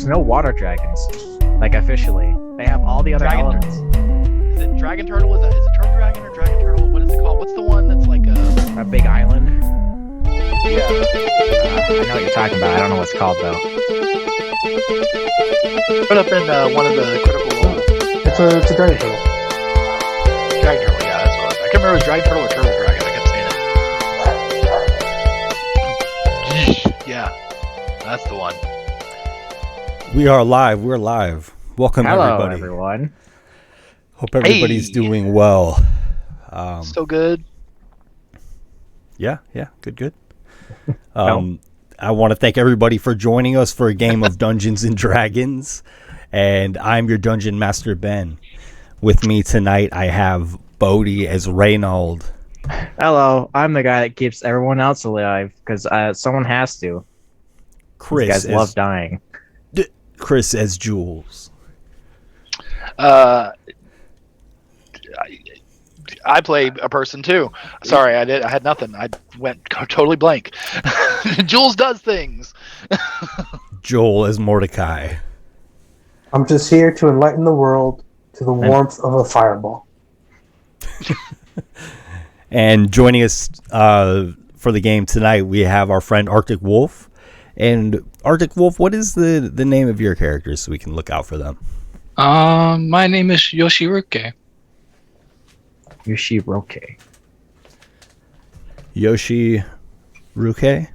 there's no water dragons, like officially. They have all the other elements. Is it dragon turtle? Is it turtle dragon or dragon turtle? What is it called? What's the one that's like a big island? Yeah. I know what you're talking about. I don't know what it's called though. Put up in one of the critical roles. It's a dragon turtle. Dragon turtle, yeah, that's what it was. I can't remember if it was dragon turtle or turtle dragon. I kept saying it. Yeah, that's the one. We are live. We're live. Welcome, Hello, everybody. everyone. Hope everybody's doing well. Still good. Yeah, good. I want to thank everybody for joining us for a game of Dungeons and Dragons, and I'm your Dungeon Master, Ben. With me tonight, I have Bodhi as Reynold. Hello, I'm the guy that keeps everyone else alive because someone has to. Chris, These guys love dying. Chris as Jules. I play a person too. Sorry, I had nothing. I went totally blank. Jules does things. Joel as Mordecai. I'm just here to enlighten the world to the warmth of a fireball. And joining us for the game tonight, we have our friend Arctic Wolf. And Arctic Wolf, what is the name of your characters so we can look out for them? My name is Yoshiruke. Yoshiroke. Yoshiruke?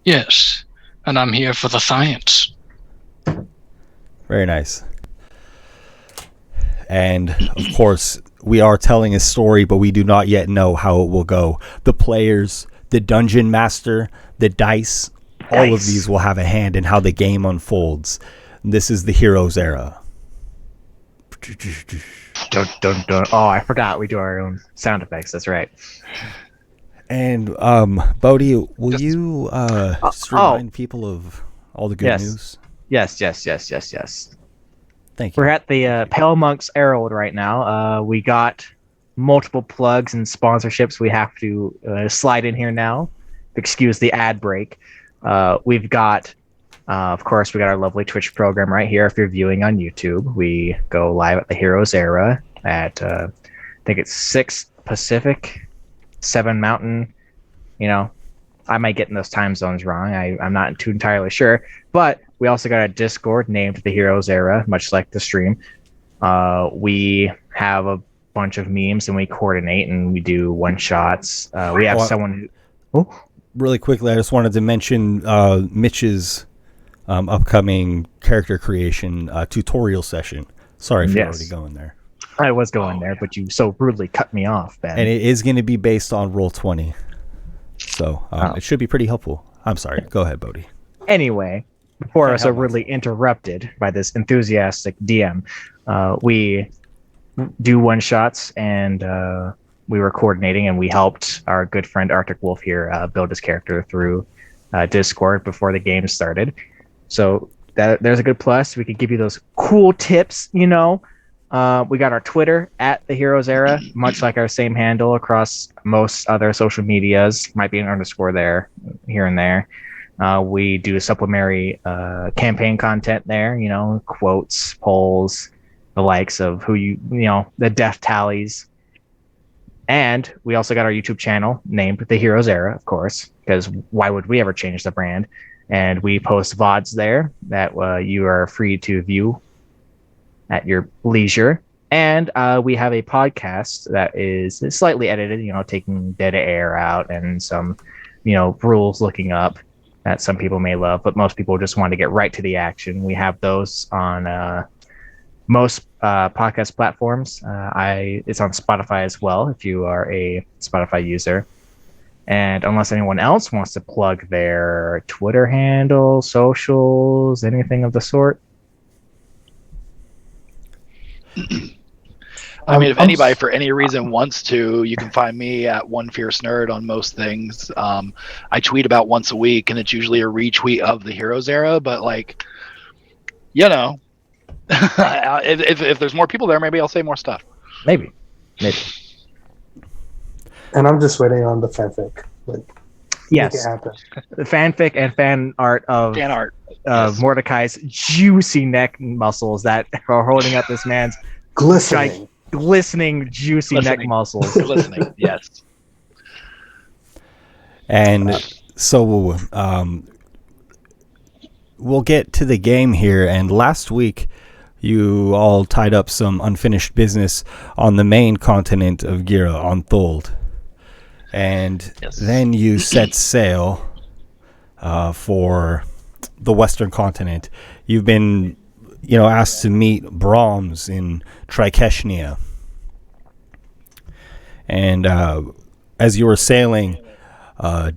Yes, and I'm here for the science. Very nice. And, of course, we are telling a story, but we do not yet know how it will go. The players, the dungeon master, the dice, all of these will have a hand in how the game unfolds. This is the Heroes era. Dun, dun, dun. Oh, I forgot we do our own sound effects. That's right. And, Bodhi, will you just remind people of all the good news? Yes. Thank you. We're at the Pale Monks Herald right now. We got multiple plugs and sponsorships we have to slide in here now. Excuse the ad break. We've got, of course, we got our lovely Twitch program right here. If you're viewing on YouTube, we go live at the Heroes Era at, I think it's 6 Pacific, 7 Mountain. You know, I might get in those time zones wrong. I'm not too entirely sure. But we also got a Discord named the Heroes Era, much like the stream. We have a bunch of memes and we coordinate and we do one-shots. We have someone who... Oh. Really quickly, I just wanted to mention Mitch's upcoming character creation tutorial session. Sorry if you're already going there. I was going there, but you so rudely cut me off, Ben. And it is going to be based on Roll20. So it should be pretty helpful. I'm sorry. Go ahead, Bodhi. Anyway, before I was so rudely interrupted by this enthusiastic DM, we do one-shots and... we were coordinating and we helped our good friend Arctic Wolf here build his character through Discord before the game started. So there's a good plus. We could give you those cool tips, you know. We got our Twitter at the Heroes Era, much like our same handle across most other social medias. Might be an underscore there, here and there. We do supplementary campaign content there, you know, quotes, polls, the likes of who the death tallies. And we also got our YouTube channel named The Heroes Era, of course, because why would we ever change the brand? And we post VODs there that you are free to view at your leisure. And we have a podcast that is slightly edited, you know, taking dead air out and some, you know, rules looking up that some people may love, but most people just want to get right to the action. We have those on most podcast platforms. It's on Spotify as well if you are a Spotify user. And unless anyone else wants to plug their Twitter handle, socials, anything of the sort. I mean, if anybody for any reason wants to, you can find me at One Fierce Nerd on most things. I tweet about once a week, and it's usually a retweet of the Heroes Era. But like, you know, if there's more people there, maybe I'll say more stuff. Maybe. And I'm just waiting on the fanfic. Like, Make it Yes, happen. the fanfic and fan art of Fan art. Yes. Mordecai's juicy neck muscles that are holding up this man's Glistening. glistening, juicy neck Glistening. muscles. Glistening. Yes. And so we'll get to the game here. And last week, you all tied up some unfinished business on the main continent of Gira, on Thuld. And Yes. then you set sail for the western continent. You've been, asked to meet Brahms in Trikeshnia. And as you were sailing, a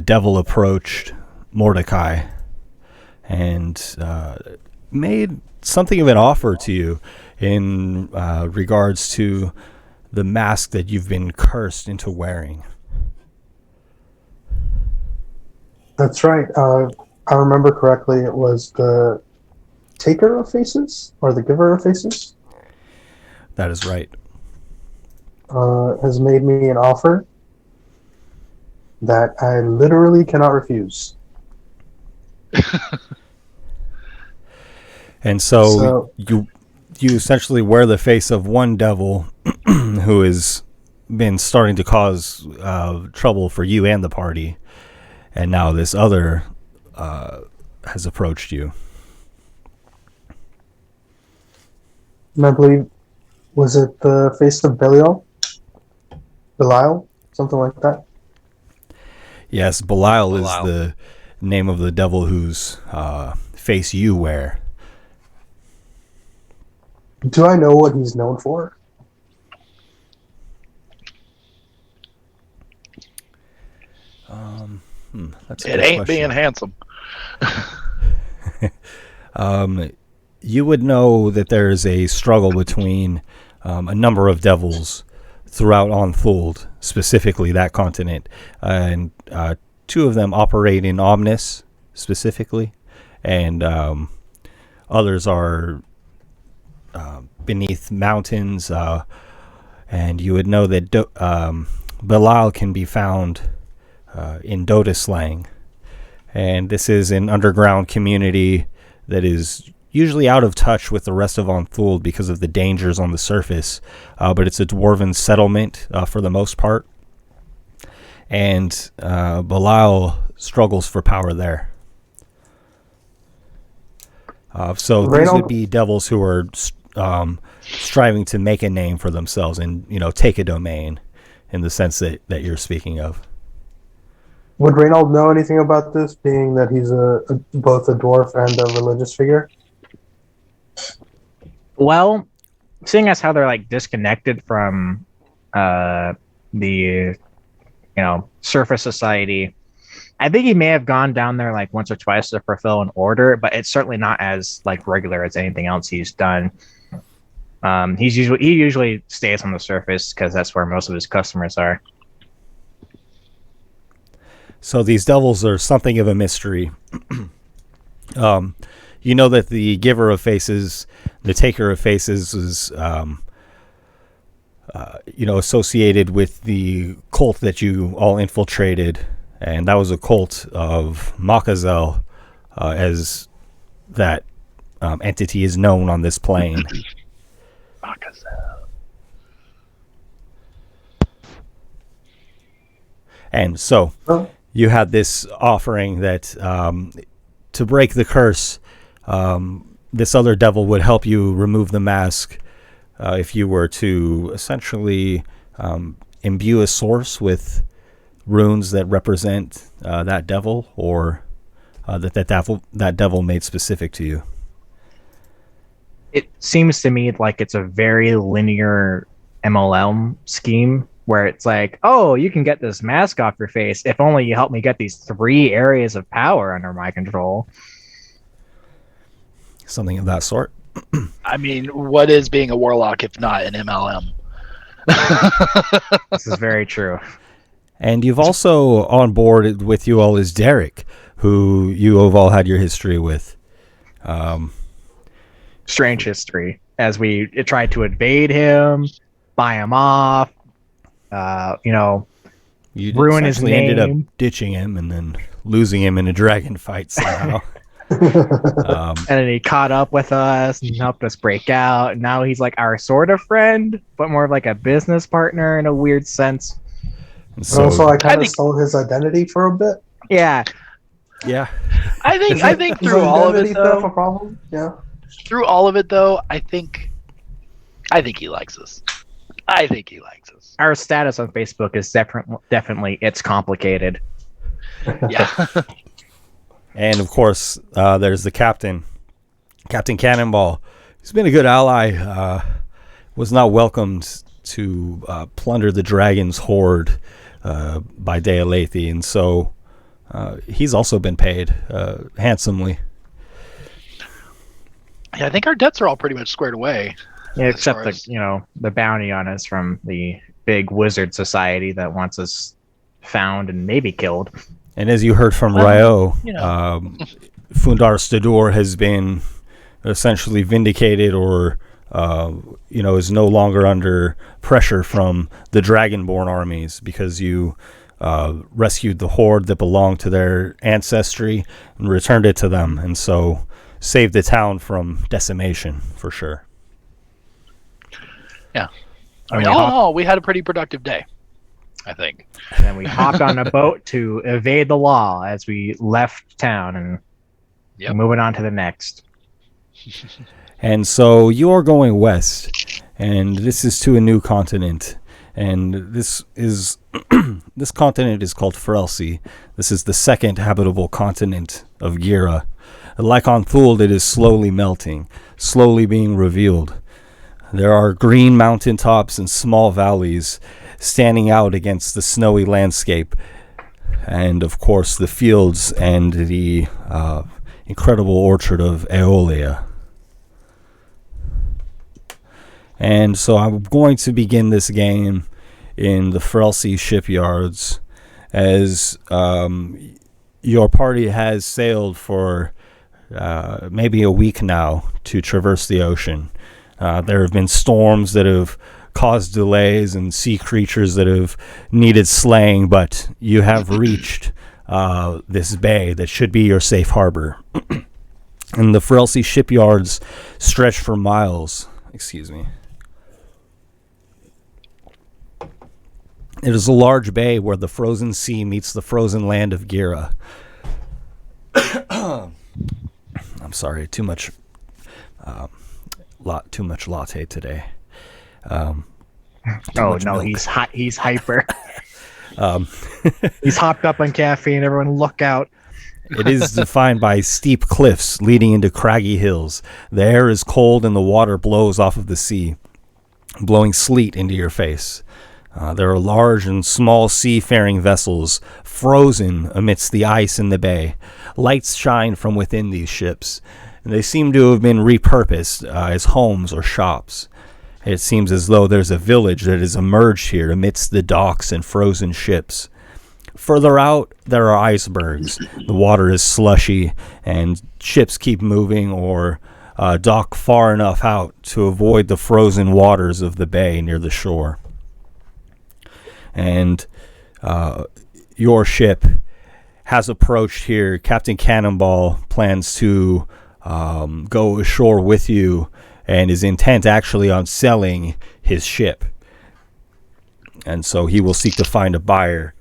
devil approached Mordecai and made something of an offer to you in regards to the mask that you've been cursed into wearing. That's right. I remember correctly, it was the taker of faces or the giver of faces That is right. has made me an offer that I literally cannot refuse. And so you essentially wear the face of one devil who has been starting to cause trouble for you and the party, and now this other has approached you. And I believe, was it the face of Belial? Belial? Something like that? Yes, Belial is the name of the devil whose face you wear. Do I know what he's known for? That's a It good ain't question. being handsome. You would know that there is a struggle between a number of devils throughout on Thuld, specifically that continent, and two of them operate in Omnis specifically, and others are beneath mountains, and you would know that Belial can be found in Dota Slang, and this is an underground community that is usually out of touch with the rest of On Thuld because of the dangers on the surface, but it's a dwarven settlement for the most part, and Belial struggles for power there. So these would be devils who are striving to make a name for themselves and take a domain, in the sense that you're speaking of. Would Reynold know anything about this, being that he's both a dwarf and a religious figure? Well, seeing as how they're like disconnected from the surface society, I think he may have gone down there like once or twice to fulfill an order, but it's certainly not as like regular as anything else he's done. He usually stays on the surface because that's where most of his customers are. So these devils are something of a mystery. You know that the giver of faces, the taker of faces, is associated with the cult that you all infiltrated, and that was a cult of Makazel, as that entity is known on this plane. And so you had this offering that to break the curse, this other devil would help you remove the mask if you were to essentially imbue a source with runes that represent that devil, or that devil made specific to you. It seems to me like it's a very linear MLM scheme where it's like, oh, you can get this mask off your face if only you help me get these 3 areas of power under my control. Something of that sort. I mean, what is being a warlock if not an MLM? This is very true. And you've also on board with you all is Derek, who you have all had your history with. Strange history, as we tried to invade him, buy him off, You ruin his essentially ended up name. ditching him and then losing him in a dragon fight somehow. And then he caught up with us and helped us break out. And now he's like our sort of friend, but more of like a business partner in a weird sense. And So I kind of think- stole his identity for a bit. Yeah. yeah. I think Is through all of identity it theft a though, problem? Yeah. through all of it though, I think he likes us. I think he likes us. Our status on Facebook is definitely it's complicated. Yeah. And of course, there's the captain, Captain Cannonball. He's been a good ally. Was not welcomed to plunder the dragon's hoard by Dealathe, and so he's also been paid handsomely. Yeah, I think our debts are all pretty much squared away. Yeah, As except far the as- the bounty on us from the big wizard society that wants us found and maybe killed. And as you heard from Well, Ryo, you know. Fundar Stador has been essentially vindicated, or is no longer under pressure from the Dragonborn armies because you rescued the horde that belonged to their ancestry and returned it to them, and so saved the town from decimation for sure. I mean, all in all, we had a pretty productive day, I think. And then we hopped on a boat to evade the law as we left town and Yep. moving on to the next. And so you're going west, and this is to a new continent. And this continent is called Frelsi. This is the second habitable continent of Gira. Like on Thule, it is slowly melting, slowly being revealed. There are green mountaintops and small valleys standing out against the snowy landscape. And of course, the fields and the incredible orchard of Aeolia. And so I'm going to begin this game in the Frelsi shipyards, as your party has sailed for maybe a week now to traverse the ocean. There have been storms that have caused delays and sea creatures that have needed slaying, but you have reached this bay that should be your safe harbor. And the Frelsi shipyards stretch for miles. Excuse me. It is a large bay where the frozen sea meets the frozen land of Gira. I'm sorry, too much latte today. Oh no, milk. he's hyper. He's hopped up on caffeine. Everyone, look out! It is defined by steep cliffs leading into craggy hills. The air is cold and the water blows off of the sea, blowing sleet into your face. There are large and small seafaring vessels frozen amidst the ice in the bay. Lights shine from within these ships, and they seem to have been repurposed as homes or shops. It seems as though there's a village that has emerged here amidst the docks and frozen ships. Further out, there are icebergs. The water is slushy, and ships keep moving or dock far enough out to avoid the frozen waters of the bay near the shore. And your ship has approached here. Captain Cannonball plans to go ashore with you and is intent actually on selling his ship. And so he will seek to find a buyer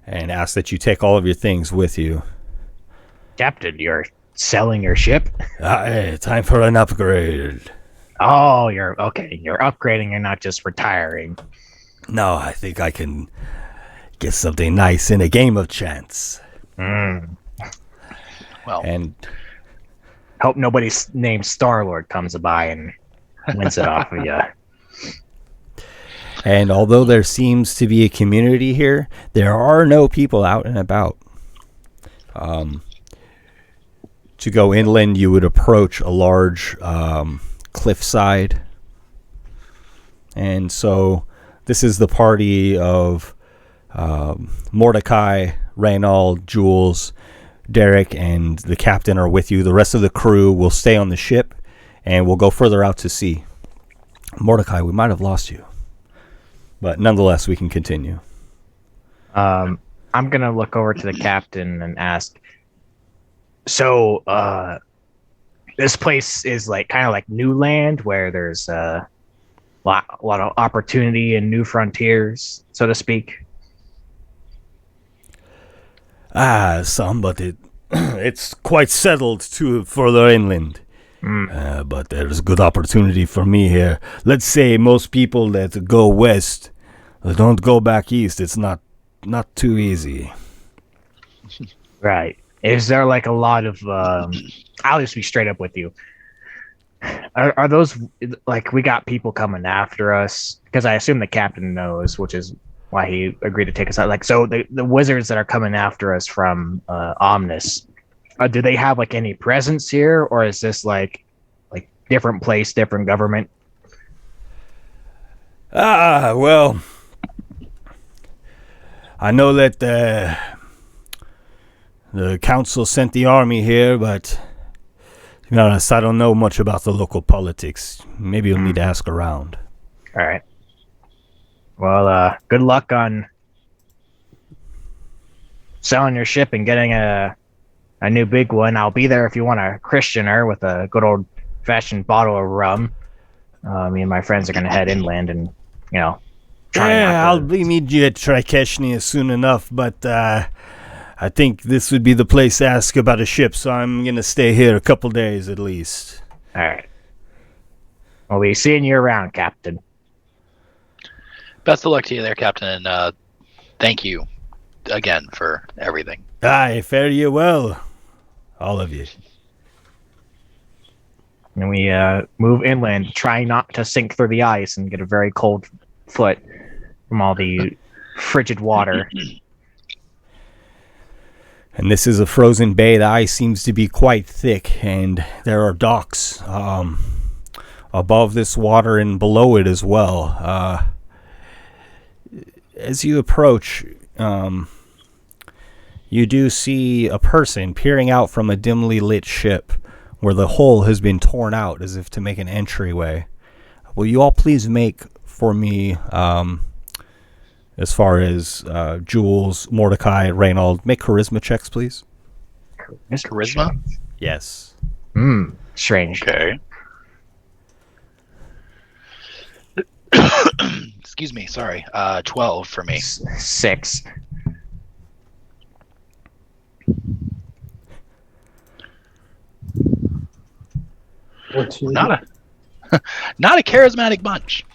and ask that you take all of your things with you. Captain, you're selling your ship? Time for an upgrade. Oh, you're okay. You're upgrading. You're not just retiring. No, I think I can get something nice in a game of chance. Well, And Hope nobody named Star-Lord comes by and wins it off of you. And although there seems to be a community here, there are no people out and about. To go inland, you would approach a large cliffside. And so this is the party of Mordecai, Reynald, Jules, Derek, and the captain are with you. The rest of the crew will stay on the ship, and we'll go further out to sea. Mordecai, we might have lost you. But nonetheless, we can continue. I'm gonna look over to the captain and ask. So, this place is like kind of like new land where there's a lot of opportunity and new frontiers, so to speak. Some, but it's quite settled to further inland. Mm. But there's good opportunity for me here. Let's say most people that go west don't go back east. It's not too easy. Right. Is there like a lot of? I'll just be straight up with you. Are those like we got people coming after us? Because I assume the captain knows, which is why he agreed to take us out. Like, so the wizards that are coming after us from Omnis, do they have like any presence here, or is this like different place, different government? Well, I know that the council sent the army here, but to be honest, I don't know much about the local politics. Maybe you'll need to ask around. All right. Well, good luck on selling your ship and getting a new big one. I'll be there if you want a Christianer with a good old fashioned bottle of rum. Me and my friends are gonna head inland and try. I'll meet you at Trikeshnia soon enough, but I think this would be the place to ask about a ship, so I'm going to stay here a couple days at least. All right. We'll be seeing you around, Captain. Best of luck to you there, Captain, and thank you again for everything. Aye, fare you well, all of you. And we move inland, trying not to sink through the ice and get a very cold foot from all the frigid water. And this is a frozen bay. The ice seems to be quite thick, and there are docks above this water and below it as well. As you approach, you do see a person peering out from a dimly lit ship where the hull has been torn out as if to make an entryway. Will you all please make for me, as far as Jules, Mordecai, Reynold, make charisma checks, please? Charisma? Yes. Strange. Okay. Excuse me, sorry. 12 for me. 6. Not a charismatic bunch.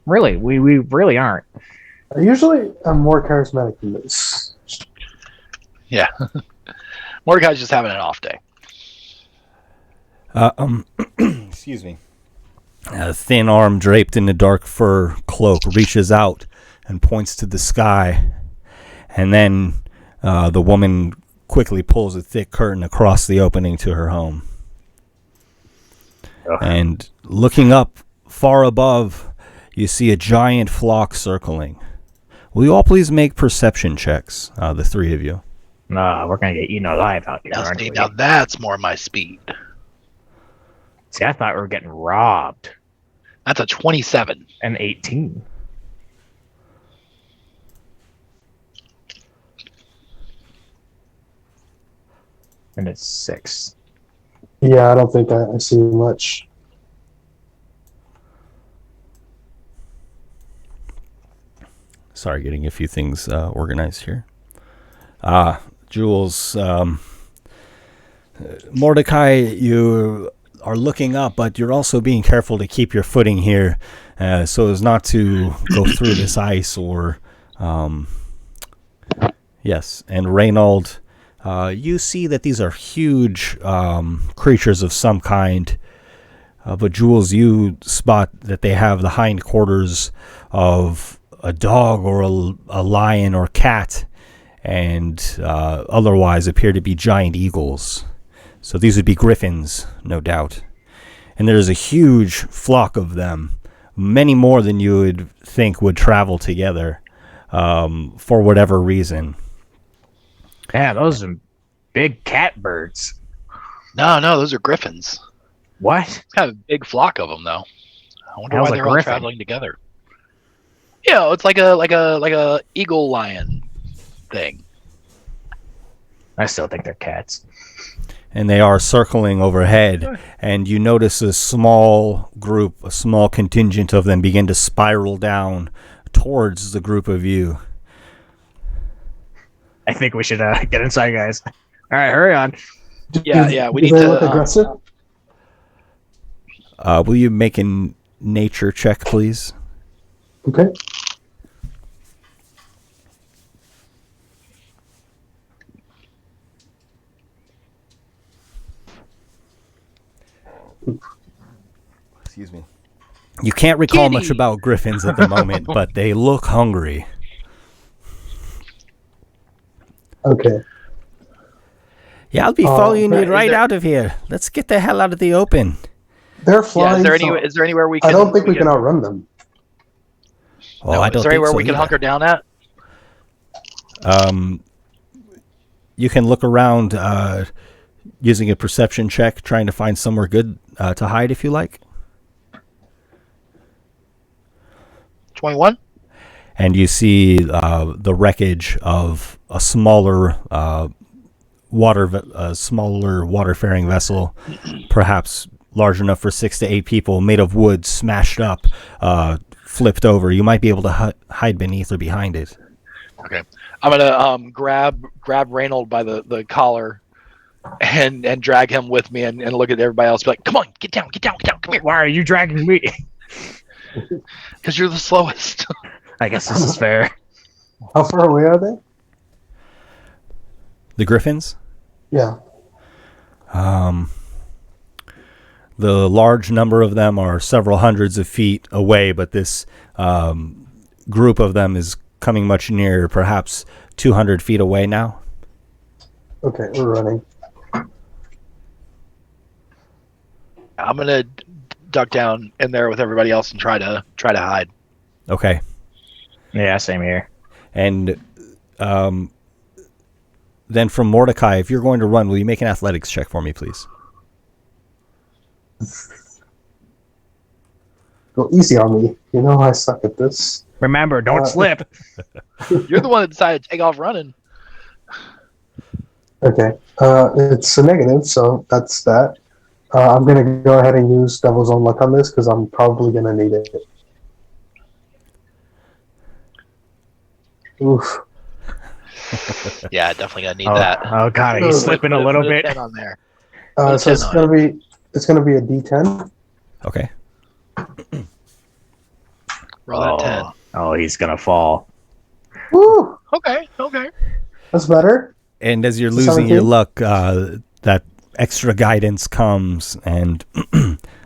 Really, we really aren't. Usually, I'm more charismatic than this. Yeah. Mordecai's just having an off day. Excuse me. A thin arm draped in a dark fur cloak reaches out and points to the sky. And then the woman quickly pulls a thick curtain across the opening to her home. And looking up far above, you see a giant flock circling. Will you all please make perception checks, the three of you? Nah, we're gonna get eaten alive out here, aren't we? Now that's more my speed. See, I thought we were getting robbed. That's a 27. An 18. And it's 6. Yeah, I don't think I see much. Sorry, getting a few things organized here. Jules, Mordecai, you are looking up, but you're also being careful to keep your footing here so as not to go through this ice or... yes, and Reynold, you see that these are huge creatures of some kind, but Jules, you spot that they have the hindquarters of a dog or a lion or cat, and otherwise appear to be giant eagles. So these would be griffins, no doubt. And there's a huge flock of them, many more than you would think would travel together for whatever reason. Yeah, those are big catbirds. No, those are griffins. What? It's kind of a big flock of them, though. I wonder How's why a they're all griffin? traveling together. Yeah, it's like a eagle lion thing. I still think they're cats. And they are circling overhead, and you notice a small group, a small contingent of them begin to spiral down towards the group of you. I think we should get inside, guys. All right, hurry on. Yeah, we do need they to, look aggressive? Will you make a nature check, please? Okay. Excuse me. You can't recall much Kitty. about griffins at the moment, but they look hungry. Okay. Yeah, I'll be Oh, following you is right there- out of here. Let's get the hell out of the open. They're Yeah, flying. is there anywhere we can? I don't think we can outrun them. Well, No, I is don't there think anywhere so we can either. hunker down at? You can look around using a perception check, trying to find somewhere good to hide if you like. 21. And you see the wreckage of a smaller water-faring vessel, perhaps large enough for 6 to 8 people, made of wood, smashed up, flipped over. You might be able to hide beneath or behind it. Okay, I'm gonna grab Reynold by the collar and drag him with me and look at everybody else. Be like, come on, get down, come here, Why are you dragging me? because you're the slowest. I guess this is fair. How far away are they? The griffins? Yeah. The large number of them are several hundreds of feet away, but this group of them is coming much nearer, perhaps 200 feet away now. Okay, we're running. I'm gonna duck down in there with everybody else and try to hide. Okay. Yeah, same here. And then from Mordecai, if you're going to run, will you make an athletics check for me, please? Go easy on me. You know I suck at this. Remember, don't slip. You're the one that decided to take off running. Okay. It's a negative, so that's that. I'm going to go ahead and use Devil's Own Luck on this because I'm probably going to need it. Oof. Yeah, definitely gonna need Oh, that. oh god, he's slipping a little Put bit. 10 on there. So it's 10 going to be a D10. Okay. Roll that 10. Oh, he's gonna fall. Woo! Okay. That's better. And as you're losing 17? your luck, that extra guidance comes, and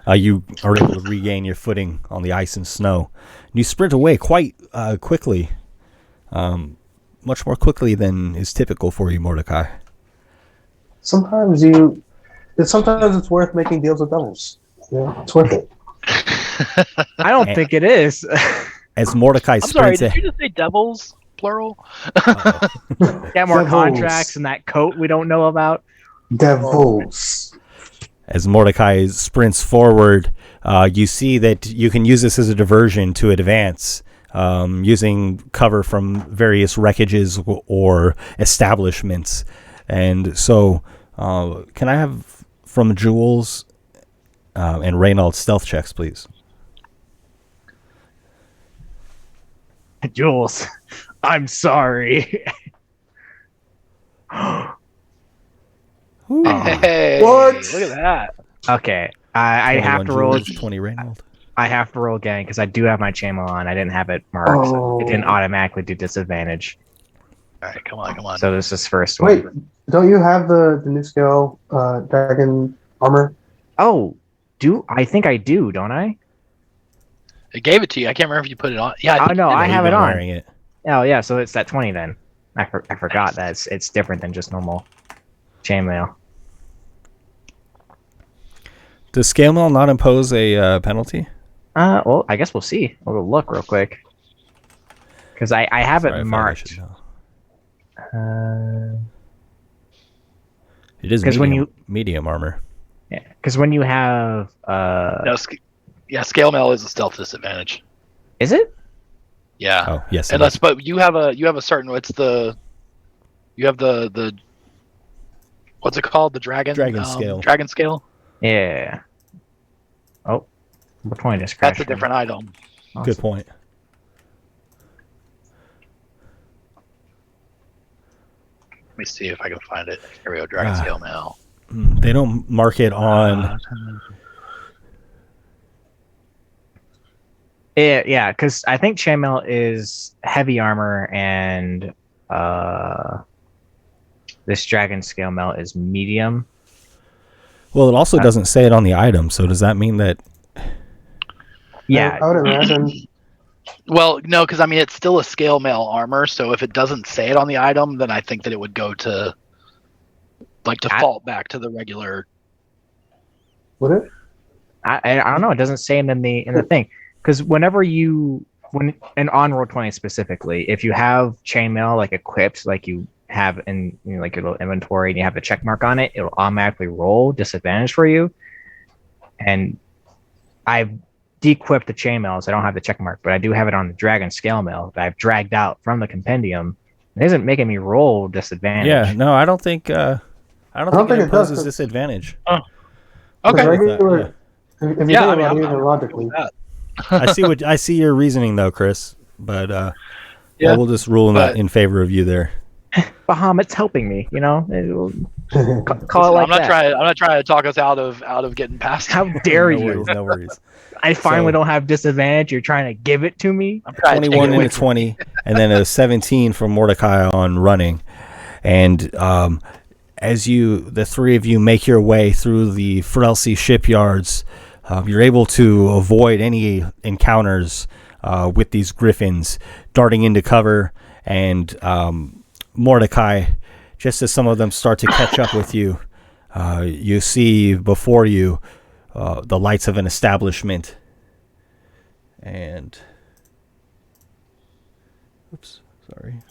you are able to regain your footing on the ice and snow. And you sprint away quite quickly, much more quickly than is typical for you, Mordecai. Sometimes it's worth making deals with devils. Yeah, it's worth it. I don't think it is. As Mordecai I'm sorry, sprints did you just say devils, plural? Got more Devils. contracts and that coat we don't know about. Devils. As Mordecai sprints forward, you see that you can use this as a diversion to advance, using cover from various wreckages or establishments. And so, can I have from Jules and Reynolds stealth checks, please? Jules, I'm sorry. Hey, What? look at that. Okay, I have to 21 roll. Jules, 20 Reynolds. I have to roll again because I do have my chamo on. I didn't have it marked. Oh. It didn't automatically do disadvantage. All right, come on. So this is first one. Wait, don't you have the new scale dragon armor? Oh, I think I do, don't I? It gave it to you. I can't remember if you put it on. Yeah, I Oh, think no, you did. I have You've it been on. wearing it. Oh yeah, so it's that 20 then. I forgot that it's different than just normal chainmail. Does scale mail not impose a penalty? Well, I guess we'll see. We'll look real quick. Because I have Sorry, I it feel like I marked. should know. It is 'cause when medium armor. Yeah, because when you have No, scale mail is a stealth disadvantage. is it? Yeah. Oh, yes. it And is. but you have a certain you have the what's it called? The dragon Scale. Dragon scale. Yeah. Oh, the point is That's crashing. a different item. Good point. Let me see if I can find it. Here we go. Dragon scale mail. They don't mark it on. Yeah, because I think chainmail is heavy armor and this dragon scale mail is medium. Well, it also doesn't say it on the item, so does that mean that? Yeah, I would imagine. Well, no, because I mean it's still a scale mail armor. So if it doesn't say it on the item, then I think that it would go to default back to the regular. Would it? I don't know. It doesn't say it in the thing because when in on Roll20 specifically, if you have chainmail like equipped, like you have in like your little inventory, and you have the check mark on it, it'll automatically roll disadvantage for you. And I've de-equipped the chainmail, so I don't have the check mark, but I do have it on the dragon scale mail that I've dragged out from the compendium. It isn't making me roll disadvantage. Yeah, no, I don't think. I don't think it imposes does. disadvantage. Oh, okay. Regular, if you think about it even I'm logically. I see your reasoning though, Chris. But Yeah, we'll just rule in favor of you there. Bahamut's helping me, call it Listen, like I'm not that. I'm not trying to talk us out of getting past. How dare No you? worries, no worries. I finally don't have disadvantage. You're trying to give it to me. I'm trying to 21 take it and away a 20, and then a 17 for Mordecai on running. And as the three of you make your way through the Frelsey shipyards, you're able to avoid any encounters with these griffins darting into cover. And Mordecai, just as some of them start to catch up with you, you see before you the lights of an establishment. And oops, sorry.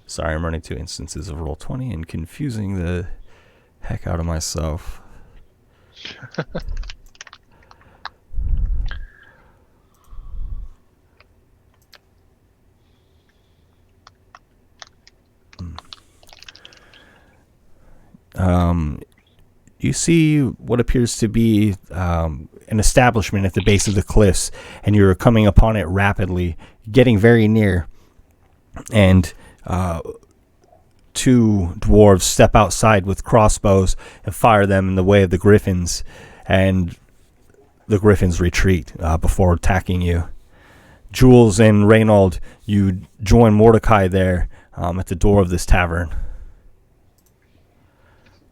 Sorry, I'm running 2 instances of Roll20 and confusing the heck out of myself. You see what appears to be an establishment at the base of the cliffs, and you're coming upon it rapidly, getting very near. And 2 dwarves step outside with crossbows and fire them in the way of the griffins, and the griffins retreat before attacking you. Jules and Reynold, you join Mordecai there at the door of this tavern.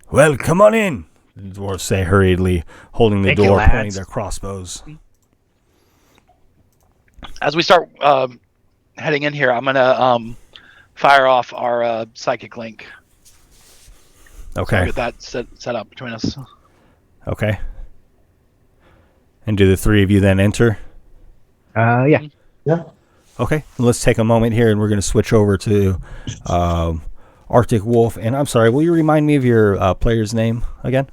Well, come on in, the dwarves say hurriedly, holding the Thank you, door, lads. pointing their crossbows. As we start heading in here, I'm gonna fire off our psychic link. Okay. Get that set up between us. Okay. And do the 3 of you then enter? Yeah. Yeah. Okay. Let's take a moment here, and we're going to switch over to Arctic Wolf. And I'm sorry, will you remind me of your player's name again?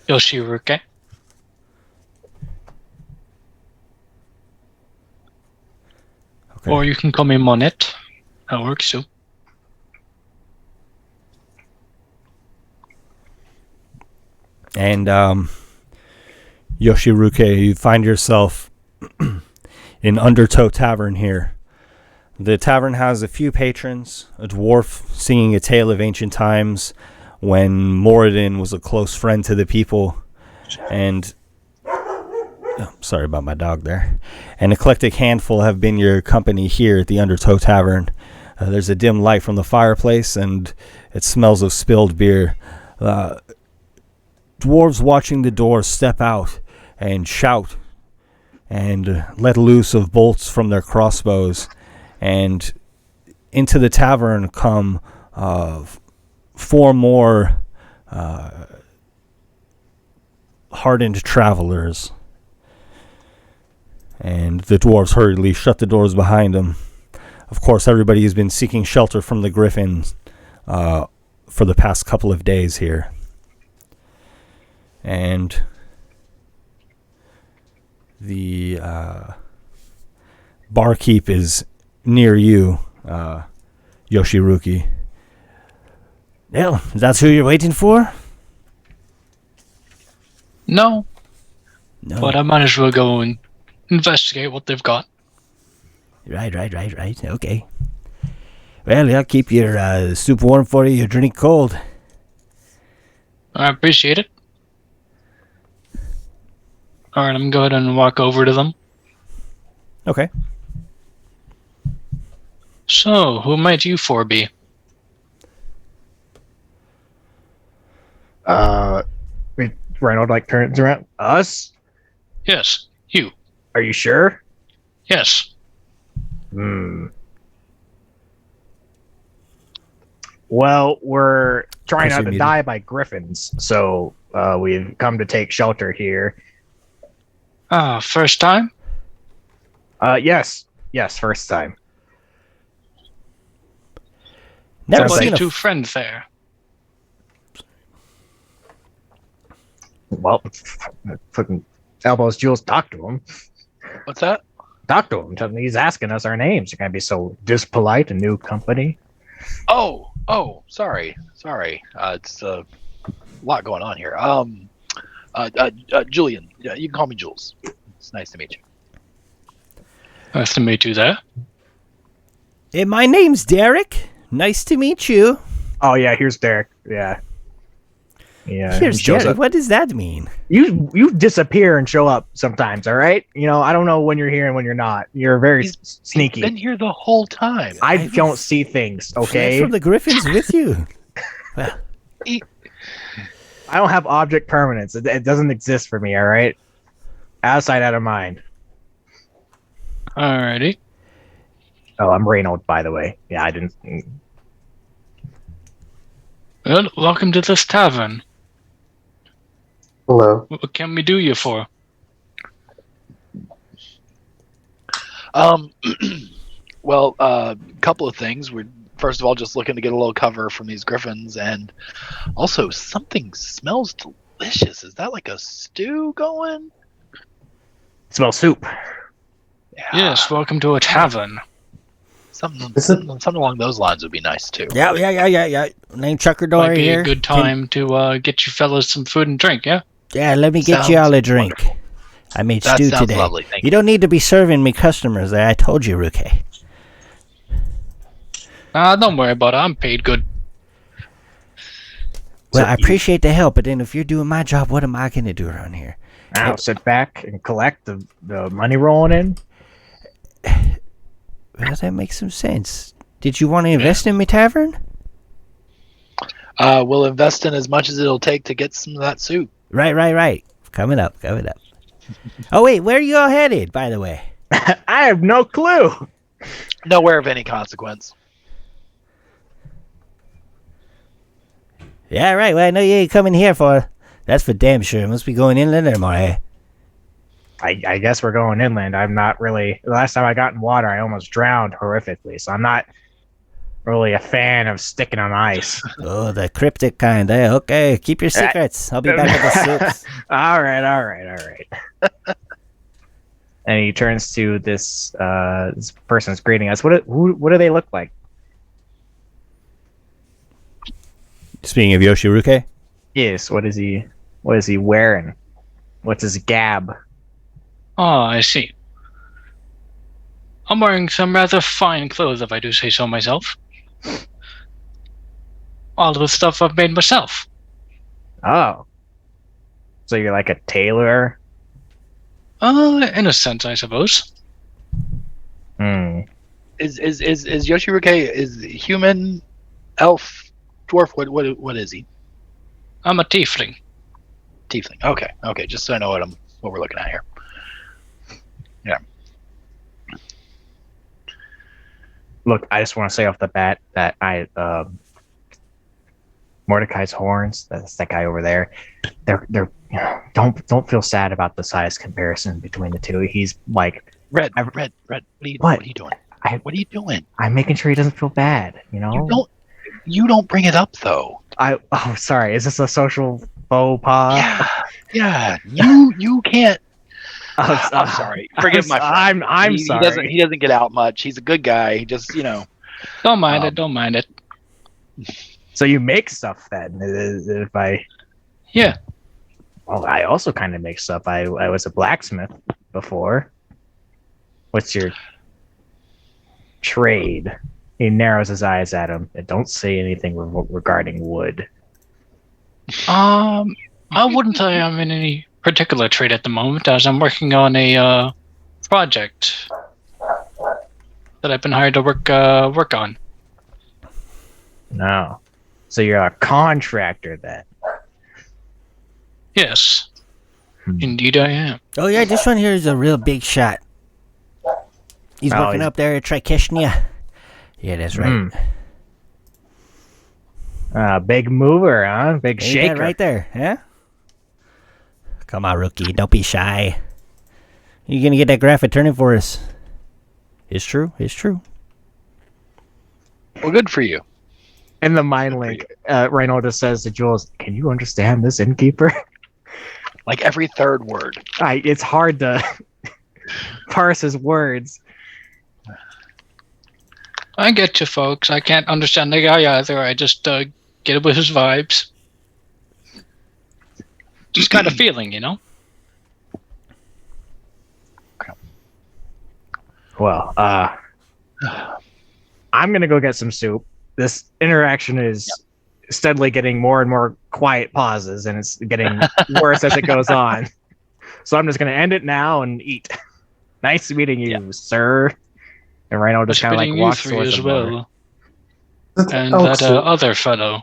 Yoshiruke. Okay. Or you can call me Monet. That works too. And Yoshiruke, you find yourself in Undertow Tavern here. The tavern has a few patrons, a dwarf singing a tale of ancient times when Moradin was a close friend to the people, and sorry about my dog there. An eclectic handful have been your company here at the Undertow Tavern. There's a dim light from the fireplace, and it smells of spilled beer. Dwarves watching the door step out and shout and let loose of bolts from their crossbows, and into the tavern come 4 more hardened travelers. And the dwarves hurriedly shut the doors behind them. Of course, everybody has been seeking shelter from the Griffins for the past couple of days here. And The barkeep is near you, Yoshiruki. Well, that's who you're waiting for? No, No. but I might as well go and investigate what they've got. Right. Okay. Well, I'll keep your soup warm for you, your drink cold. I appreciate it. Alright, I'm going to go ahead and walk over to them. Okay. So, who might you four be? Reynold like turns around. Us? Yes, you. Are you sure? Yes. Well, we're trying What's not your to meeting? die by griffins, so we've come to take shelter here. First time? Yes, first time. Never Sounds What seen about a your two friends there? Well, fucking elbows Jules. Talk to him. What's that? Talk to him. Tell him he's asking us our names. You're gonna be so dispolite in new company. Oh, sorry. It's a lot going on here. Julian, yeah, you can call me Jules. It's nice to meet you. Nice to meet you there. Hey, my name's Derek. Nice to meet you. Oh yeah, here's Derek. Yeah. Here's he shows Derek. up. What does that mean? You disappear and show up sometimes. All right. I don't know when you're here and when you're not. You're very sneaky. He's been here the whole time. I don't see things. Fled Okay. from the Griffins with you. Well, I don't have object permanence. It doesn't exist for me. All right. Outside, out of mind. Alrighty. Oh, I'm Reynold, by the way. Yeah, I didn't. Well, welcome to this tavern. Hello. What can we do you for? Well, couple of things. We're first of all just looking to get a little cover from these griffins, and also something smells delicious. Is that like a stew going? Smell soup. Yeah. Yes, welcome to a tavern. Something Is it- something along those lines would be nice too. yeah. Name Chucker Might Dory be here. a good time to get you fellas some food and drink, yeah? Yeah, let me get you Sounds all a drink. wonderful. I made That stew sounds today. lovely. Thank You you. don't need to be serving me customers there. I told you, Ruke. Don't worry about it. I'm paid good. Well, So I appreciate the help, but then if you're doing my job, what am I going to do around here? Now sit back and collect the money rolling in. Well, that makes some sense. Did you want to invest in my tavern? We'll invest in as much as it'll take to get some of that soup. Right. Coming up. Oh, wait, where are you all headed, by the way? I have no clue. Nowhere of any consequence. Yeah, right. Well, I know you ain't coming here for. That's for damn sure. Must be going inland or more, eh? I guess we're going inland. I'm not really. The last time I got in water, I almost drowned horrifically. So I'm not really a fan of sticking on ice. Oh, the cryptic kind, eh? Okay, keep your secrets. I'll be back with the soups. All right. And he turns to this person's greeting us. What do they look like? Speaking of Yoshiruke, Yes. What is he wearing? What's his gab? Oh, I see. I'm wearing some rather fine clothes, if I do say so myself. All of the stuff I've made myself. Oh. So you're like a tailor? In a sense, I suppose. Hmm. Is Yoshiruke is human, elf, dwarf? What is he? I'm a tiefling. Tiefling. Okay. Just so I know what we're looking at here. Yeah. Look, I just want to say off the bat that Mordecai's horns, that's that guy over there. They're don't feel sad about the size comparison between the two. He's like Red. What? What are you doing? What are you doing? I'm making sure he doesn't feel bad, You don't bring it up though. Sorry, is this a social faux pas? Yeah. You can't. I'm sorry. Forgive my friend. I'm sorry. He doesn't get out much. He's a good guy. He just, Don't mind it. Don't mind it. So you make stuff then? If I Yeah. well, I also kind of make stuff. I was a blacksmith before. What's your trade? He narrows his eyes at him. And don't say anything regarding wood. I wouldn't say I'm in any particular trade at the moment, as I'm working on a project that I've been hired to work on. No. So you're a contractor then? Yes, indeed I am. Oh yeah, this one here is a real big shot. He's working up there at Trikeshnia. Yeah, that's right. Big mover, huh? Big Ain't shaker. that right there, yeah? Come on, rookie. Don't be shy. You're gonna get that graphic turning for us. It's true. It's true. well, good for you. In the mind link, Reinaldo says to Jules, "Can you understand this, innkeeper?" Like every third word. It's hard to parse his words. I get you, folks. I can't understand the guy either. I just get it with his vibes. Just got a feeling, Well, I'm gonna go get some soup. This interaction is steadily getting more and more quiet pauses, and it's getting worse as it goes on. So I'm just gonna end it now and eat. Nice meeting you, sir. And Rhino just kind of like walks towards as the well. bar. And that other fellow.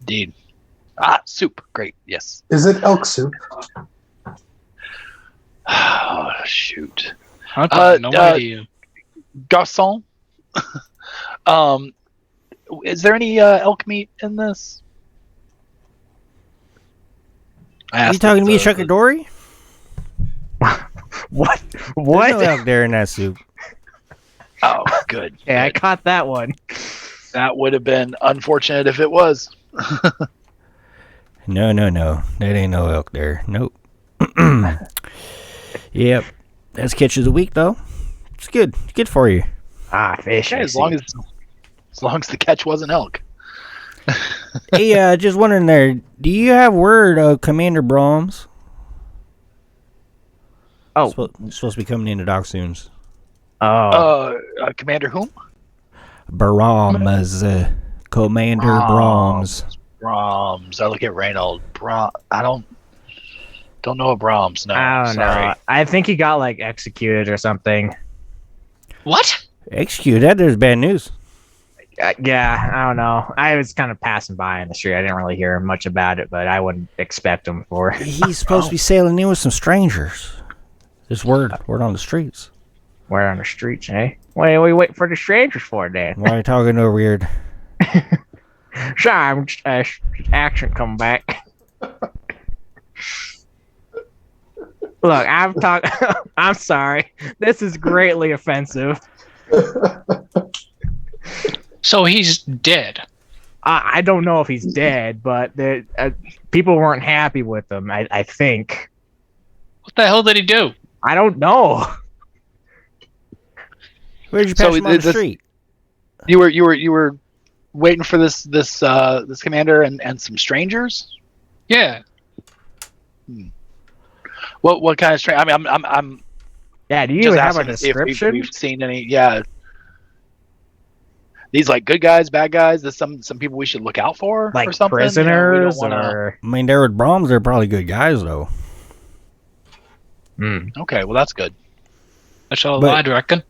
Indeed. Soup. Great. Yes. Is it elk soup? Oh, shoot. I got no idea. Garçon. Is there any elk meat in this? Are you talking to me, Shukadori? What? There's What? no elk there in that soup. Oh, good. Yeah, I caught that one. That would have been unfortunate if it was. No. That ain't no elk there. Nope. Yep. That's catch of the week, though. It's good. It's good for you. Fish. Okay, as long as the catch wasn't elk. Hey, just wondering there, do you have word of Commander Brahms? Oh. Supposed to be coming into dock soon. Commander whom? Brahms. Commander Brahms. Brahms. I look at Reynold. I don't know a Brahms. No, I don't know. I think he got like executed or something. What? Executed? There's bad news. Yeah, I don't know. I was kind of passing by in the street. I didn't really hear much about it, but I wouldn't expect him for. He's supposed to be sailing in with some strangers. This word on the streets. Where on the streets, eh? What are we waiting for the strangers for, Dan? Why are you talking so weird? Sorry, I'm just, accent come back. Look, I'm sorry. This is greatly offensive. So he's dead. I don't know if he's dead, but people weren't happy with him. I think. What the hell did he do? I don't know. Where'd you pass him on the street? You were waiting for this commander and some strangers. Yeah. What kind of strange? I mean, I'm. Yeah. Do you just even have a asking if description? we've seen any? Yeah. These like good guys, bad guys. There's some people we should look out for, like or something. prisoners, We don't wanna... or I mean, they're with Brahms. They're probably good guys, though. Okay, well that's good. That's all I'd reckon.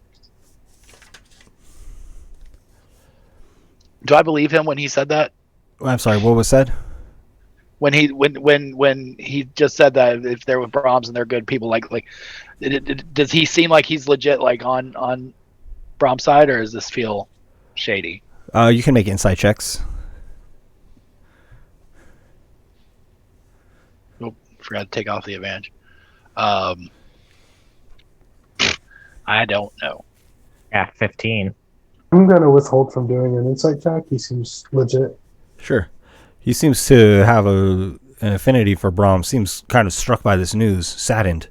Do I believe him when he said that? I'm sorry. What was said? When he just said that if they're with Brahms and they're good people, does he seem like he's legit, like on Brahms' side, or does this feel shady? You can make insight checks. Oh, forgot to take off the advantage. I don't know. yeah, 15. I'm gonna withhold from doing an insight check. He seems legit. Sure. He seems to have a an affinity for Brahms, seems kind of struck by this news, saddened,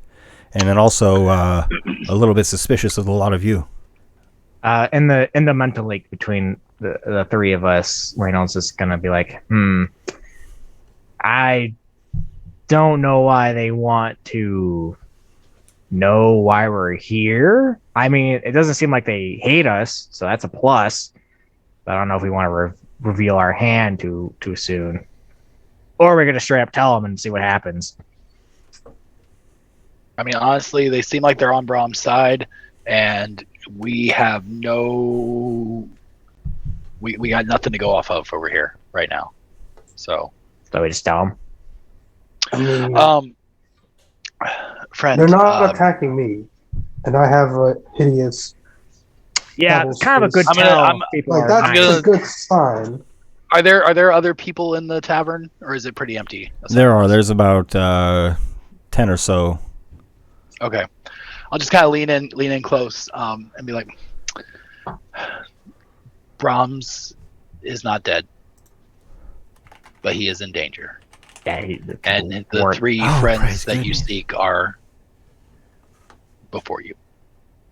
and then also a little bit suspicious of a lot of you. In the mental leak between the three of us, Reynolds is gonna be like, I don't know why they want to know why we're here. I mean, it doesn't seem like they hate us, so that's a plus. But I don't know if we want to reveal our hand too soon, or we're gonna straight up tell them and see what happens. I mean, honestly, they seem like they're on Brahm's side, and we have we got nothing to go off of over here right now. So we just tell them. I mean, friend, they're not attacking me, and I have a hideous. Yeah, it's kind of a good I'm tell. People Like are that's nice. a good sign. Are there other people in the tavern, or is it pretty empty? There's about 10 or so. Okay, I'll just kind of lean in close, and be like, Brahms is not dead, but he is in danger. Yeah, And the three friends that you seek are before you.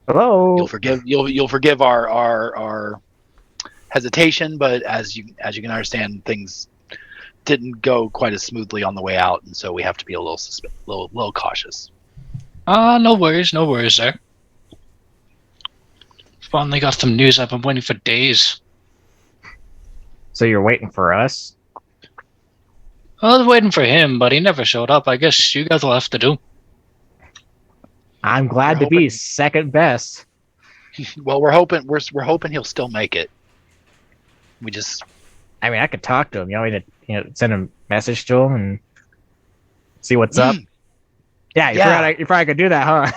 Hello. You'll forgive our hesitation, but as you can understand, things didn't go quite as smoothly on the way out, and so we have to be a little cautious. No worries there. Finally got some news I've been waiting for days. So you're waiting for us? I was waiting for him, but he never showed up. I guess you guys will have to do. I'm glad to be second best. Well, we're hoping he'll still make it. I mean, I could talk to him. You want me to send a message to him and see what's up? Yeah, you probably could do that, huh?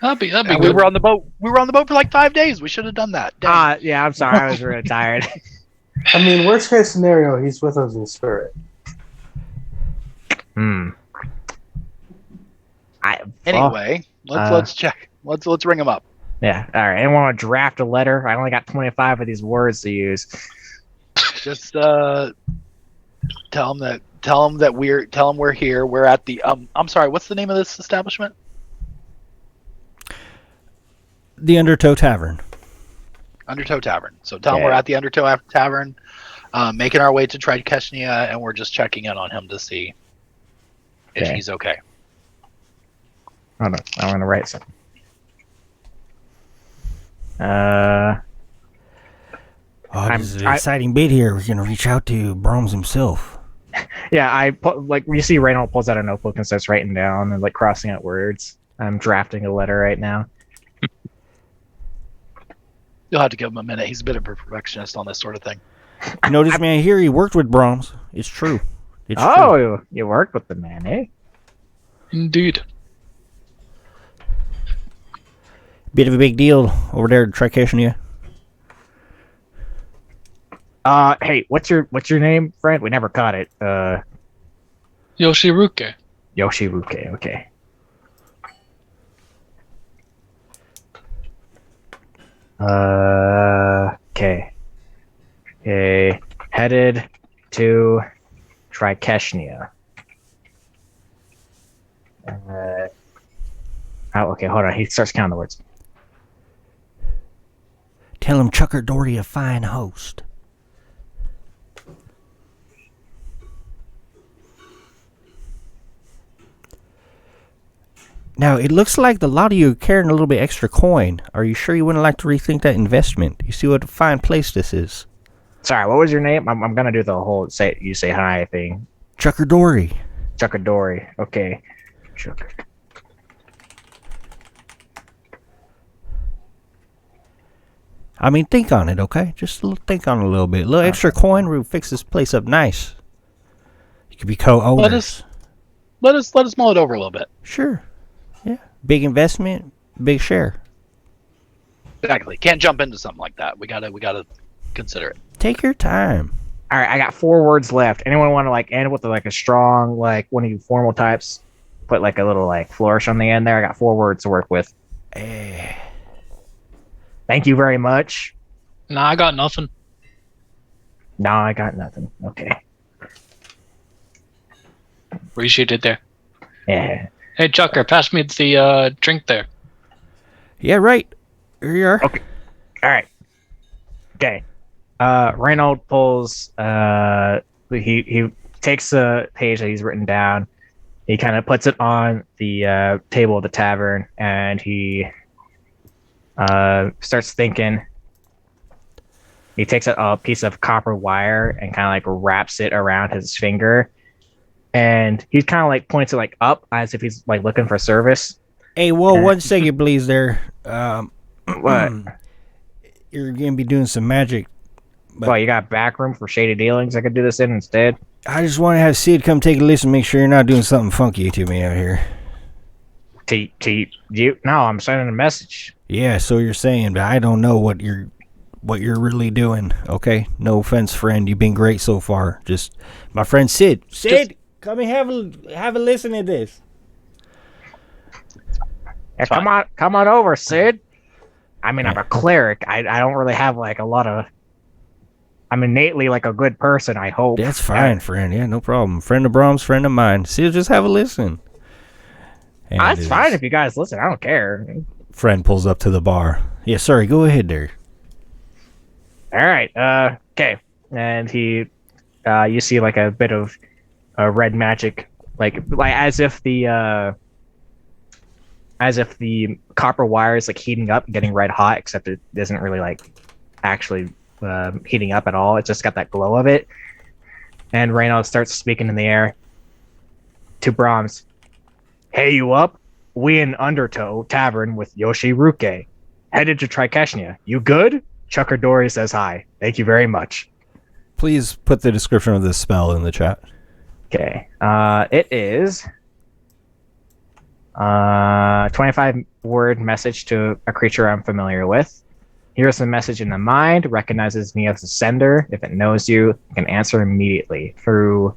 That'd be we good. were on the boat. We were on the boat for like 5 days. We should have done that. Yeah, I'm sorry. I was really tired. I mean, worst case scenario, he's with us in spirit. Anyway, let's check. Let's ring him up. Yeah. All right. Anyone want to draft a letter? I only got 25 of these words to use. Just tell him that we're here. We're at the I'm sorry. What's the name of this establishment? The Undertow Tavern. Undertow Tavern. So tell him we're at the Undertow Tavern, making our way to Trikeshnia, and we're just checking in on him to see if he's okay. Hold on. I'm going to write something. This is an exciting bit here. We're going to reach out to Brahms himself. Yeah, you see Reynold pulls out a notebook and starts writing down and crossing out words. I'm drafting a letter right now. You'll have to give him a minute. He's a bit of a perfectionist on this sort of thing. You know, this man here, he worked with Brahms. It's true. It's true. You worked with the man, eh? Indeed. Bit of a big deal over there at Trikeshnia. Hey, what's your name, friend? We never caught it. Yoshiruke. Yoshiruke, okay. Okay. Headed to Trikeshnia. Okay, hold on. He starts counting the words. Tell him Chucker Doherty a fine host. Now, it looks like a lot of you are carrying a little bit extra coin. Are you sure you wouldn't like to rethink that investment? You see what a fine place this is. Sorry, what was your name? I'm going to do the whole say hi thing. Chucker Doherty. Chucker Doherty. Okay. Chucker. I mean, think on it, okay? Just think on it a little bit. A little extra coin will fix this place up nice. You could be co-owners. Let us mull it over a little bit. Sure. Yeah. Big investment, big share. Exactly. Can't jump into something like that. We gotta consider it. Take your time. All right, I got 4 words left. Anyone want to end with a strong one of you formal types? Put a little flourish on the end there. I got 4 words to work with. Thank you very much. Nah, I got nothing. No, I got nothing. Okay. Appreciate it there. Yeah. Hey, Chucker, pass me the drink there. Yeah, right. Here you are. Okay. All right. Okay. Reynold pulls. He takes a page that he's written down. He kind of puts it on the table of the tavern, and he starts thinking. He takes a piece of copper wire and kind of like wraps it around his finger, and he kind of like points it like up as if he's like looking for service. Hey, whoa, 1 second, please. There. What? You're gonna be doing some magic. Well, you got back room for shady dealings. I could do this in instead. I just want to have Sid come take a listen, make sure you're not doing something funky to me out here. To you? No, I'm sending a message. Yeah, so you're saying, but I don't know what you're really doing. Okay, no offense, friend. You've been great so far. Just my friend Sid. Sid, come and have a listen to this. Yeah, come on over, Sid. I mean, I'm a cleric. I don't really have like a lot of. I'm innately like a good person, I hope. That's fine, friend. Yeah, no problem. Friend of Brahms, friend of mine. Sid, just have a listen. And That's fine if you guys listen. I don't care. Friend pulls up to the bar. Yeah, sorry. Go ahead there. All right. Okay. And he, you see like a bit of red magic, like as if the copper wire is like heating up, and getting red hot, except it isn't really like actually heating up at all. It's just got that glow of it. And Reynolds starts speaking in the air to Brahms. Hey, you up? We in Undertow Tavern with Yoshi Ruke. Headed to Trikeshnia. You good? Chucker Dory says hi. Thank you very much. Please put the description of this spell in the chat. Okay. It is 25-word message to a creature I'm familiar with. Here's the message in the mind. Recognizes me as the sender. If it knows you, it can answer immediately through.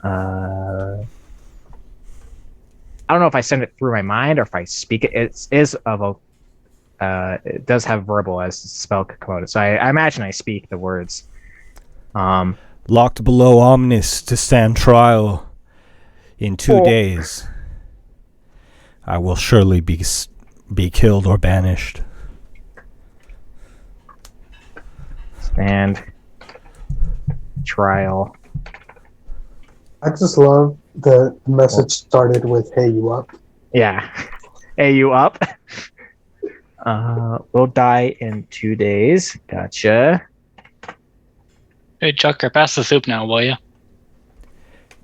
I don't know if I send it through my mind or if I speak it. It does have verbal as spell component, so I imagine I speak the words. Locked below Omnis to stand trial in 2 days. I will surely be killed or banished. Stand trial. I just love the message started with "Hey, you up?" Yeah. Hey, you up? We'll die in 2 days. Gotcha. Hey, Chucker, pass the soup now, will you?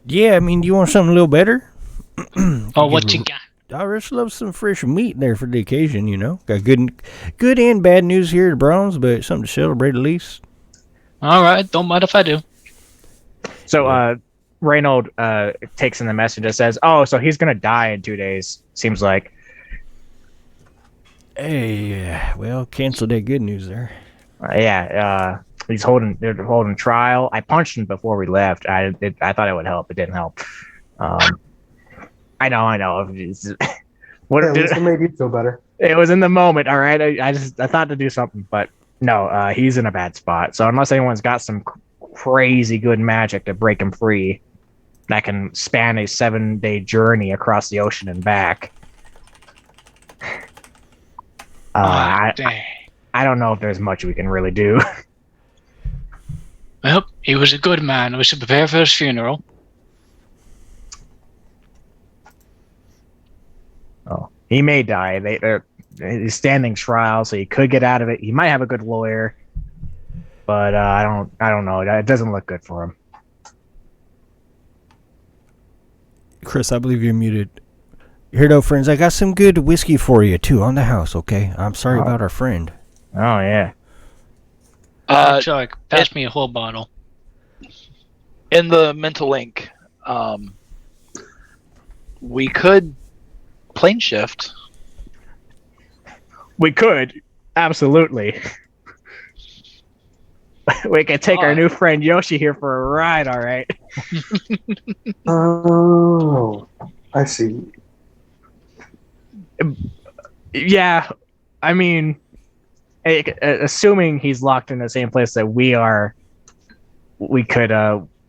Yeah, I mean, do you want something a little better? Oh, what you got? I just love some fresh meat there for the occasion, you know. Got good and bad news here at Browns, but something to celebrate at least. All right, don't mind if I do. So, Reynold takes in the message and says, "Oh, so he's gonna die in 2 days. Seems like." Hey, well, cancel that good news there. They're holding trial. I punched him before we left. I thought it would help. It didn't help. I know. What Yeah, at least it made you feel better. It was in the moment. All right. I thought to do something, but no. He's in a bad spot. So unless anyone's got some crazy good magic to break him free, that can span a 7-day journey across the ocean and back. Dang. I don't know if there's much we can really do. Well, he was a good man. We should prepare for his funeral. Oh, he may die. He's standing trial, so he could get out of it. He might have a good lawyer, but I don't know. It doesn't look good for him. Chris, I believe you're muted. Here, though, friends, I got some good whiskey for you, too, on the house, okay? I'm sorry about our friend. Oh, yeah. Chuck, pass me a whole bottle. In the mental link, we could plane shift. We could. Absolutely. We could take our new friend Yoshi here for a ride, all right? Oh, I see. Yeah, I mean, assuming he's locked in the same place that we are, we could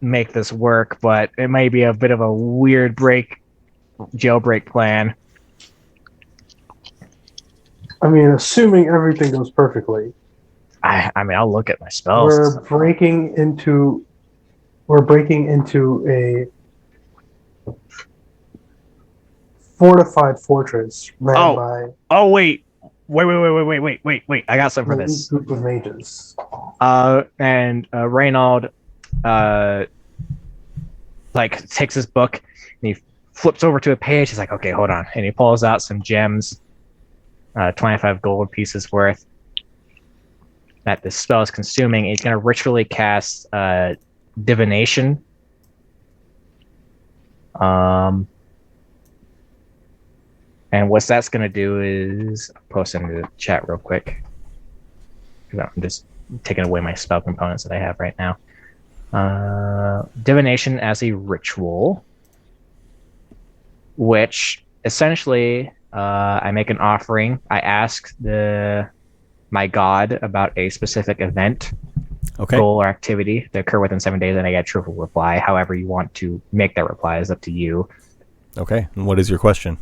make this work, but it may be a bit of a weird jailbreak plan. I mean, assuming everything goes perfectly, I mean, I'll look at my spells. we're breaking into a fortified fortress ran by Oh wait. Wait. I got something for a this. group of mages. And Reynold like takes his book and he flips over to a page. He's like, okay, hold on. And he pulls out some gems, 25 gold pieces worth that this spell is consuming. He's going to ritually cast divination. And what that's going to do is I'll post into the chat real quick. I'm just taking away my spell components that I have right now. Divination as a ritual, which essentially I make an offering. I ask my god about a specific event, goal, or activity to occur within 7 days, and I get a truthful reply. However you want to make that reply is up to you. Okay, and what is your question?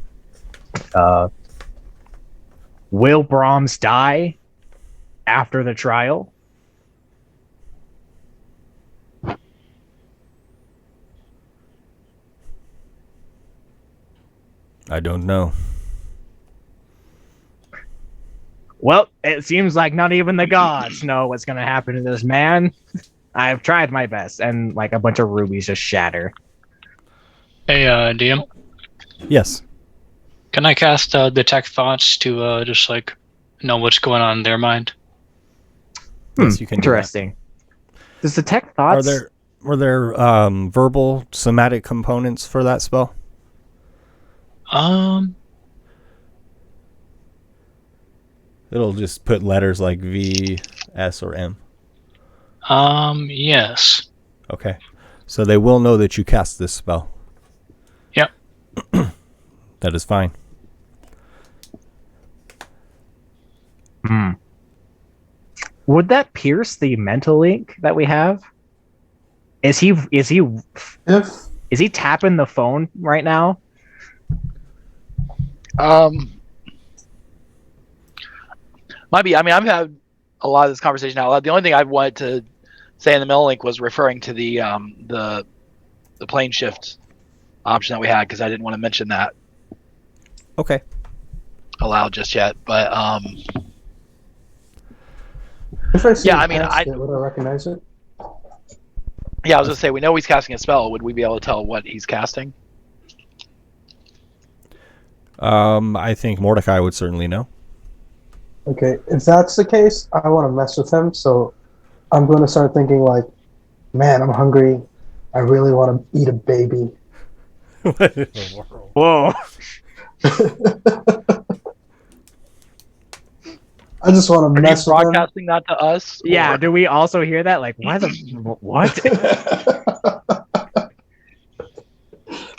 Will Brahms die after the trial? I don't know. Well, it seems like not even the gods know what's going to happen to this man. I've tried my best, and like a bunch of rubies just shatter. Hey, DM, Yes. can I cast Detect Thoughts to just like know what's going on in their mind? Yes, you can do that. Interesting. Does Detect Thoughts? Were there verbal somatic components for that spell? It'll just put letters like V, S, or M. Yes. Okay. So they will know that you cast this spell. Yep. That is fine. Would that pierce the mental link that we have? Is he tapping the phone right now? Might be. I mean, I've had a lot of this conversation out loud. The only thing I wanted to say in the middle link was referring to the plane shift option that we had, because I didn't want to mention that Okay. aloud just yet. But If I see Yeah, him I mean, cast it, would I recognize it? yeah, I was gonna say, we know he's casting a spell. Would we be able to tell what he's casting? I think Mordecai would certainly know. Okay, if that's the case, I want to mess with him, so I'm going to start thinking like, man, I'm hungry. I really want to eat a baby. What in the world? Whoa. I just want to Are you mess with him. broadcasting that to us? Yeah, or- do we also hear that? Like, why the... What?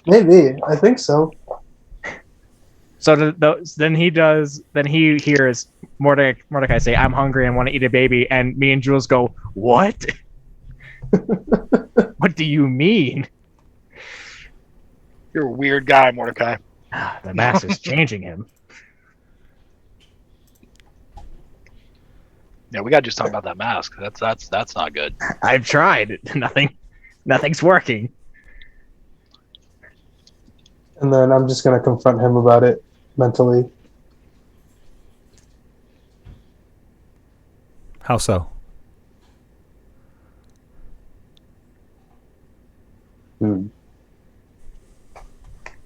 Maybe. I think so. So then he hears Mordecai say, I'm hungry and want to eat a baby, and me and Jules go, what? What do you mean? You're a weird guy, Mordecai. The master's changing him. Yeah, we gotta just talk about that mask. That's not good. I've tried. Nothing's working. And then I'm just going to confront him about it mentally. How so?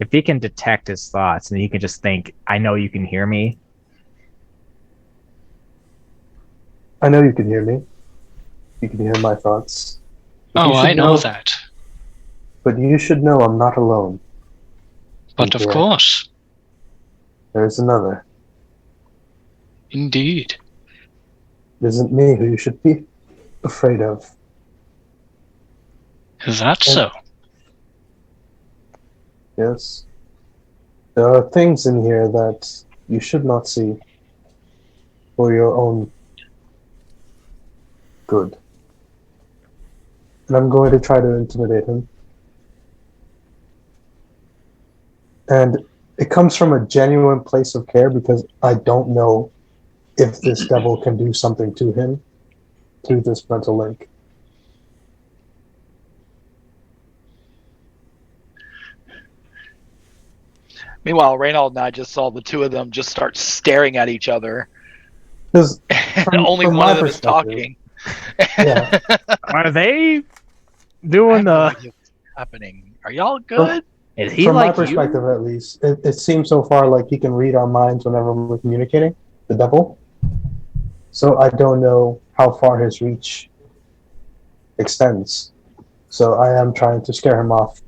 If he can detect his thoughts and he can just think, I know you can hear me. I know you can hear me. You can hear my thoughts. Oh, You should I know that. But you should know I'm not alone. But of Yeah. course. There's another. Indeed. It isn't me who you should be afraid of. Is that so? Yes. There are things in here that you should not see for your own good. and I'm going to try to intimidate him. And it comes from a genuine place of care because I don't know if this devil can do something to him through this mental link. Meanwhile, Reynald and I just saw the two of them just start staring at each other. Because And only from one my of them is perspective, talking. yeah. Are they I doing have no the? idea what's happening. Are y'all good? Is he From my like perspective, you? at least, it seems so far like he can read our minds whenever we're communicating, the devil. So I don't know how far his reach extends. So I am trying to scare him off.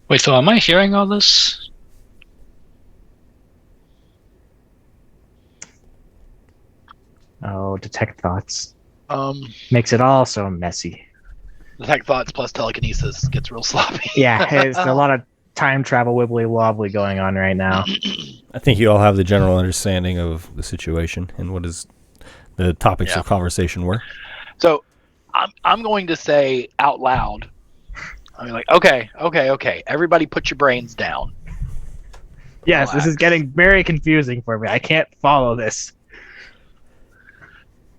Wait, so am I hearing all this? Oh, detect thoughts Um, makes it all so messy. Detect thoughts plus telekinesis gets real sloppy. Yeah, it's a lot of time travel wibbly wobbly going on right now. I think you all have the general understanding of the situation and what is the topics of conversation were. So I'm going to say out loud. I mean, like, okay. Everybody, put your brains down. Yes, this is Relax. getting very confusing for me. I can't follow this.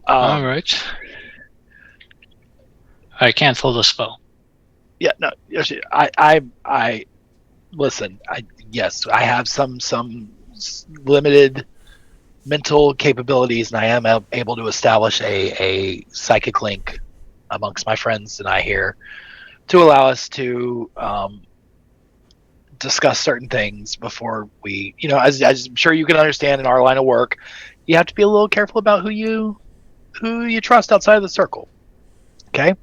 All right. I cancel the spell. Yeah, no. I listen. Yes, I have some limited mental capabilities, and I am able to establish a psychic link amongst my friends and I here to allow us to discuss certain things before we, as I'm sure you can understand in our line of work, you have to be a little careful about who you trust outside of the circle. Okay.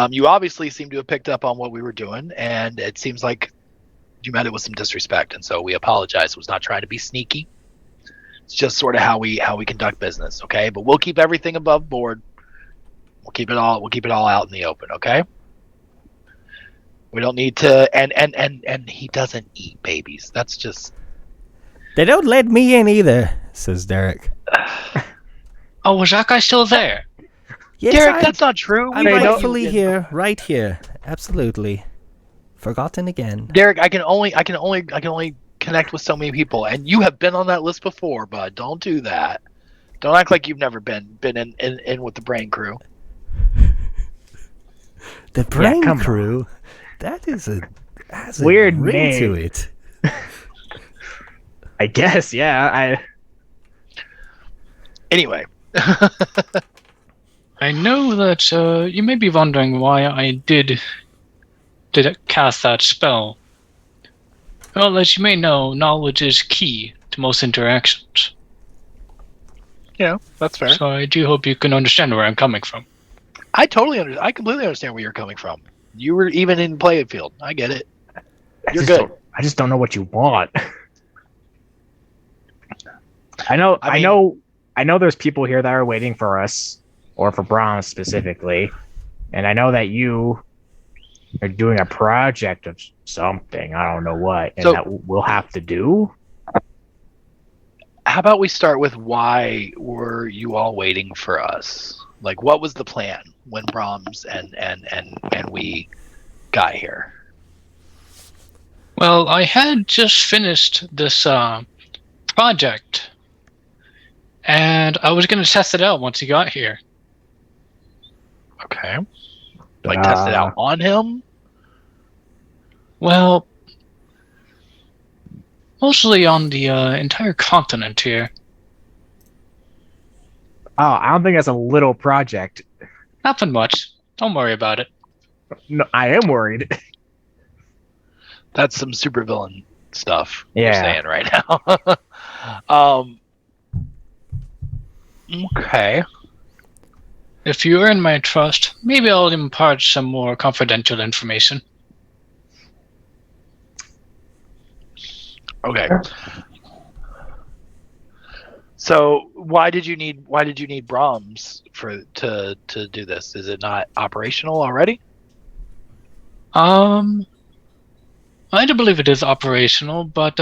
You obviously seem to have picked up on what we were doing, and it seems like you met it with some disrespect, and so we apologize. It was not trying to be sneaky. It's just sort of how we conduct business, okay? But we'll keep everything above board. We'll keep it all out in the open, okay? We don't need to and he doesn't eat babies. That's just They don't let me in either, says Derek. Oh, was that guy still there? Yes, Derek, that's not true. I'm We let you rightfully in. here, right here. Absolutely. Forgotten again. Derek, I can only connect with so many people, and you have been on that list before, bud. Don't do that. Don't act like you've never been in with the brain crew. The Brain come Crew. That is has a Weird ring name. to it. I guess, yeah. Anyway, I know that you may be wondering why I did cast that spell. Well, as you may know, knowledge is key to most interactions. that's fair. So I do hope you can understand where I'm coming from. I completely understand where you're coming from. You were even in playing field. I get it. You're good. I just don't know what you want. I know there's people here that are waiting for us, or for Brahms specifically, and I know that you are doing a project of something. I don't know what, and So- that we'll have to do. How about we start with why were you all waiting for us? Like, what was the plan when Brahms and we got here? Well, I had just finished this project, and I was going to test it out once he got here. Okay. Like, test it out on him? Well, mostly on the entire continent here. Oh, I don't think that's a little project. Nothing much. Don't worry about it. No, I am worried. That's some supervillain stuff Yeah. you're saying right now. Okay. If you earn my trust, maybe I'll impart some more confidential information. Okay. So why did you need Brahms to do this? Is it not operational already? I do believe it is operational, but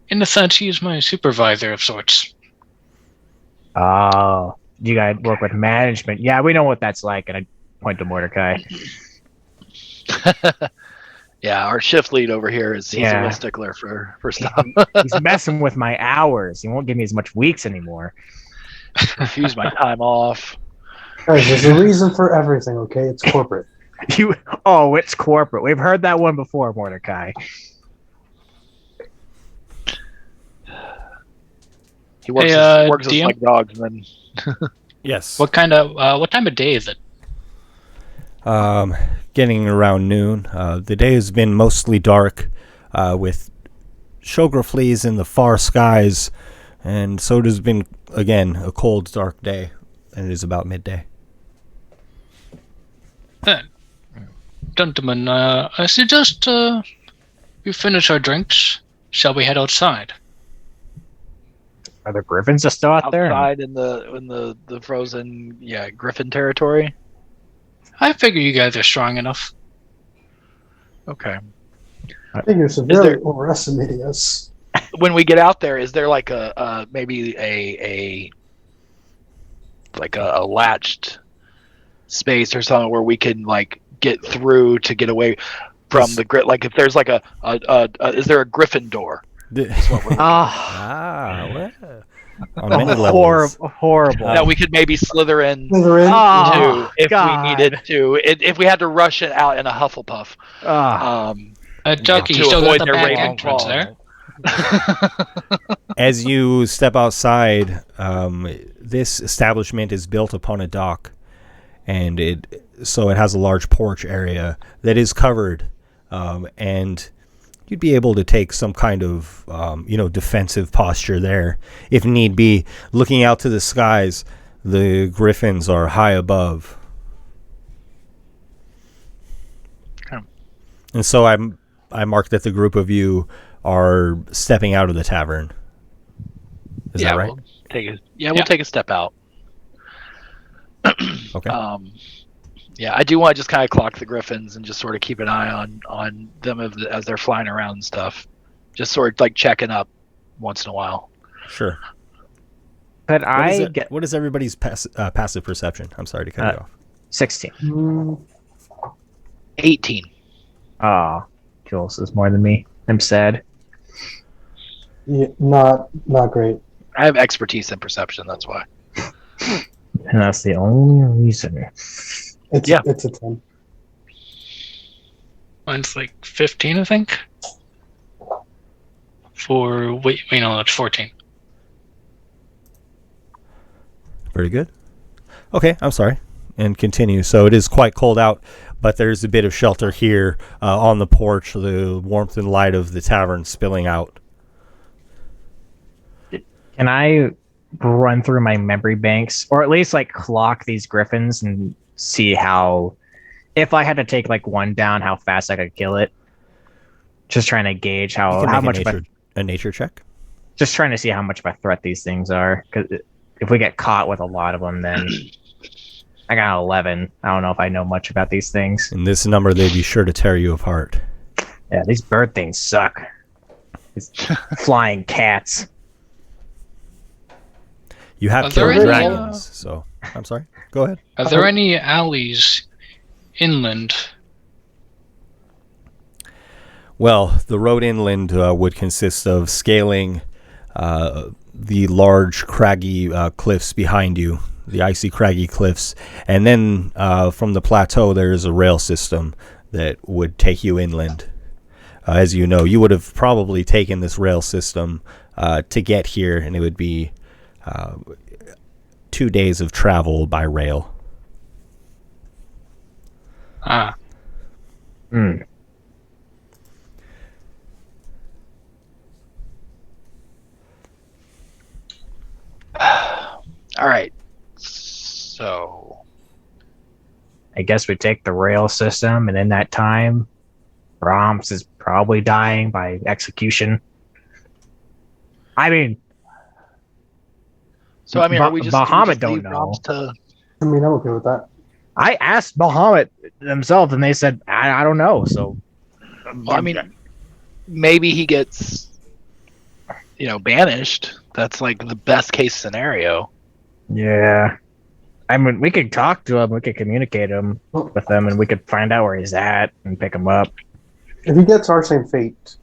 in a sense, he is my supervisor of sorts. Oh, you guys work with management. Yeah, we know what that's like. And I point to Mordecai. Yeah, our shift lead over here he's a Yeah. real stickler for stuff. He's messing with my hours. He won't give me as much weeks anymore. Refuse my time off. Guys, there's a reason for everything, okay? It's corporate. It's corporate. We've heard that one before, Mordecai. He works, Hey, works us DM? like dogs, and then Yes. What time of day is it? Getting around noon. The day has been mostly dark, with sugar fleas in the far skies, and so it has been, again, a cold, dark day, and it is about midday. Gentlemen, I suggest we finish our drinks. Shall we head outside? Are there Griffins still out there? outside in the frozen Griffin territory. I figure you guys are strong enough. Okay. I think you're severely overestimating us. When we get out there, is there like maybe a latched space or something where we can like get through to get away from the grit? Like if there's like is there a Griffin door? That's what we're looking Well, on many levels. Horrible. that we could maybe slither in Slither in. to if God. we needed to. If we had to rush it out in a Hufflepuff. Chucky, To you still avoid got the their back raven entrance claw. there. As you step outside, this establishment is built upon a dock, and it has a large porch area that is covered, and you'd be able to take some kind of defensive posture there if need be. Looking out to the skies, the Griffins are high above, and so I mark that the group of you are stepping out of the tavern. Is that right? We'll take a step out. Okay. I do want to just kind of clock the Griffins and just sort of keep an eye on them as they're flying around and stuff. Just sort of like checking up once in a while. Sure. But What is everybody's passive perception? I'm sorry to cut you off. 16. 18. Oh, Jules is more than me. I'm sad. Yeah, not great. I have expertise in perception, that's why. And that's the only reason. It's a 10. Mine's like 15, I think. That's 14. Very good. Okay, I'm sorry. And continue. So it is quite cold out, but there's a bit of shelter here on the porch, the warmth and light of the tavern spilling out. Can I run through my memory banks, or at least like clock these Griffins and see how, if I had to take like one down, how fast I could kill it? Just trying to gauge how much a nature check. just trying to see how much of a threat these things are. Because if we get caught with a lot of them, then I got 11. I don't know if I know much about these things. In this number, they'd be sure to tear you apart. Yeah, these bird things suck. These flying cats. You have Are there killed any, dragons, so I'm sorry. Go ahead. Are there any alleys inland? Well, the road inland would consist of scaling the large craggy cliffs behind you, the icy craggy cliffs, and then from the plateau there is a rail system that would take you inland. As you know, you would have probably taken this rail system to get here, and it would be 2 days of travel by rail. All right. So I guess we take the rail system, and in that time, Brahms is probably dying by execution. I mean, are we just Bahamut do don't we just leave know. Brahms to I mean, I'm okay with that. I asked Bahamut themselves, and they said, I don't know. So, Well, I mean, maybe he gets, banished. That's like the best case scenario. Yeah. I mean, we could talk to him. We could communicate him with him, and we could find out where he's at and pick him up. If he gets our same fate,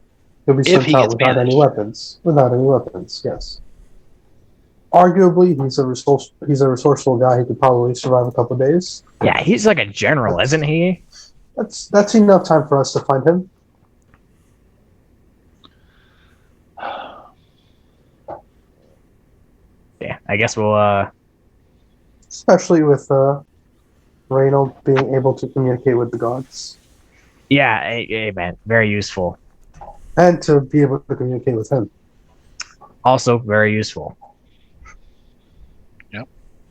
he'll be If sent he out gets without any banished. weapons. Without any weapons, yes. Arguably, he's a resourceful guy who could probably survive a couple of days. Yeah, he's like a general, isn't he? That's enough time for us to find him. Yeah, I guess we'll. Especially with Reynold being able to communicate with the gods. Yeah, hey, man, very useful. And to be able to communicate with him. Also, very useful. Yep.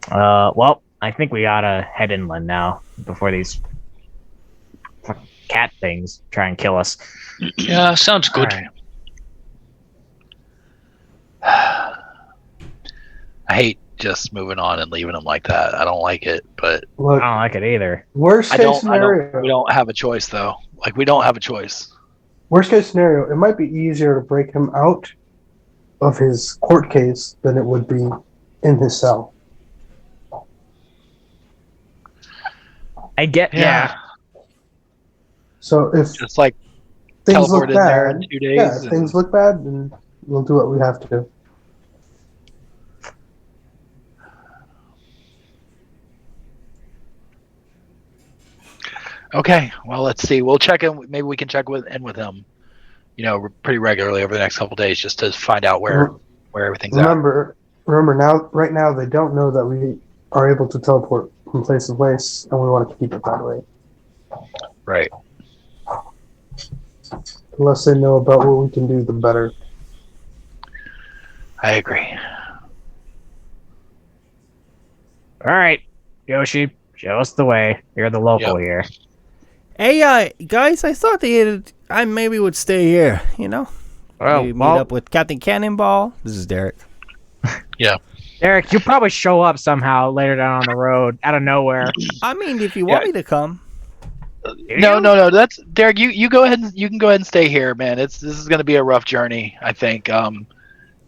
Well, I think we gotta head inland now before these fucking cat things try and kill us. Yeah, sounds good. All right. I hate just moving on and leaving them like that. I don't like it, but Look, I don't like it either. worst case scenario. we don't have a choice though. Like we don't have a choice. Worst case scenario, it might be easier to break him out of his court case than it would be in his cell. I get. Yeah. So if Just like things teleport look in there in bad, 2 days. yeah, if and- things look bad, then we'll do what we have to do. Okay, well, let's see. We'll check in. Maybe we can check in with him, pretty regularly over the next couple of days, just to find out where everything's at. Remember right now they don't know that we are able to teleport from place to place, and we want to keep it that way. Right. The less they know about what we can do, the better. I agree. All right, Yoshi, show us the way. You're the local here. Hey, guys, I thought I maybe would stay here, Well, Maybe meet up with Captain Cannonball. This is Derek. Derek, you'll probably show up somehow later down on the road out of nowhere. I mean, if you want me to come. No. That's Derek. You go ahead. You can go ahead and stay here, man. This is going to be a rough journey, I think.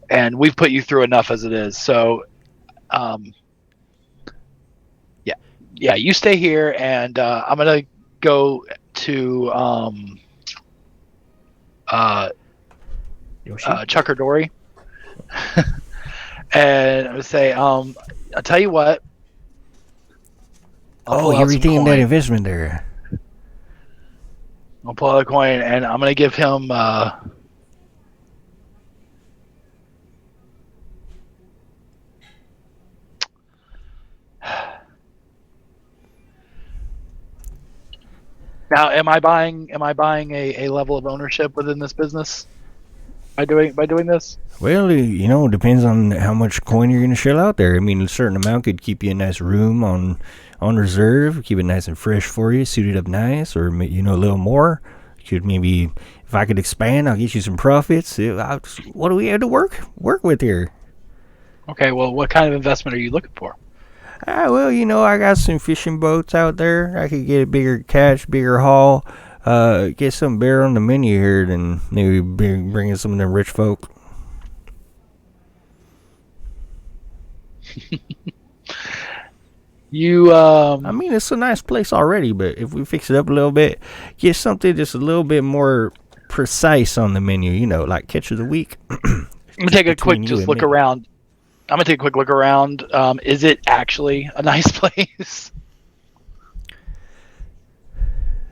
And we've put you through enough as it is. So, yeah. You stay here, and I'm gonna go to Yoshi? Chucker Dory, and I'm gonna say, I'll tell you what. I'll pull out you're some retaining that coin. investment there. I'll pull out a coin, and I'm gonna give him. Now, am I buying a level of ownership within this business by doing this? Well, it depends on how much coin you're going to shell out there. I mean, a certain amount could keep you a nice room on reserve, keep it nice and fresh for you, suited up nice, or a little more. Could maybe, if I could expand, I'll get you some profits. What do we have to work with here? Okay, well, what kind of investment are you looking for? Well, I got some fishing boats out there. I could get a bigger catch, bigger haul. Get some better on the menu here than maybe bringing some of them rich folk. I mean, it's a nice place already, but if we fix it up a little bit, get something just a little bit more precise on the menu, like catch of the week. I'm gonna take a quick look around. I'm gonna take a quick look around. Is it actually a nice place?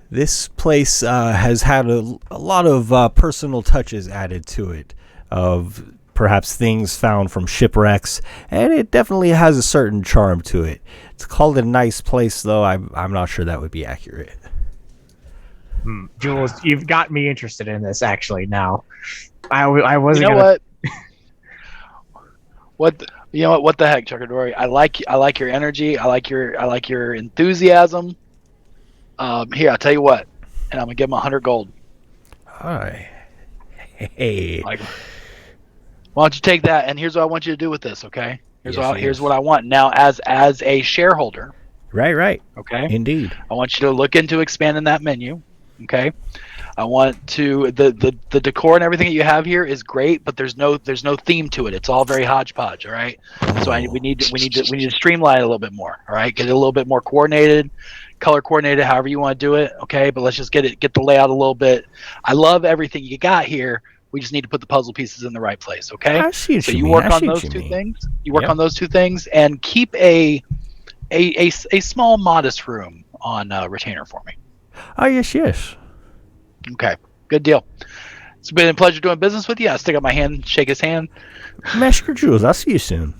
This place has had a lot of personal touches added to it, of perhaps things found from shipwrecks, and it definitely has a certain charm to it. It's called a nice place, though. I'm not sure that would be accurate. Jules, you've got me interested in this actually now. I wasn't. What the heck, Chucker Dory? I like your energy. I like your enthusiasm. Here, I'll tell you what, and I'm gonna give him 100 gold. Hi. Hey. Like, why don't you take that? And here's what I want you to do with this. Okay. Here's what I want now as a shareholder. Right. Okay. Indeed. I want you to look into expanding that menu. Okay. I want to the decor and everything that you have here is great, but there's no theme to it. It's all very hodgepodge. All right. So we need to streamline it a little bit more. All right. Get it a little bit more coordinated, color coordinated, however you want to do it. Okay. But let's just get the layout a little bit. I love everything you got here. We just need to put the puzzle pieces in the right place. Okay. I see what so you you mean. work I on see what those you two mean. things. You work Yep. on those two things and keep a small modest room on retainer for me. Oh, yes. Okay, good deal. It's been a pleasure doing business with you. I'll stick out my hand, shake his hand. Master Jules, I'll see you soon.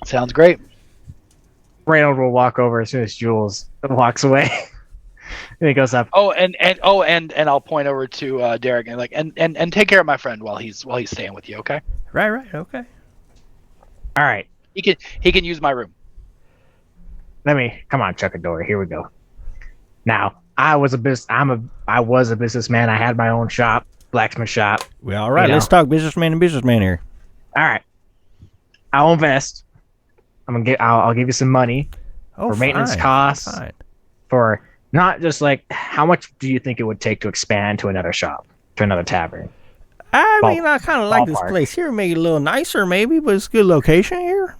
Sounds great. Reynold will walk over as soon as Jules walks away. And he goes up. And I'll point over to Derek and take care of my friend while he's staying with you. Okay. Right. Okay. All right. He can use my room. Come on, Chuckador. Here we go. Now, I was a businessman. I had my own shop, blacksmith shop. Well, all right. You Let's know. talk businessman and businessman here. All right. I'll invest. I'll give you some money Oh, for maintenance fine, costs. fine. For not just like how much do you think it would take to expand to another shop, to another tavern? I mean, I kind of like this ballpark. place here. Make it a little nicer, maybe, but it's a good location here.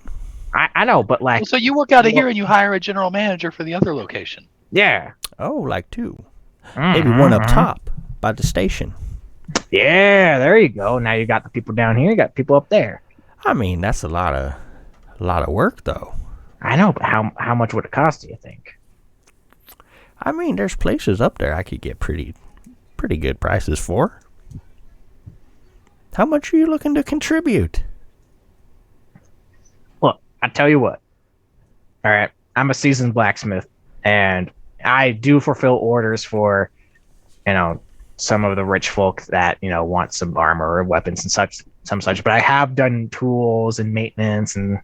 I know, but like, So you work out of here and you hire a general manager for the other location. yeah. Oh, like two. Maybe one up top by the station. Yeah, there you go. Now you got the people down here, you got people up there. I mean, that's a lot of work, though. I know, but how much would it cost, do you think? I mean, there's places up there I could get pretty good prices for. How much are you looking to contribute? Look, I tell you what. All right, I'm a seasoned blacksmith, and I do fulfill orders for, some of the rich folk that want some armor or weapons and such. But I have done tools and maintenance and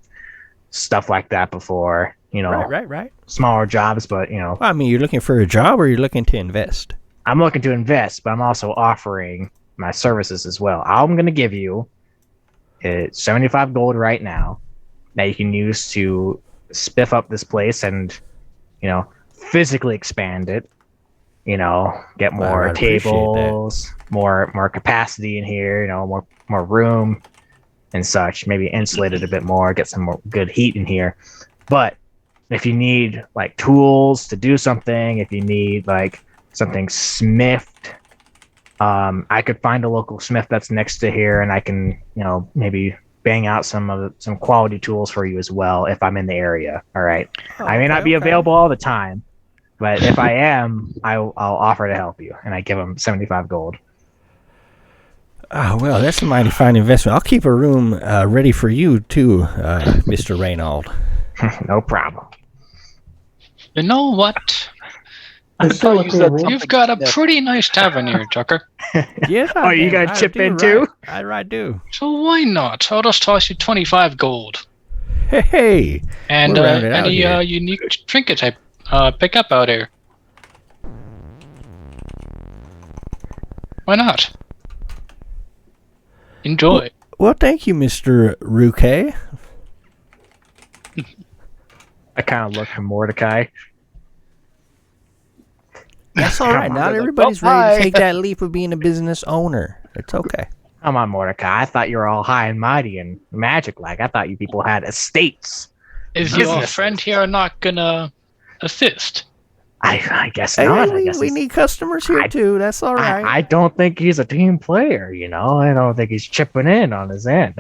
stuff like that before. Right. Smaller jobs, but Well, I mean, you're looking for a job or you're looking to invest? I'm looking to invest, but I'm also offering my services as well. I'm going to give you 75 gold right now that you can use to spiff up this place and, physically expand it. Get more I'd appreciate tables, more capacity in here. More room and such. Maybe insulate it a bit more. Get some more good heat in here. But if you need like tools to do something, if you need like something smithed, I could find a local smith that's next to here, and I can, maybe bang out some quality tools for you as well if I'm in the area. All right. I may not be available all the time, but if I am, I'll offer to help you, and I give him 75 gold. Oh, well, that's a mighty fine investment. I'll keep a room ready for you, too, Mr. Reynold. No problem. You know what? I saw you said you You've got a pretty nice tavern here, Tucker. Yes, Oh, you do. gotta chip do, in too? I do. So why not? I'll just toss you 25 gold. Hey. And We'll round it out any here. unique trinkets I pick up out here. Why not? Enjoy. Well, thank you, Mr. Ruque. I kind of look to Mordecai. That's all right. Come on. Not Like, everybody's well, ready to hi. take that leap of being a business owner. It's okay. Come on, Mordecai. I thought you were all high and mighty and magic-like. I thought you people had estates. Is your Business. friend here not gonna assist? I guess Hey, not. I we guess he's- need customers here, too. That's all right. I don't think he's a team player, I don't think he's chipping in on his end.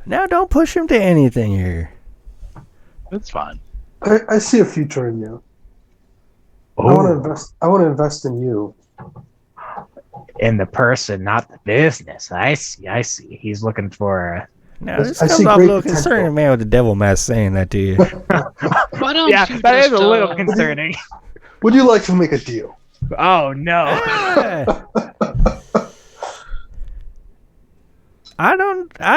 Now, don't push him to anything here. It's fine. I see a future in you. I want to invest. I want to invest in you. In the person, not the business. I see. He's looking for Now, this I comes see off a great little potential. concerning, man, with the devil mask saying that to you. Why don't yeah, you that is just, a little concerning. Would you like to make a deal? Oh, no. Ah. I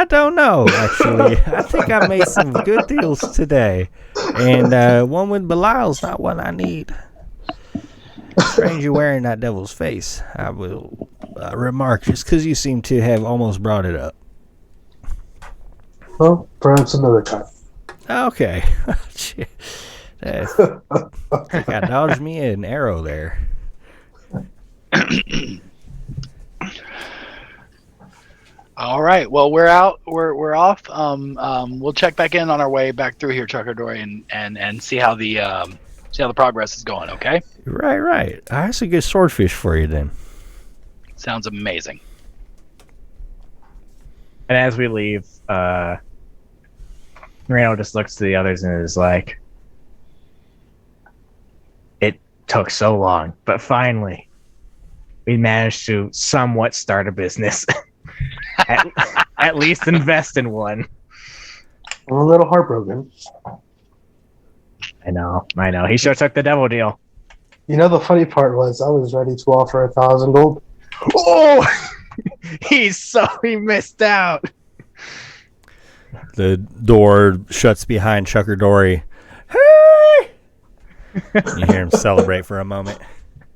don't know, actually. I think I made some good deals today. And one with Belial's not what I need. Strange you wearing that devil's face. I will remark just because you seem to have almost brought it up. Well, perhaps another time. Okay. Shit. I think I dodged me an arrow there. All right. Well, we're out. We're off. We'll check back in on our way back through here, Chucker Dory, and see how the progress is going. Okay. Right. That's a good swordfish for you then. Sounds amazing. And as we leave, Reno just looks to the others and is like, "It took so long, but finally, we managed to somewhat start a business." At least invest in one. I'm a little heartbroken. I know. He sure took the devil deal. You know, the funny part was I was ready to offer 1,000 gold. Oh, he missed out. The door shuts behind Chucker Dory. Hey! You hear him celebrate for a moment.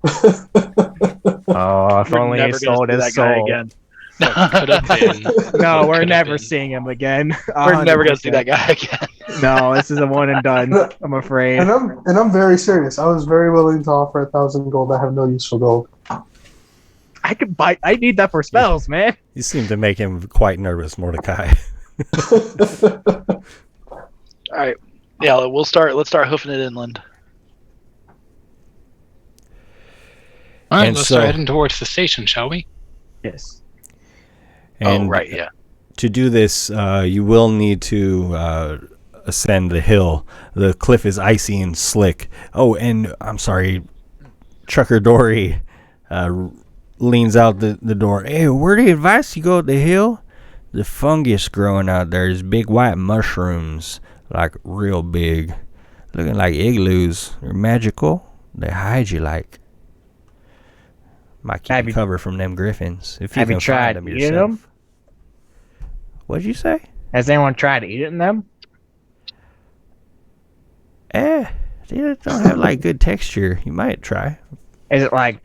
Oh, if only he sold his soul. Again. Could have been. No, we're Could have never been. seeing him again. We're never gonna 100%. see that guy again. No, this is a one and done. I'm afraid. And I'm very serious. I was very willing to offer 1,000 gold. I have no use for gold. I could buy. I need that for spells, man. You seem to make him quite nervous, Mordecai. All right. Yeah, let's start hoofing it inland. All right, And let's so- start heading towards the station, shall we? Yes. And right. Yeah. to do this, you will need to ascend the hill. The cliff is icy and slick. Oh, and I'm sorry, Chucker Dory leans out the door. Hey, where do you advise you go up the hill? The fungus growing out there is big white mushrooms, like real big, looking like igloos. They're magical. They hide you like. Might keep Have you you- covered from them griffins if you have you can tried find them eating yourself. them? What'd you say? Has anyone tried eating them? They don't have like good texture. You might try. Is it like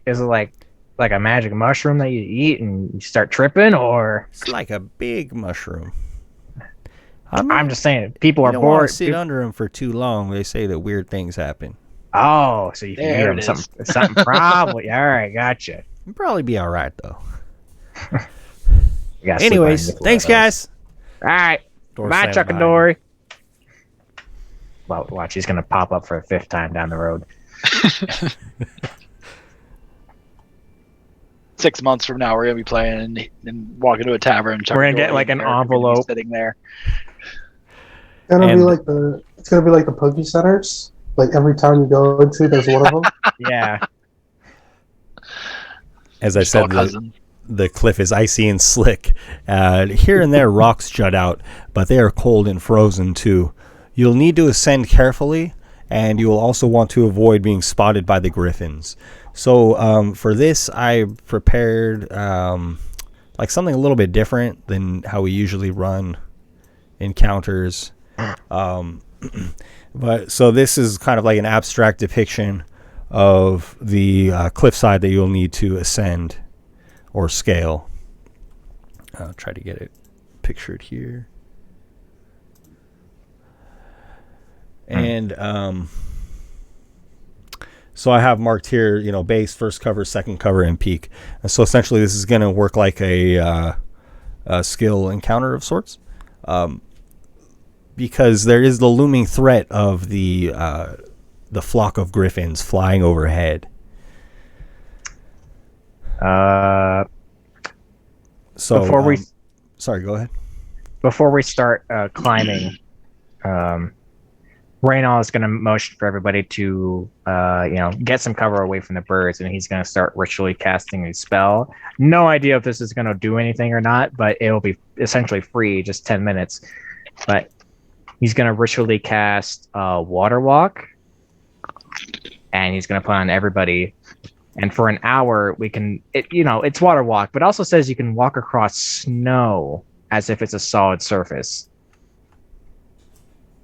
a magic mushroom that you eat and you start tripping, or It's like a big mushroom. I mean, I'm just saying people you are don't want bored. to sit under them for too long. They say that weird things happen. Oh, so you can There hear it them is. something probably. All right, gotcha. You'll probably be all right though. You gotta sleep Anyways, on your thanks pillows. guys. All right, Door bye, slammed Chuck and behind Dory. Well, watch, he's gonna pop up for a 5th time down the road. 6 months from now, we're gonna be playing and walk into a tavern. We're gonna get, like, an envelope. sitting there. It's gonna be And- like the Poke Centers. Like every time you go into, there's one of them. Yeah, As I Just all said, cousin. the cliff is icy and slick. Here and there, rocks jut out, but they are cold and frozen too. You'll need to ascend carefully, and you will also want to avoid being spotted by the griffins. So for this, I prepared like something a little bit different than how we usually run encounters. But so this is kind of like an abstract depiction of the cliffside that you'll need to ascend or scale. I'll try to get it pictured here. And so I have marked here, base, first cover, second cover, and peak. And so essentially this is going to work like a skill encounter of sorts. Because there is the looming threat of the flock of griffins flying overhead. So before sorry, go ahead. before we start climbing, Raynal is going to motion for everybody to, get some cover away from the birds, and he's going to start ritually casting a spell. No idea if this is going to do anything or not, but it'll be essentially free, just 10 minutes. But he's going to ritually cast Water Walk, and he's going to put on everybody. And for an hour, it's Water Walk, but it also says you can walk across snow as if it's a solid surface.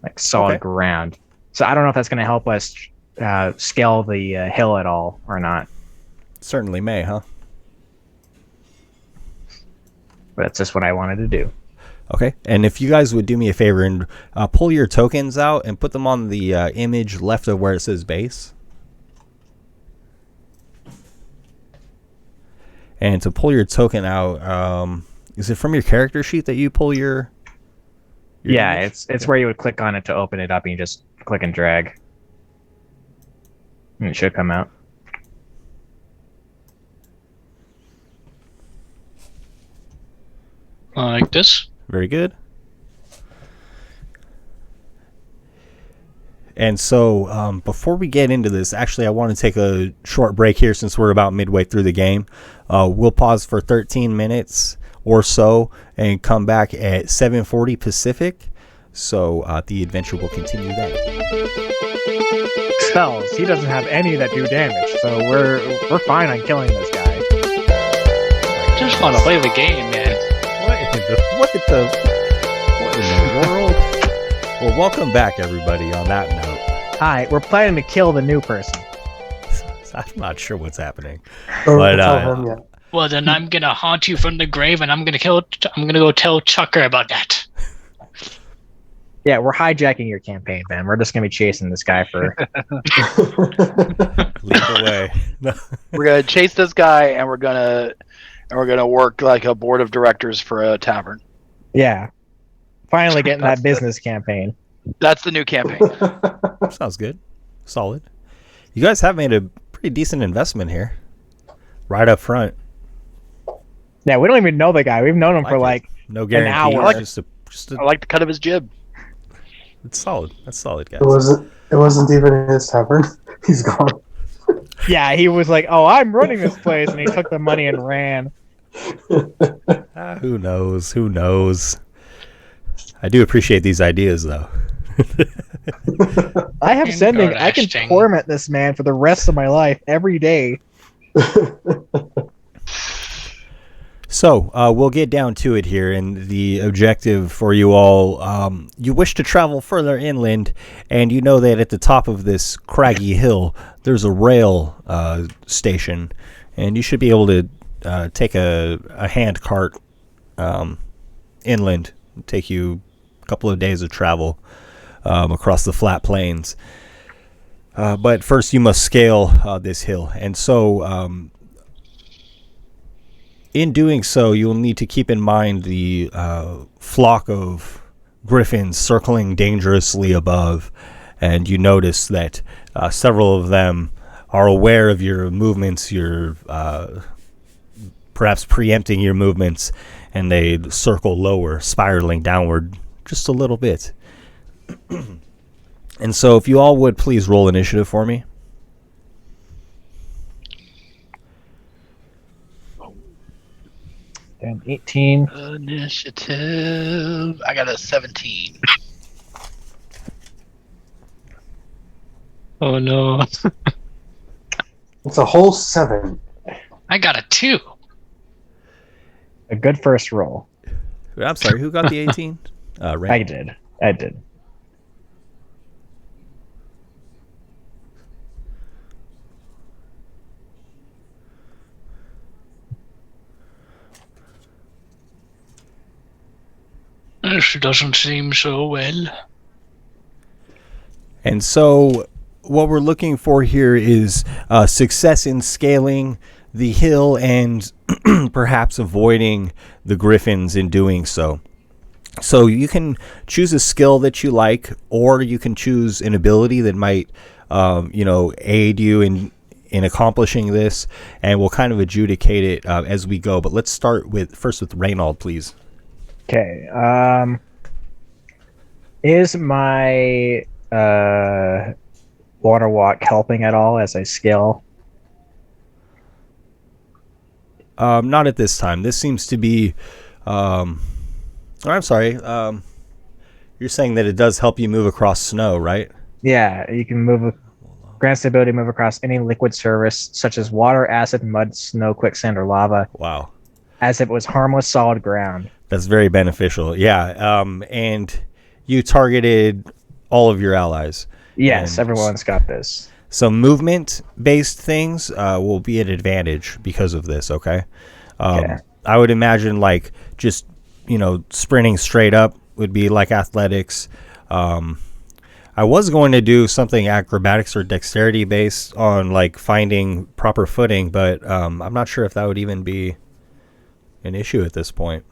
Like solid Okay. ground. So I don't know if that's going to help us scale the hill at all or not. Certainly may, huh? But that's just what I wanted to do. Okay, and if you guys would do me a favor and pull your tokens out and put them on the image left of where it says base. And to pull your token out, is it from your character sheet that you pull your Yeah, image? it's where you would click on it to open it up, and you just click and drag. And it should come out. Like this. Very good. And so before we get into this, actually, I want to take a short break here since we're about midway through the game. We'll pause for 13 minutes or so and come back at 7:40 Pacific. So the adventure will continue then. Spells. He doesn't have any that do damage, so we're fine on killing this guy. Just want to play the game, man. What in the world? Well, welcome back, everybody, on that note. Hi, we're planning to kill the new person. I'm not sure what's happening. Don't But, tell him yet. Well, then I'm gonna haunt you from the grave, and I'm gonna go tell Chucker about that. Yeah, we're hijacking your campaign, Ben. We're just gonna be chasing this guy for. Lead the way. We're gonna chase this guy, and we're gonna work like a board of directors for a tavern. Yeah, finally getting that business campaign. That's the new campaign. Sounds good. Solid. You guys have made a pretty decent investment here. Right up front. Yeah, we don't even know the guy. We've known him for like no guarantee. hour. Just I like the cut of his jib. It's solid. That's solid, guys. It wasn't even his tavern. He's gone. Yeah, he was like, "Oh, I'm running this place," and he took the money and ran. Who knows? Who knows? I do appreciate these ideas, though. I have sending. I can Interesting. torment this man for the rest of my life every day. So we'll get down to it here, and the objective for you all, you wish to travel further inland, and you know that at the top of this craggy hill, there's a rail station, and you should be able to take a hand cart inland. It'll take you a couple of days of travel across the flat plains. But first you must scale this hill, and so in doing so, you'll need to keep in mind the flock of griffins circling dangerously above, and you notice that several of them are aware of your movements, your perhaps preempting your movements, and they circle lower, spiraling downward just a little bit. And so if you all would please roll initiative for me. And 18. Initiative. I got a 17. Oh no, It's a whole 7. I got a 2. A good first roll. I'm sorry, who got the 18? Ray. I did. This doesn't seem so well. And so what we're looking for here is success in scaling the hill and perhaps avoiding the griffins in doing so. So you can choose a skill that you like, or you can choose an ability that might aid you in accomplishing this, and we'll kind of adjudicate it as we go. But let's start first with Reynald, please. Okay. Is my water walk helping at all as I scale? Not at this time. This seems to be. I'm sorry. You're saying that it does help you move across snow, right? Yeah, you can move. Grants the ability to move across any liquid surface, such as water, acid, mud, snow, quicksand, or lava, Wow. as if it was harmless solid ground. That's very beneficial. Yeah. And you targeted all of your allies. Yes, And everyone's got this. some movement-based things will be an advantage because of this. Okay. Okay. I would imagine like just sprinting straight up would be like athletics. I was going to do something acrobatics or dexterity based on like finding proper footing, but I'm not sure if that would even be an issue at this point.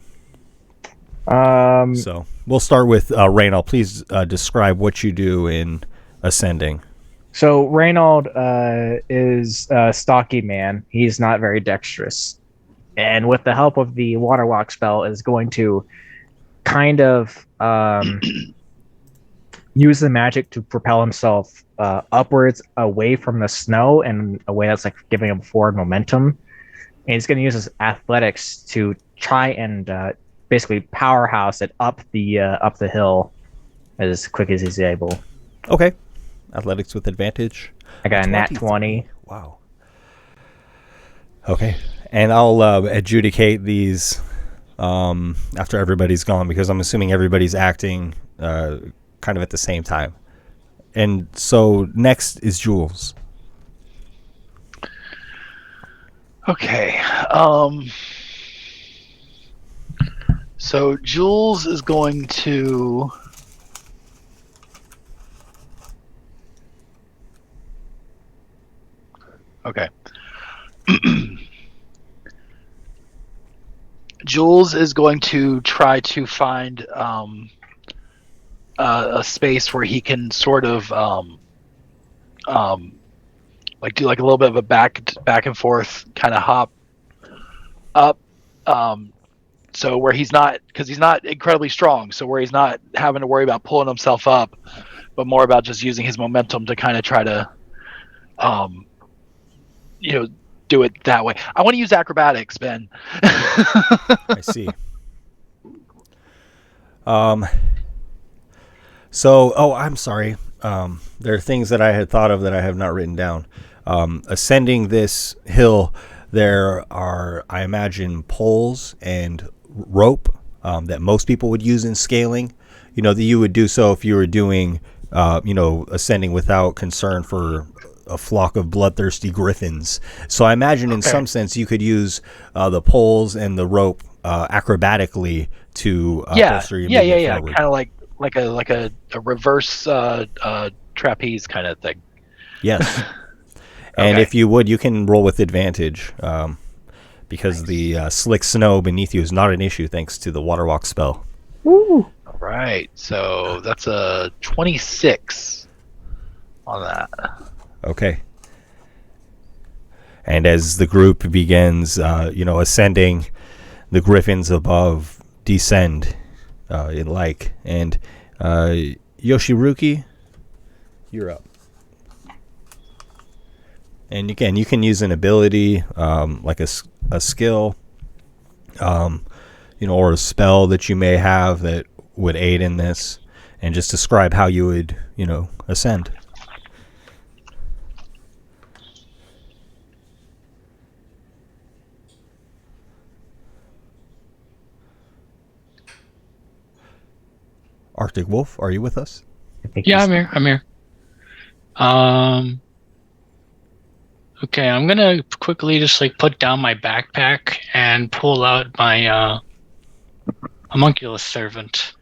So we'll start with Reynald. Please describe what you do in ascending. So Reynald is a stocky man. He's not very dexterous. And with the help of the water walk spell is going to kind of use the magic to propel himself upwards away from the snow in a way that's like giving him forward momentum. And he's going to use his athletics to try and basically powerhouse it up the hill as quick as he's able. Okay. Athletics with advantage. I got a nat 20. Wow. Okay. And I'll adjudicate these after everybody's gone, because I'm assuming everybody's acting kind of at the same time. And so next is Jules. Okay. So Jules is going to... Okay. Jules is going to try to find a space where he can sort of like do like a little bit of a back and forth kind of hop up, so where he's not, because he's not incredibly strong, so where he's not having to worry about pulling himself up, but more about just using his momentum to kind of try to do it that way. I want to use acrobatics, Ben. I see. I'm sorry. There are things that I had thought of that I have not written down. Ascending this hill, there are, I imagine, poles and rope that most people would use in scaling. That you would do so if you were doing, ascending without concern for a flock of bloodthirsty griffins. So I imagine in some sense you could use the poles and the rope acrobatically to bolster your movement forward. Kind of like a reverse trapeze kind of thing. Yes. And if you would, you can roll with advantage because the slick snow beneath you is not an issue thanks to the water walk spell. Woo! All right, so that's a 26 on that. Okay. And as the group begins, ascending, the griffins above descend in like. And Yoshiruki, you're up. And again, you can use an ability, like a skill, or a spell that you may have that would aid in this, and just describe how you would, ascend. Arctic Wolf, are you with us? Yeah, I'm here. Okay, I'm gonna quickly just put down my backpack and pull out my homunculus servant.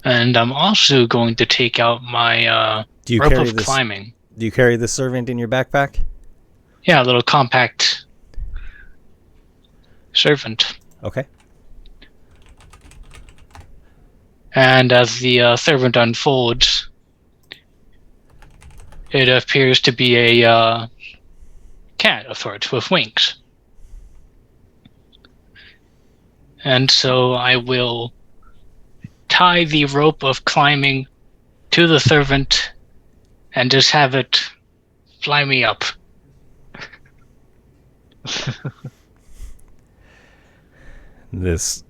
And I'm also going to take out my rope of climbing. Do you carry the servant in your backpack? Yeah, a little compact servant. Okay. And as the servant unfolds, it appears to be a cat of sorts with wings. And so I will tie the rope of climbing to the servant and just have it fly me up. This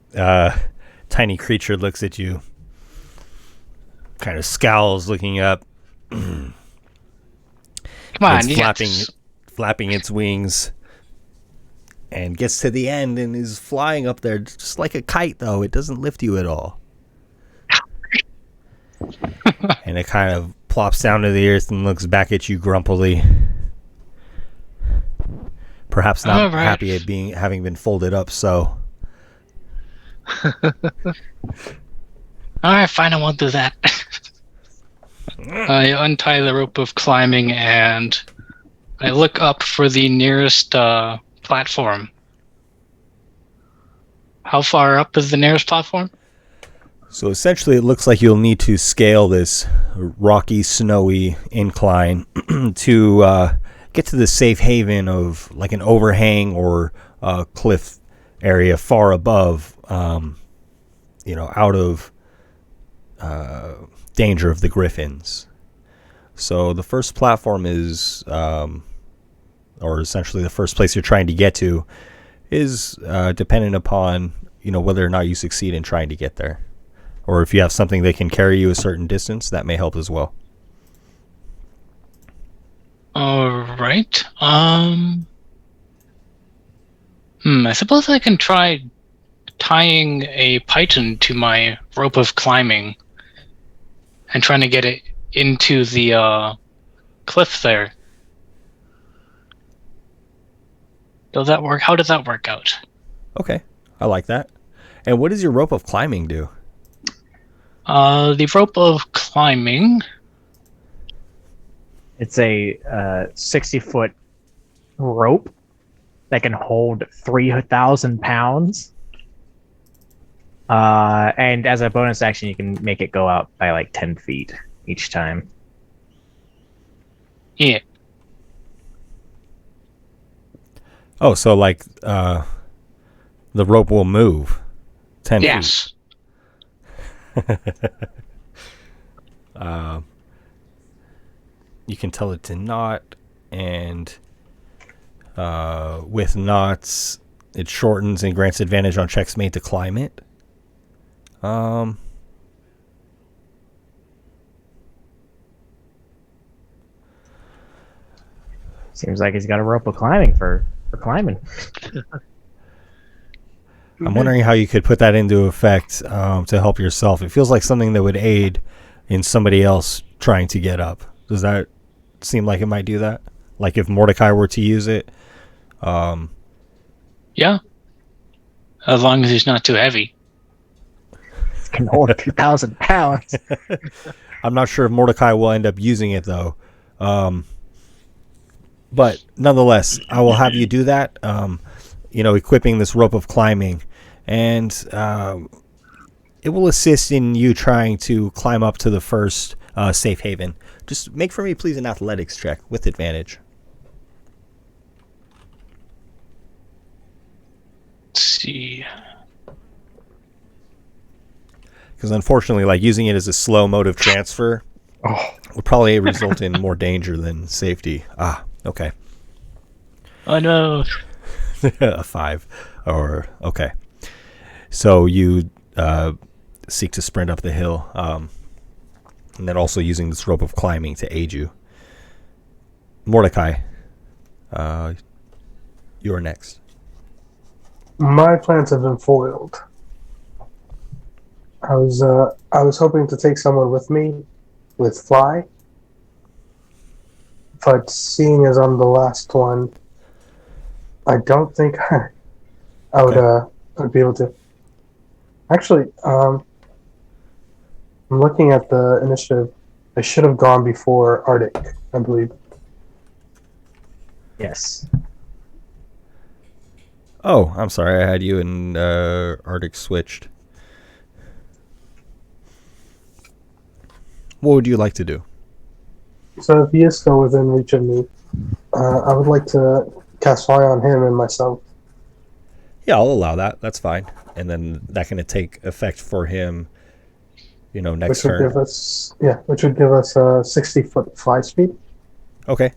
tiny creature looks at you, kind of scowls, looking up. Come on, it's flapping its wings, and gets to the end and is flying up there just like a kite, though. It doesn't lift you at all. And it kind of plops down to the earth and looks back at you grumpily. perhaps not All right. happy at having been folded up. So Alright, fine, I won't do that. I untie the rope of climbing and I look up for the nearest platform. How far up is the nearest platform? So essentially, it looks like you'll need to scale this rocky, snowy incline to get to the safe haven of like an overhang or a cliff area far above, out of danger of the Griffins. So the first platform is, or essentially the first place you're trying to get to, is dependent upon whether or not you succeed in trying to get there. Or if you have something that can carry you a certain distance, that may help as well. Alright. I suppose I can try tying a python to my rope of climbing and trying to get it into the cliff there. Does that work? How does that work out? Okay, I like that. And what does your rope of climbing do? The rope of climbing. It's a 60-foot rope that can hold 3,000 pounds. And as a bonus action, you can make it go out by like 10 feet each time. Yeah. Oh, so like the rope will move 10 feet. Yes. You can tell it to knot, and with knots, it shortens and grants advantage on checks made to climb it. Seems like he's got a rope of climbing for climbing. I'm wondering how you could put that into effect to help yourself. It feels like something that would aid in somebody else trying to get up. Does that seem like it might do that? Like if Mordecai were to use it? Yeah. As long as he's not too heavy. It can hold 2,000 pounds. I'm not sure if Mordecai will end up using it, though. But nonetheless, I will have you do that, equipping this rope of climbing. And it will assist in you trying to climb up to the first safe haven. Just make for me, please, an athletics check with advantage. Let's see. Because unfortunately, like using it as a slow mode of transfer would probably result in more danger than safety. Okay. Oh no. A 5. Okay. So you seek to sprint up the hill, and then also using this rope of climbing to aid you. Mordecai, you are next. My plans have been foiled. I was hoping to take someone with me with Fly, but seeing as I'm the last one, I don't think I would be able to. Actually, I'm looking at the initiative. I should have gone before Arctic, I believe. Yes. Oh, I'm sorry. I had you and Arctic switched. What would you like to do? So if he is still within reach of me, I would like to cast Fly on him and myself. Yeah, I'll allow that. That's fine. And then that can take effect for him, next Which would turn. which would give us 60-foot fly speed. Okay.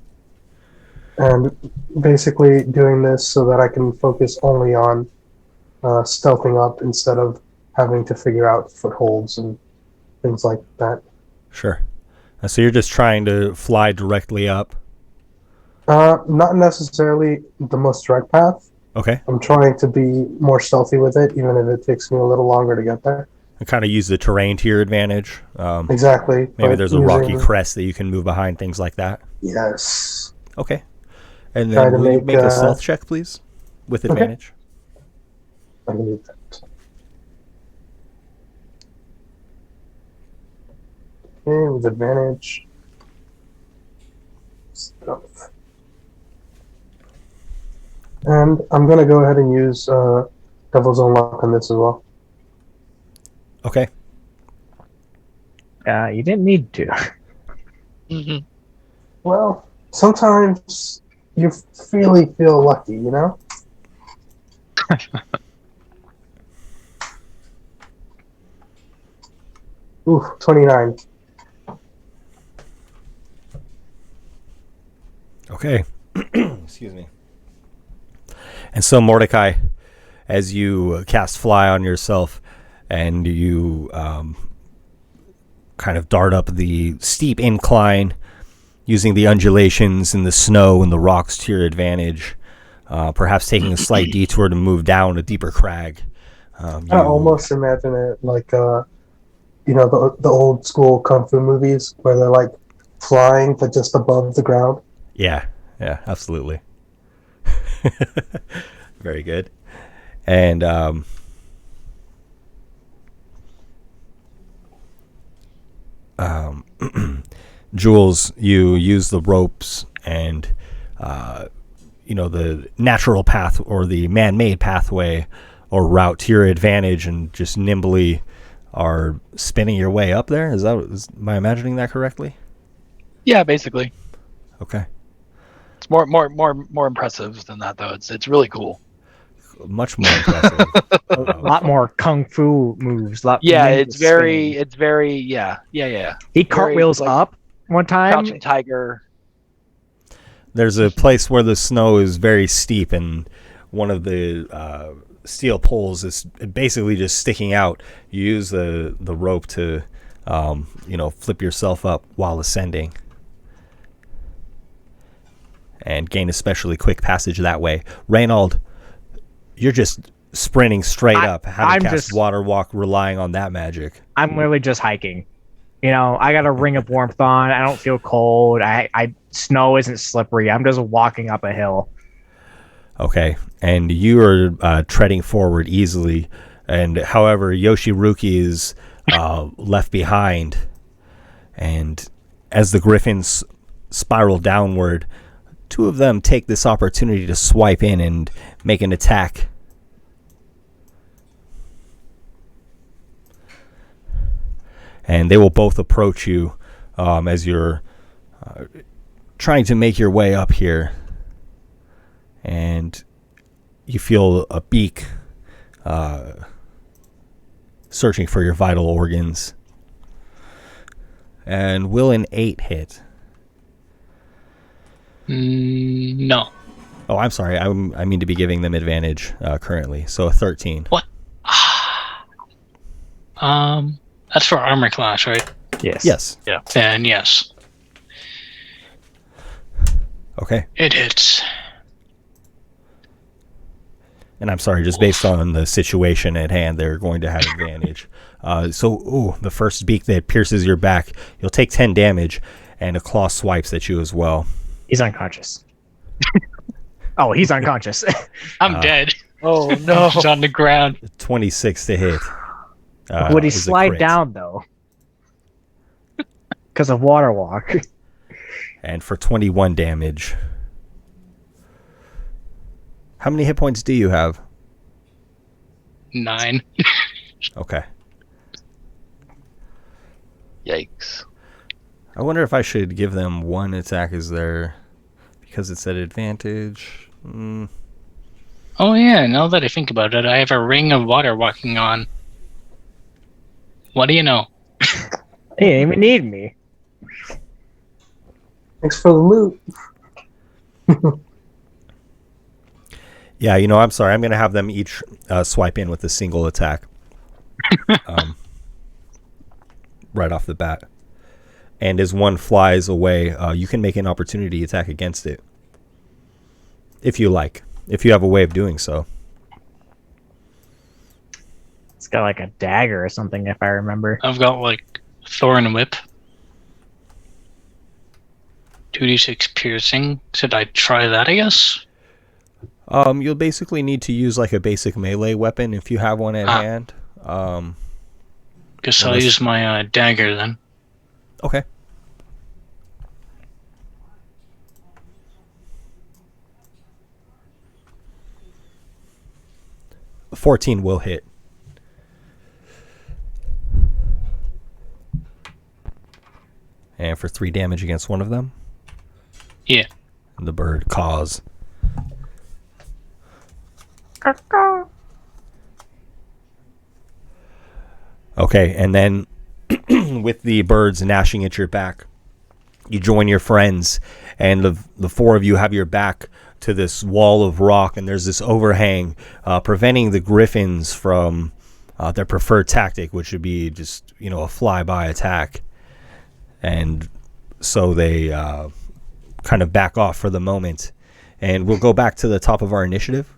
And basically doing this so that I can focus only on stealthing up instead of having to figure out footholds and things like that. Sure. So you're just trying to fly directly up? Not necessarily the most direct path. Okay. I'm trying to be more stealthy with it, even if it takes me a little longer to get there. And kind of use the terrain to your advantage. Exactly. Maybe there's a rocky crest that you can move behind, things like that. Yes. Okay. And Try then to will you make, make a stealth check, please, with okay. advantage? I believe that. Okay, with advantage. Stealth. And I'm gonna go ahead and use Devil's Own Luck on this as well. Okay. You didn't need to. Mhm. Well, sometimes you really feel lucky, you know? Ooh, 29. Okay. Excuse me. And so, Mordecai, as you cast Fly on yourself and you kind of dart up the steep incline using the undulations and the snow and the rocks to your advantage, perhaps taking a slight detour to move down a deeper crag. I almost imagine it like, you know, the old school kung fu movies where they're like flying but just above the ground. Yeah, absolutely. Very good. And Jules, you use the ropes and the natural path or the man-made pathway or route to your advantage, and just nimbly are spinning your way up there. Am I imagining that correctly? Yeah, basically. Okay. It's more impressive than that though. It's really cool. Much more impressive. A lot more kung fu moves. Yeah, ninja it's very spinning. yeah. He Very, cartwheels like, up one time. Crouching Tiger. There's a place where the snow is very steep, and one of the steel poles is basically just sticking out. You use the rope to, flip yourself up while ascending, and gain especially quick passage that way. Reynald, you're just sprinting straight up, having cast Water Walk, relying on that magic. I'm literally just hiking. You know, I got a ring of warmth on. I don't feel cold. Snow isn't slippery. I'm just walking up a hill. Okay, and you are treading forward easily, and however, Yoshiruki is left behind, and as the Griffins spiral downward, two of them take this opportunity to swipe in and make an attack. And they will both approach you as you're trying to make your way up here. And you feel a beak searching for your vital organs. And will an 8 hit? No. Oh, I'm sorry. I mean to be giving them advantage currently. So a 13. What? That's for armor class, right? Yes. Yeah. Then yes. Okay. It hits. And I'm sorry, just based on the situation at hand, they're going to have advantage. The first beak that pierces your back, you'll take 10 damage, and a claw swipes at you as well. He's unconscious. Oh, he's unconscious. I'm dead. Oh no. He's on the ground. 26 to hit. Would he is a slide crit. down, though? Because of Water Walk. And for 21 damage. How many hit points do you have? 9. Okay. Yikes. I wonder if I should give them one attack as their... because it's at advantage. Oh yeah, now that I think about it, I have a ring of water walking on. What do you know? He didn't even need me. Thanks for the loot. Yeah, I'm sorry. I'm going to have them each swipe in with a single attack. Right off the bat. And as one flies away, you can make an opportunity attack against it. If you like. If you have a way of doing so. It's got like a dagger or something, if I remember. I've got like Thorn Whip. 2d6 piercing. Should I try that, I guess? You'll basically need to use like a basic melee weapon if you have one at hand. Guess I'll use my dagger then. Okay. A 14 will hit. And for 3 damage against one of them. Yeah. And the bird caws. Okay, and then with the birds gnashing at your back, you join your friends, and the 4 of you have your back to this wall of rock, and there's this overhang preventing the Griffins from their preferred tactic, which would be just, a flyby attack. And so they kind of back off for the moment. And we'll go back to the top of our initiative,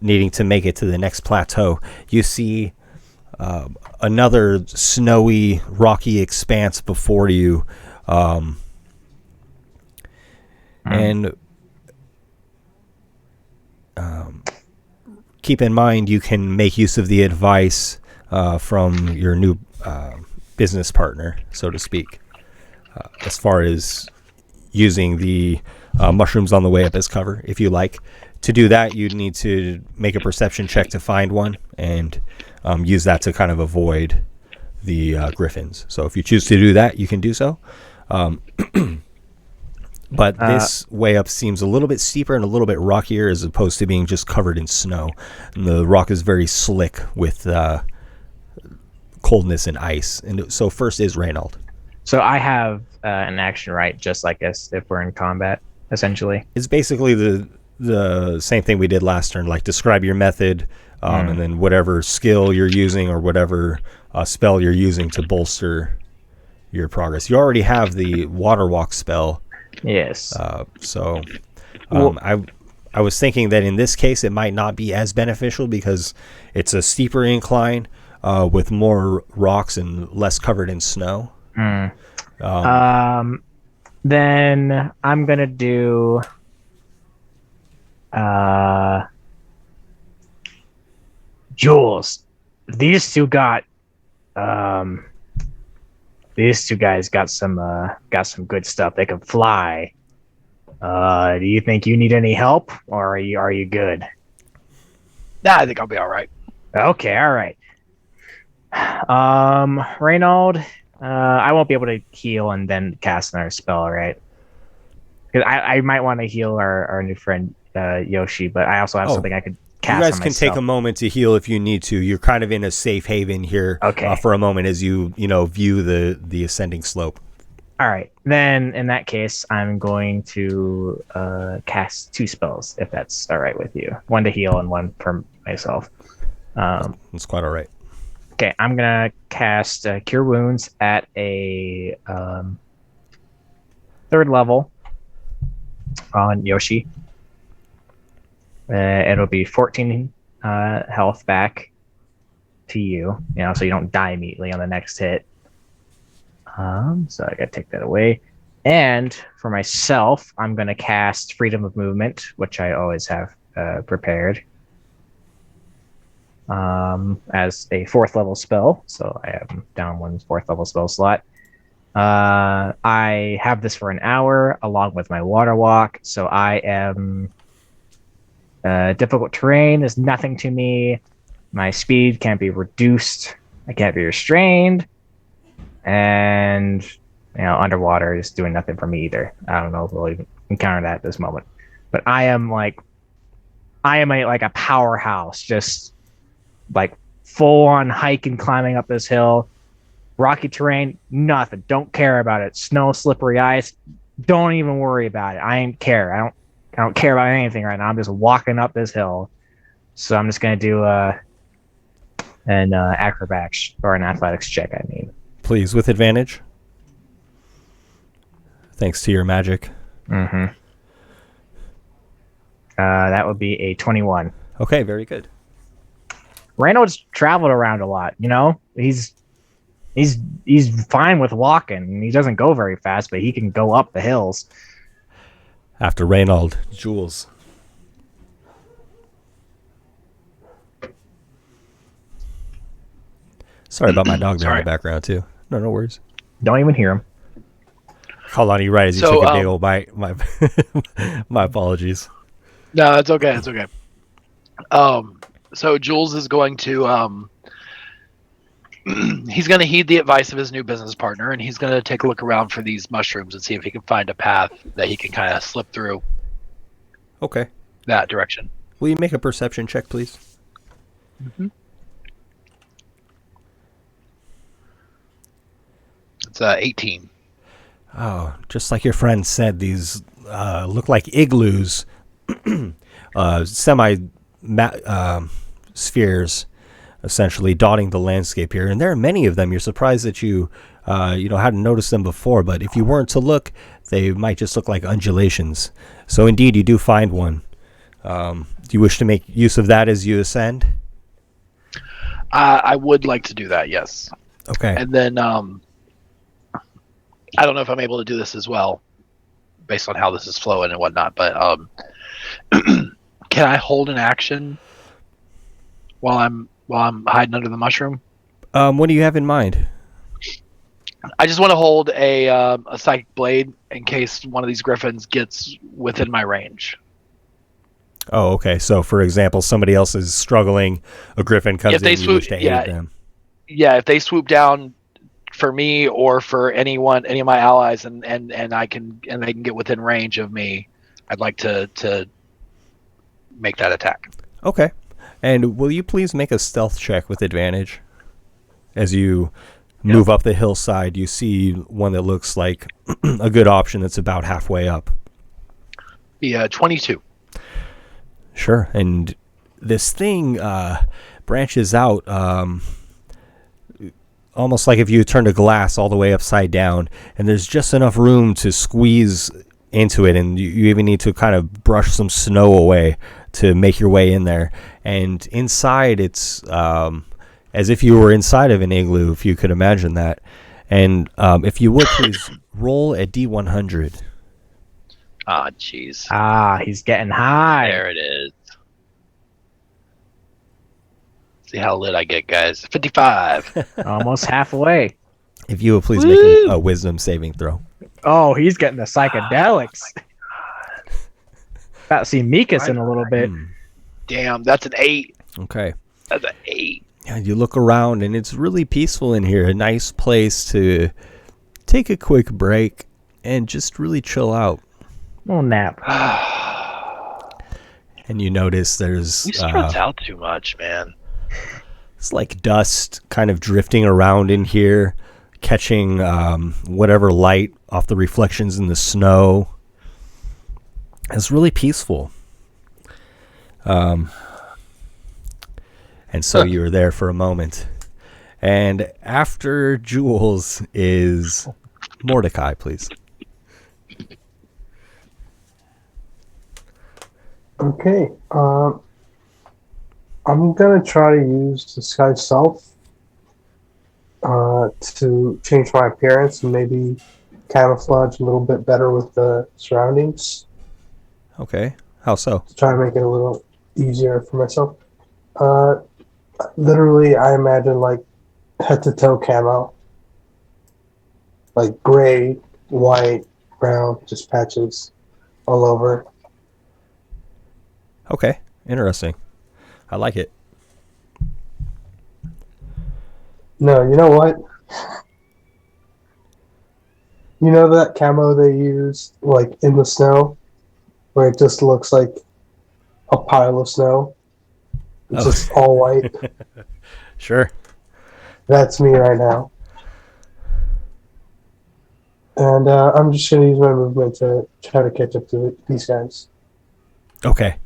needing to make it to the next plateau. You see another snowy, rocky expanse before you. And keep in mind, you can make use of the advice from your new business partner, so to speak, as far as using the mushrooms on the way up as cover, if you like. To do that, you'd need to make a perception check to find one, and use that to kind of avoid the Griffins. So if you choose to do that, you can do so. But this way up seems a little bit steeper and a little bit rockier, as opposed to being just covered in snow. And the rock is very slick with coldness and ice. And so first is Reynold. So I have an action, right? Just like us if we're in combat, essentially. It's basically the same thing we did last turn. Like, describe your method, and then whatever skill you're using or whatever spell you're using to bolster your progress. You already have the water walk spell. Yes. I was thinking that in this case it might not be as beneficial because it's a steeper incline with more rocks and less covered in snow. Then I'm gonna do Jules. These two guys got some good stuff. They can fly. Do you think you need any help, or are you good? Nah, I think I'll be all right. Okay, all right. Reynold, I won't be able to heal and then cast another spell, right? Because I might want to heal our new friend Yoshi, but I also have something I could cast. You guys on can myself. take a moment to heal if you need to. You're kind of in a safe haven here for a moment as you view the ascending slope. All right, then in that case, I'm going to cast 2 spells, if that's all right with you. 1 to heal and 1 for myself. That's quite all right. Okay, I'm gonna cast Cure Wounds at a 3rd level on Yoshi. It'll be 14 health back to you, so you don't die immediately on the next hit. So I gotta take that away. And for myself, I'm gonna cast Freedom of Movement, which I always have prepared, as a 4th level spell. So I have down 1 4th level spell slot. I have this for an hour along with my water walk, so I am difficult terrain is nothing to me. My speed can't be reduced. I can't be restrained. And underwater is doing nothing for me either. I don't know if we'll even encounter that at this moment. But I am like a powerhouse, just like full on hiking, climbing up this hill. Rocky terrain, nothing. Don't care about it. Snow, slippery ice, don't even worry about it. I ain't care. I don't care about anything right now. I'm just walking up this hill. So I'm just gonna do an acrobatics or an athletics check. I mean. Please, with advantage. Thanks to your magic. Mm-hmm. That would be a 21. Okay, very good. Reynolds traveled around a lot, He's He's fine with walking. He doesn't go very fast, but he can go up the hills. After Reynold, Jules. Sorry about my dog there in the background too. No worries. Don't even hear him. Called on you right as you took a big old bite. My apologies. No, that's okay. That's okay. So Jules is going to he's going to heed the advice of his new business partner, and he's going to take a look around for these mushrooms and see if he can find a path that he can kind of slip through. Okay. That direction. Will you make a perception check, please? Mm-hmm. It's 18. Oh, just like your friend said, these look like igloos, spheres, essentially dotting the landscape here. And there are many of them. You're surprised that you hadn't noticed them before. But if you weren't to look, they might just look like undulations. So indeed, you do find one. Do you wish to make use of that as you ascend? I would like to do that, yes. Okay. And then I don't know if I'm able to do this as well, based on how this is flowing and whatnot. But can I hold an action while I'm hiding under the mushroom? What do you have in mind? I just want to hold a psychic blade in case one of these griffins gets within my range. Oh, okay. So, for example, somebody else is struggling, a griffin comes in, you wish to aid them. Yeah, if they swoop down for me or for any of my allies, and they can get within range of me, I'd like to make that attack. Okay. And will you please make a stealth check with advantage? As you move up the hillside, you see one that looks like a good option that's about halfway up. Yeah, 22. Sure. And this thing branches out almost like if you turned a glass all the way upside down, and there's just enough room to squeeze into it, and you even need to kind of brush some snow away to make your way in there. And inside, it's as if you were inside of an igloo, if you could imagine that. And if you would, please roll a D100. Ah, jeez. Ah, he's getting high. There it is. See how lit I get, guys. 55. Almost halfway. If you would please make a wisdom saving throw. Oh, he's getting the psychedelics. About to see Mikas in a little bit. Damn, that's an 8. Okay. That's an 8. Yeah, you look around, and it's really peaceful in here. A nice place to take a quick break and just really chill out. Little nap. And you notice there's... We stress out too much, man. It's like dust kind of drifting around in here, catching whatever light off the reflections in the snow. It's really peaceful. And so you were there for a moment. And after Jules is Mordecai, please. Okay. I'm gonna try to use Disguise Self to change my appearance and maybe camouflage a little bit better with the surroundings. Okay. How so? To try to make it a little easier for myself. Literally, I imagine like head to toe camo. Like gray, white, brown, just patches all over. Okay. Interesting. I like it. No, you know what? You know that camo they use like in the snow? Where it just looks like a pile of snow? It's just all white. Sure. That's me right now. And I'm just going to use my movement to try to catch up to these guys. Okay.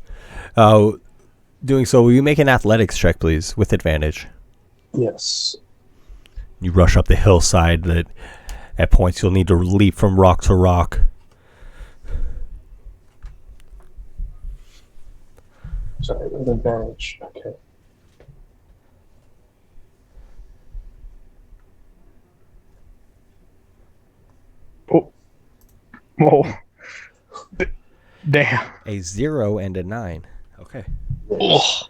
Doing so, will you make an athletics check, please, with advantage? Yes. You rush up the hillside that at points you'll need to leap from rock to rock. Sorry, with advantage. Okay. Whoa. Damn. A 0 and a 9. Okay. Oh,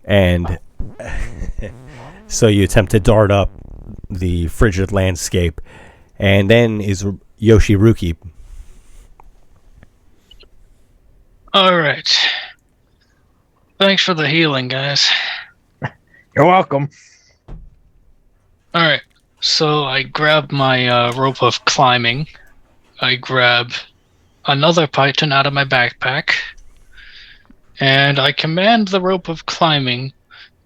And so you attempt to dart up the frigid landscape, and then is Yoshiruki. all right. Thanks for the healing, guys. You're welcome. All right. So I grab my rope of climbing. I grab another python out of my backpack, and I command the rope of climbing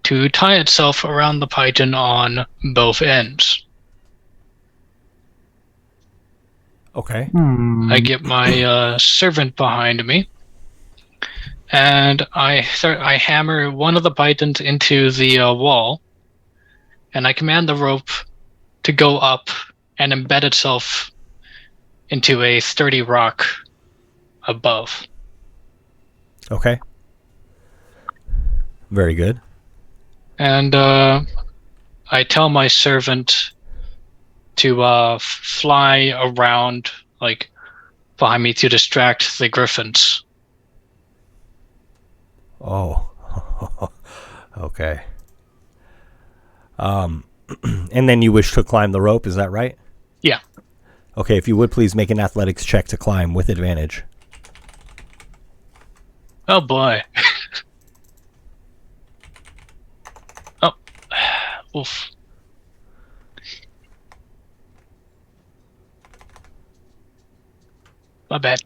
to tie itself around the python on both ends. Okay. I get my servant behind me, and I hammer one of the pythons into the wall, and I command the rope to go up and embed itself into a sturdy rock above. Okay. Very good. And I tell my servant to fly around, like, behind me to distract the griffins. Oh. Okay. And then you wish to climb the rope, is that right? Yeah. Okay, if you would please make an athletics check to climb with advantage. Oh boy. Oh. Oof. My bad.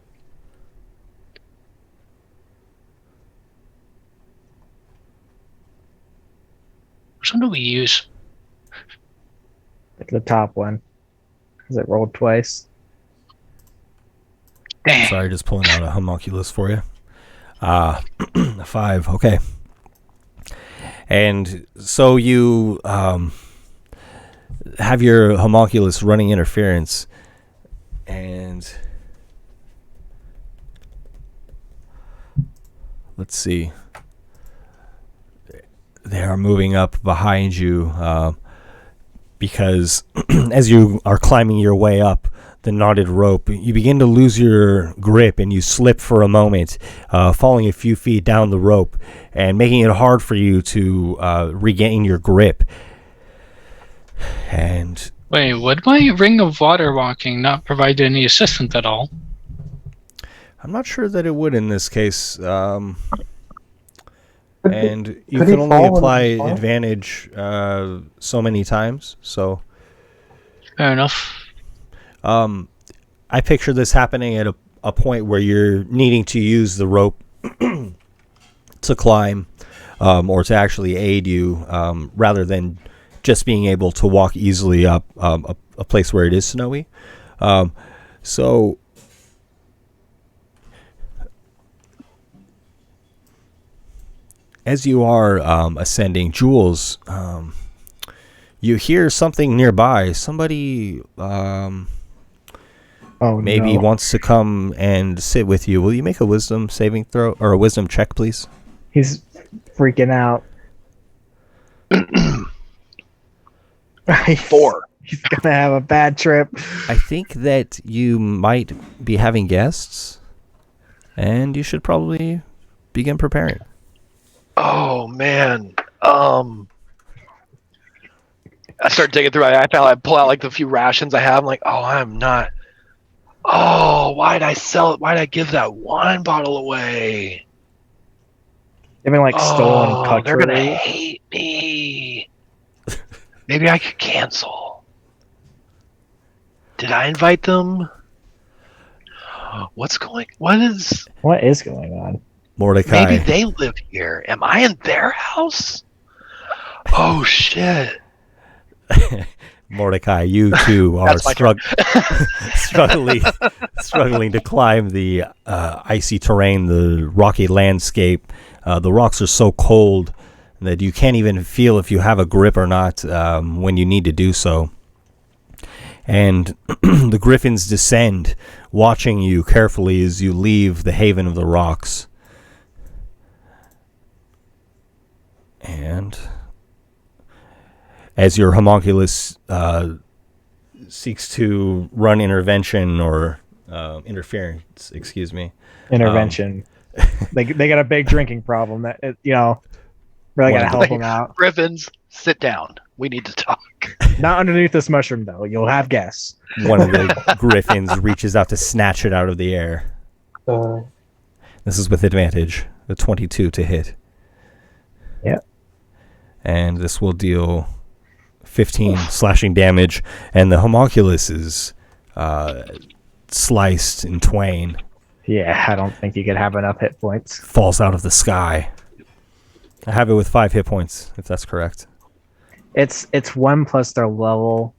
Which one do we use? The top one. Because it rolled twice. Dang. Sorry, just pulling out a homunculus for you. 5, okay. And so you have your homunculus running interference, and let's see. They are moving up behind you because as you are climbing your way up the knotted rope, you begin to lose your grip and you slip for a moment, falling a few feet down the rope and making it hard for you to regain your grip. And Wait, would my ring of water walking not provide any assistance at all? I'm not sure that it would in this case. And you could he can only fall when apply he's flying? advantage so many times. So Fair enough. I picture this happening at a point where you're needing to use the rope to climb or to actually aid you rather than just being able to walk easily up a place where it is snowy. So as you are ascending, Jules, you hear something nearby. Somebody maybe no. wants to come and sit with you. Will you make a wisdom saving throw or a wisdom check, please? He's freaking out. 4. He's gonna have a bad trip. I think that you might be having guests, and you should probably begin preparing. Oh man. I start digging through. I pull out like the few rations I have. I'm like, oh, I'm not. Oh, why'd I sell it? Why'd I give that wine bottle away? Having like stolen cutlery. They're gonna hate me. Maybe I could cancel. Did I invite them? What is? What is going on? Mordecai. Maybe they live here. Am I in their house? Oh shit. Mordecai, you too are That's my turn. struggling to climb the icy terrain, the rocky landscape. The rocks are so cold that you can't even feel if you have a grip or not when you need to do so. And the griffins descend, watching you carefully as you leave the haven of the rocks. And as your homunculus seeks to run intervention or interference. Excuse me. Intervention. They got a big drinking problem that really got to help them out. Griffins, sit down. We need to talk. Not underneath this mushroom though. You'll have guests. One of the griffins reaches out to snatch it out of the air. This is with advantage. The 22 to hit. Yep. And this will deal 15 slashing damage, and the homunculus is sliced in twain. Yeah, I don't think you could have enough hit points. Falls out of the sky. I have it with 5 hit points, if that's correct. It's 1 plus their level,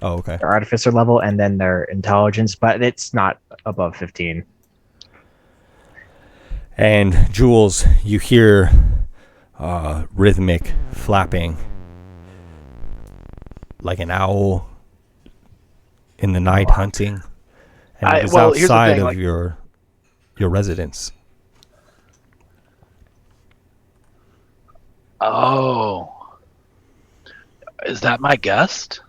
Oh, okay. their artificer level, and then their intelligence, but it's not above 15. And Jules, you hear rhythmic flapping like an owl in the night hunting. And it is outside of your residence. Oh. Is that my guest?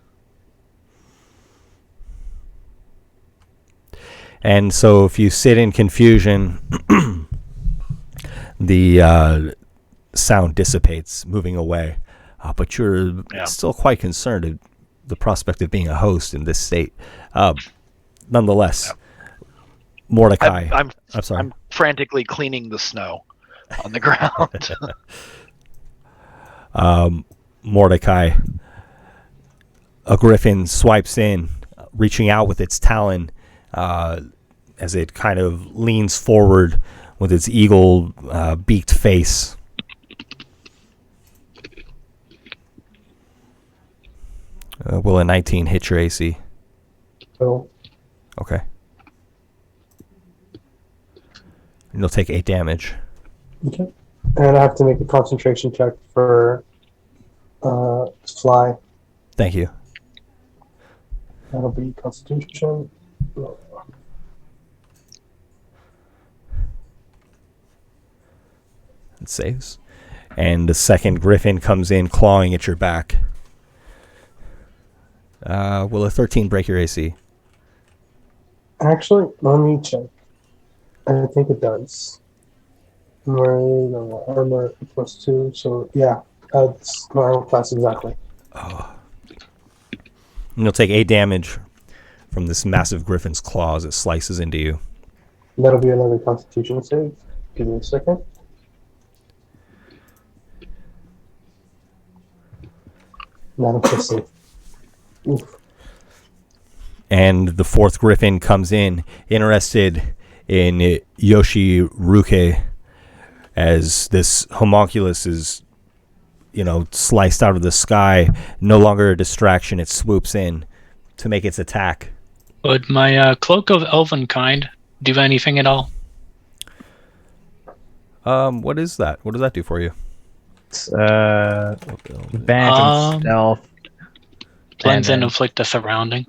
And so if you sit in confusion, the sound dissipates, moving away. But you're still quite concerned at the prospect of being a host in this state. Nonetheless, Mordecai. I'm sorry. I'm frantically cleaning the snow on the ground. Mordecai. A griffin swipes in, reaching out with its talon as it kind of leans forward with its eagle beaked face. Will a 19 hit your AC? So, Okay. And you'll take 8 damage. okay. And I have to make a concentration check for fly. Thank you. That'll be Constitution. It saves. And the second griffin comes in, clawing at your back. Will a 13 break your AC? Actually, let me check. I think it does. Armor +2, so yeah, that's my armor class exactly. Oh. And you'll take 8 damage from this massive griffin's claw as it slices into you. That'll be another Constitution save. Give me a second. That'll just save. Oof. And the fourth griffin comes in, interested in Yoshi Ruke, as this homunculus is, sliced out of the sky. No longer a distraction. It swoops in to make its attack. Would my cloak of elven kind do anything at all? What is that? What does that do for you? It's advantage and stealth. Blends in with like the surrounding.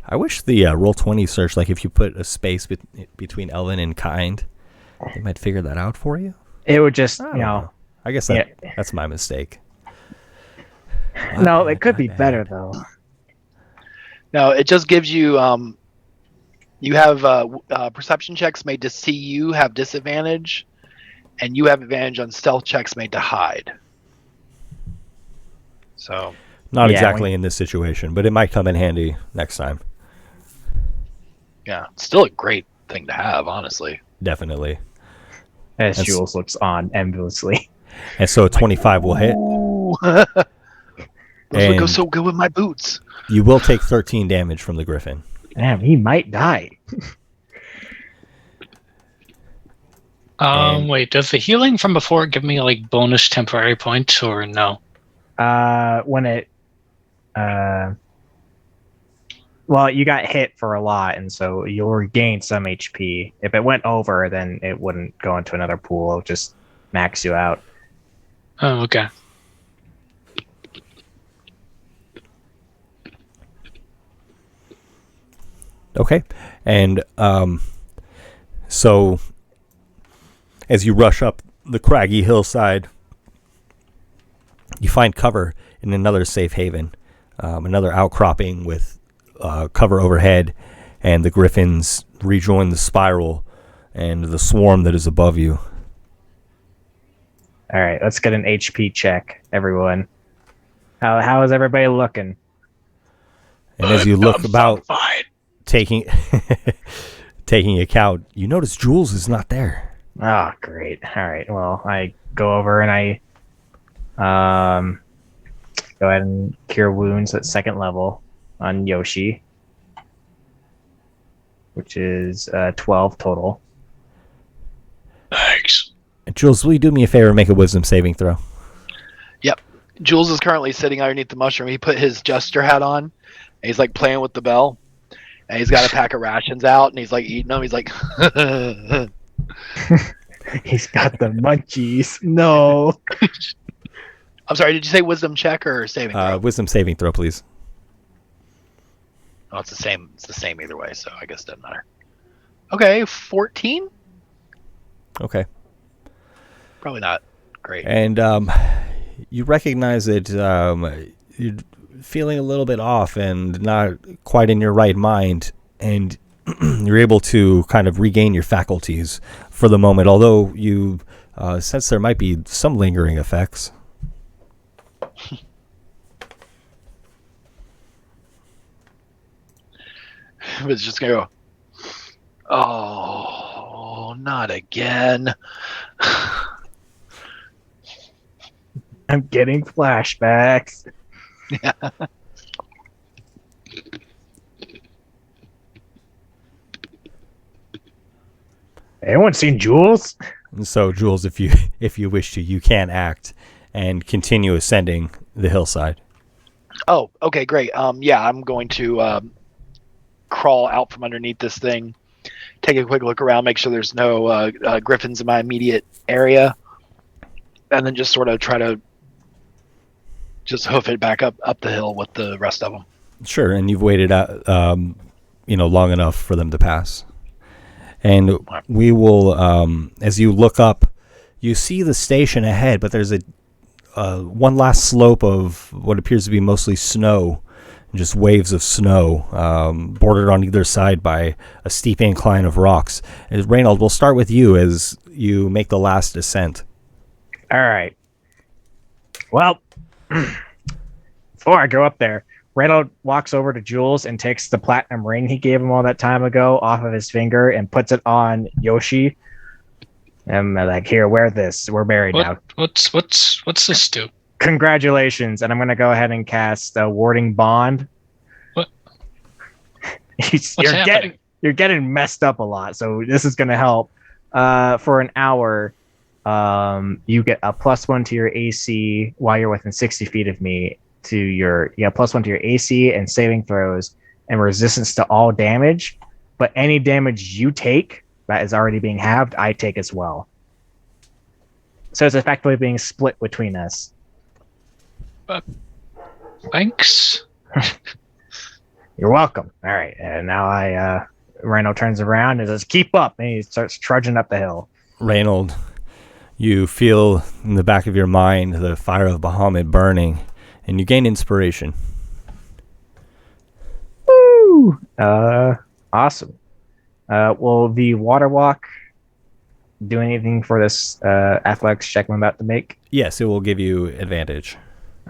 I wish the Roll20 search, like if you put a space between elven and kind, they might figure that out for you. It would just, I don't know. I guess that's my mistake. No, it could be better though. No, it just gives you you have perception checks made to see you have disadvantage, and you have advantage on stealth checks made to hide. So not exactly in this situation, but it might come in handy next time. Yeah, still a great thing to have, honestly. Definitely. As Jules looks on enviously. And so a 25 will hit. Those would go so good with my boots. You will take 13 damage from the griffin. Damn, he might die. Wait, does the healing from before give me like bonus temporary points or no? When it well, you got hit for a lot, and so you'll regain some HP. If it went over, then it wouldn't go into another pool. It'll just max you out. Oh, okay. Okay. And so as you rush up the craggy hillside, You find cover in another safe haven, another outcropping with cover overhead, and the Griffins rejoin the spiral and the swarm that is above you. All right, let's get an HP check, everyone. How is everybody looking? And as you look I'm about, fine. taking account, you notice Jules is not there. Oh, great. All right. Well, I go over and I go ahead and cure wounds at second level on Yoshi, which is 12 total. Thanks. Jules, will you do me a favor and make a wisdom saving throw? Jules is currently sitting underneath the mushroom. He put his jester hat on, and he's like playing with the bell. And he's got a pack of rations out, and he's like eating them. He's like, He's got the munchies. No. I'm sorry, did you say wisdom check or saving throw? Wisdom saving throw, please. Oh, it's the same. It's the same either way, so I guess it doesn't matter. Okay, 14? Okay. Probably not great. And you recognize that you're feeling a little bit off and not quite in your right mind, and you're able to kind of regain your faculties for the moment, although you sense there might be some lingering effects. It's just going to go, oh, not again. I'm getting flashbacks. Anyone seen Jules? And so, Jules, if you wish to, you can act and continue ascending the hillside. Oh, okay, great. Yeah, I'm going to crawl out from underneath this thing, take a quick look around, make sure there's no griffins in my immediate area, and then just sort of try to just hoof it back up the hill with the rest of them. Sure, and you've waited out, long enough for them to pass. And we will, as you look up, you see the station ahead, but there's one last slope of what appears to be mostly snow, just waves of snow, bordered on either side by a steep incline of rocks. And Reynold, we'll start with you as you make the last descent. All right. Well, before I go up there, Reynold walks over to Jules and takes the platinum ring he gave him all that time ago off of his finger and puts it on Yoshi. And I'm like, here, wear this. We're married now. What's this do? Congratulations. And I'm going to go ahead and cast a warding bond. What? What's happening? You're getting messed up a lot. So this is going to help. For an hour, you get a +1 to your AC while you're within 60 feet of me. To your +1 to your AC and saving throws and resistance to all damage, but any damage you take that is already being halved, I take as well. So it's effectively being split between us. Thanks. You're welcome. All right, and now Reynold turns around and says, "Keep up," and he starts trudging up the hill. Reynold, you feel in the back of your mind the fire of Bahamut burning. And you gain inspiration. Woo! Awesome. Will the water walk do anything for this athletics check I'm about to make? Yes, it will give you advantage.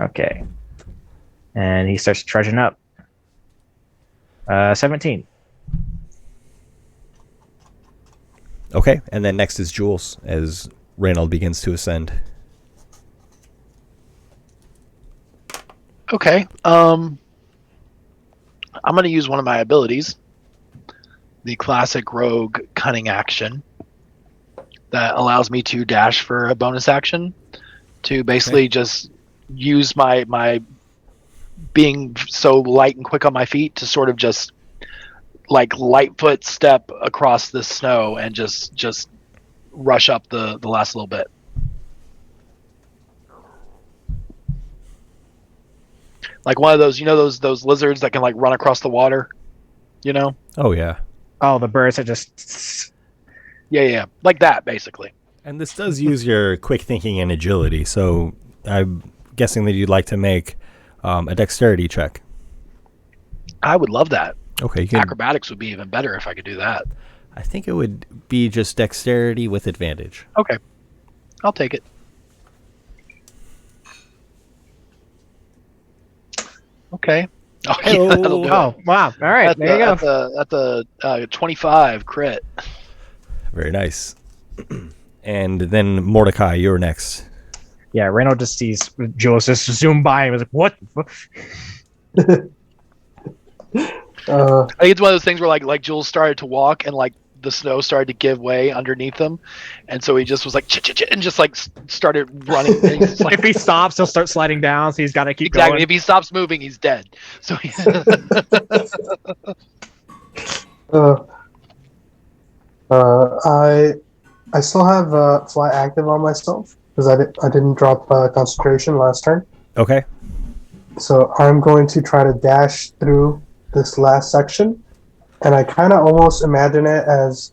Okay. And he starts trudging up. 17. Okay, and then next is Jules as Reynold begins to ascend. Okay. I'm going to use one of my abilities, the classic rogue cunning action, that allows me to dash for a bonus action to basically just use my being so light and quick on my feet to sort of just like Lightfoot step across the snow and just rush up the last little bit. Like one of those, those lizards that can like run across the water, Oh, yeah. Oh, the birds are just... Yeah. Like that, basically. And this does use your quick thinking and agility, so I guessing that you'd like to make a dexterity check. I would love that. Okay, you can, Acrobatics would be even better if I could do that. I think it would be just dexterity with advantage. Okay. I'll take it. Okay. Oh, yeah, that'll do it. Oh, wow. All right, there you go. That's a 25 crit. Very nice. And then Mordecai, you're next. Yeah, Reynold just sees Jules just zoom by and was like, what? I think it's one of those things where like Jules started to walk and like the snow started to give way underneath him, and so he just was like and just like started running. And he's like, If he stops, he'll start sliding down, so he's got to keep exactly. going. If he stops moving, he's dead. So I still have fly active on myself because I didn't drop concentration last turn. Okay. So I'm going to try to dash through this last section, and I kind of almost imagine it as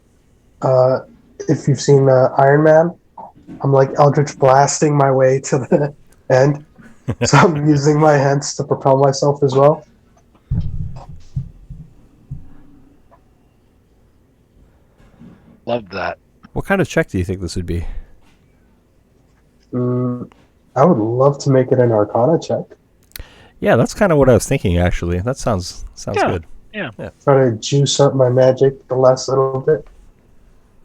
if you've seen Iron Man. I'm like Eldritch blasting my way to the end, so I'm using my hands to propel myself as well. love that. What kind of check do you think this would be? I would love to make it an Arcana check. Yeah, that's kind of what I was thinking, actually. That sounds good. Try to juice up my magic the last little bit.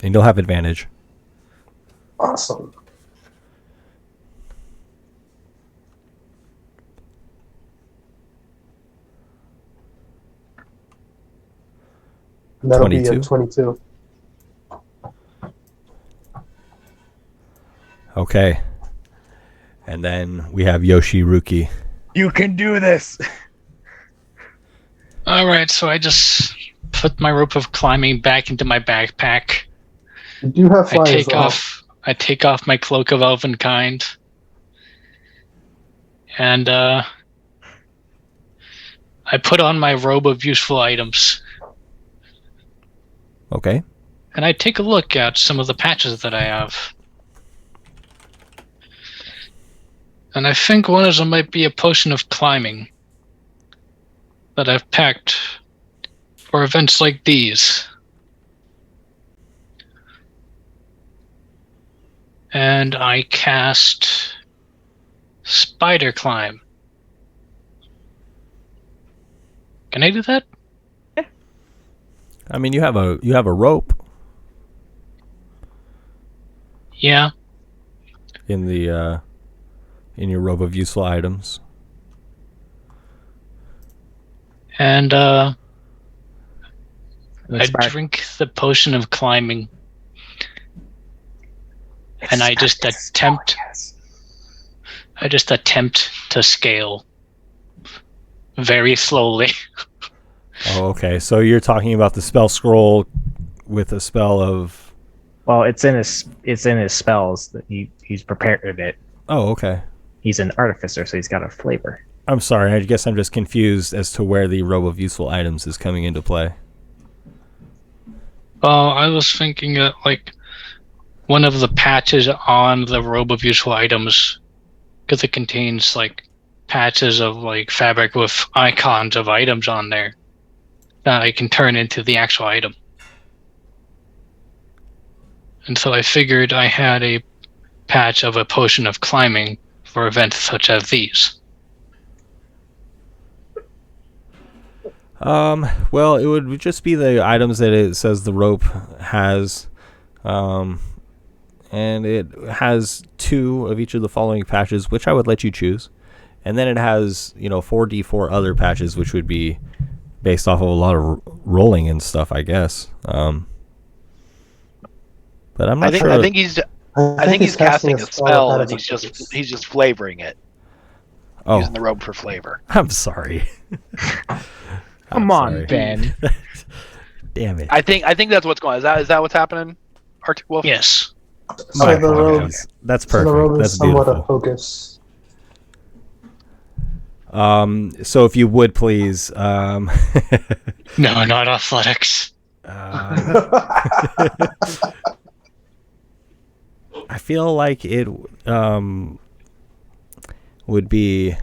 And you'll have advantage. Awesome. And that'll 22? be a 22. Okay. And then we have Yoshi Ruki. You can do this. All right, so I just put my rope of climbing back into my backpack. You do have fly as well. I take off my cloak of elvenkind, and I put on my robe of useful items. Okay. And I take a look at some of the patches that I have. And I think one of them might be a potion of climbing that I've packed for events like these. And I cast Spider Climb. Can I do that? I mean, you have a rope Yeah. in the in your robe of useful items. And I Inspired. drink the potion of climbing. And I just attempt to scale very slowly. Oh, okay. So you're talking about the spell scroll with a spell of... Well, it's in his spells that he's prepared it. Oh, okay. He's an artificer, so he's got a flavor. I'm sorry. I guess I'm just confused as to where the robe of useful items is coming into play. Oh, I was thinking that like one of the patches on the robe of useful items, because it contains like patches of like fabric with icons of items on there that I can turn into the actual item. And so I figured I had a patch of a potion of climbing for events such as these. Well, it would just be the items that it says the rope has, and it has 2 of each of the following patches, which I would let you choose, and then it has 4d4 other patches, which would be based off of a lot of rolling and stuff, I guess. But I'm not sure. I think he's casting a spell and he's just flavoring it. Oh, Using the robe for flavor. I'm sorry. Come on, Ben. Damn it. I think that's what's going on. Is that what's happening? Arctic Wolf? Yes. My So the robe, apologies. That's so the perfect. robe That's is somewhat beautiful. a focus. So if you would please, No, not athletics. I feel like it would be,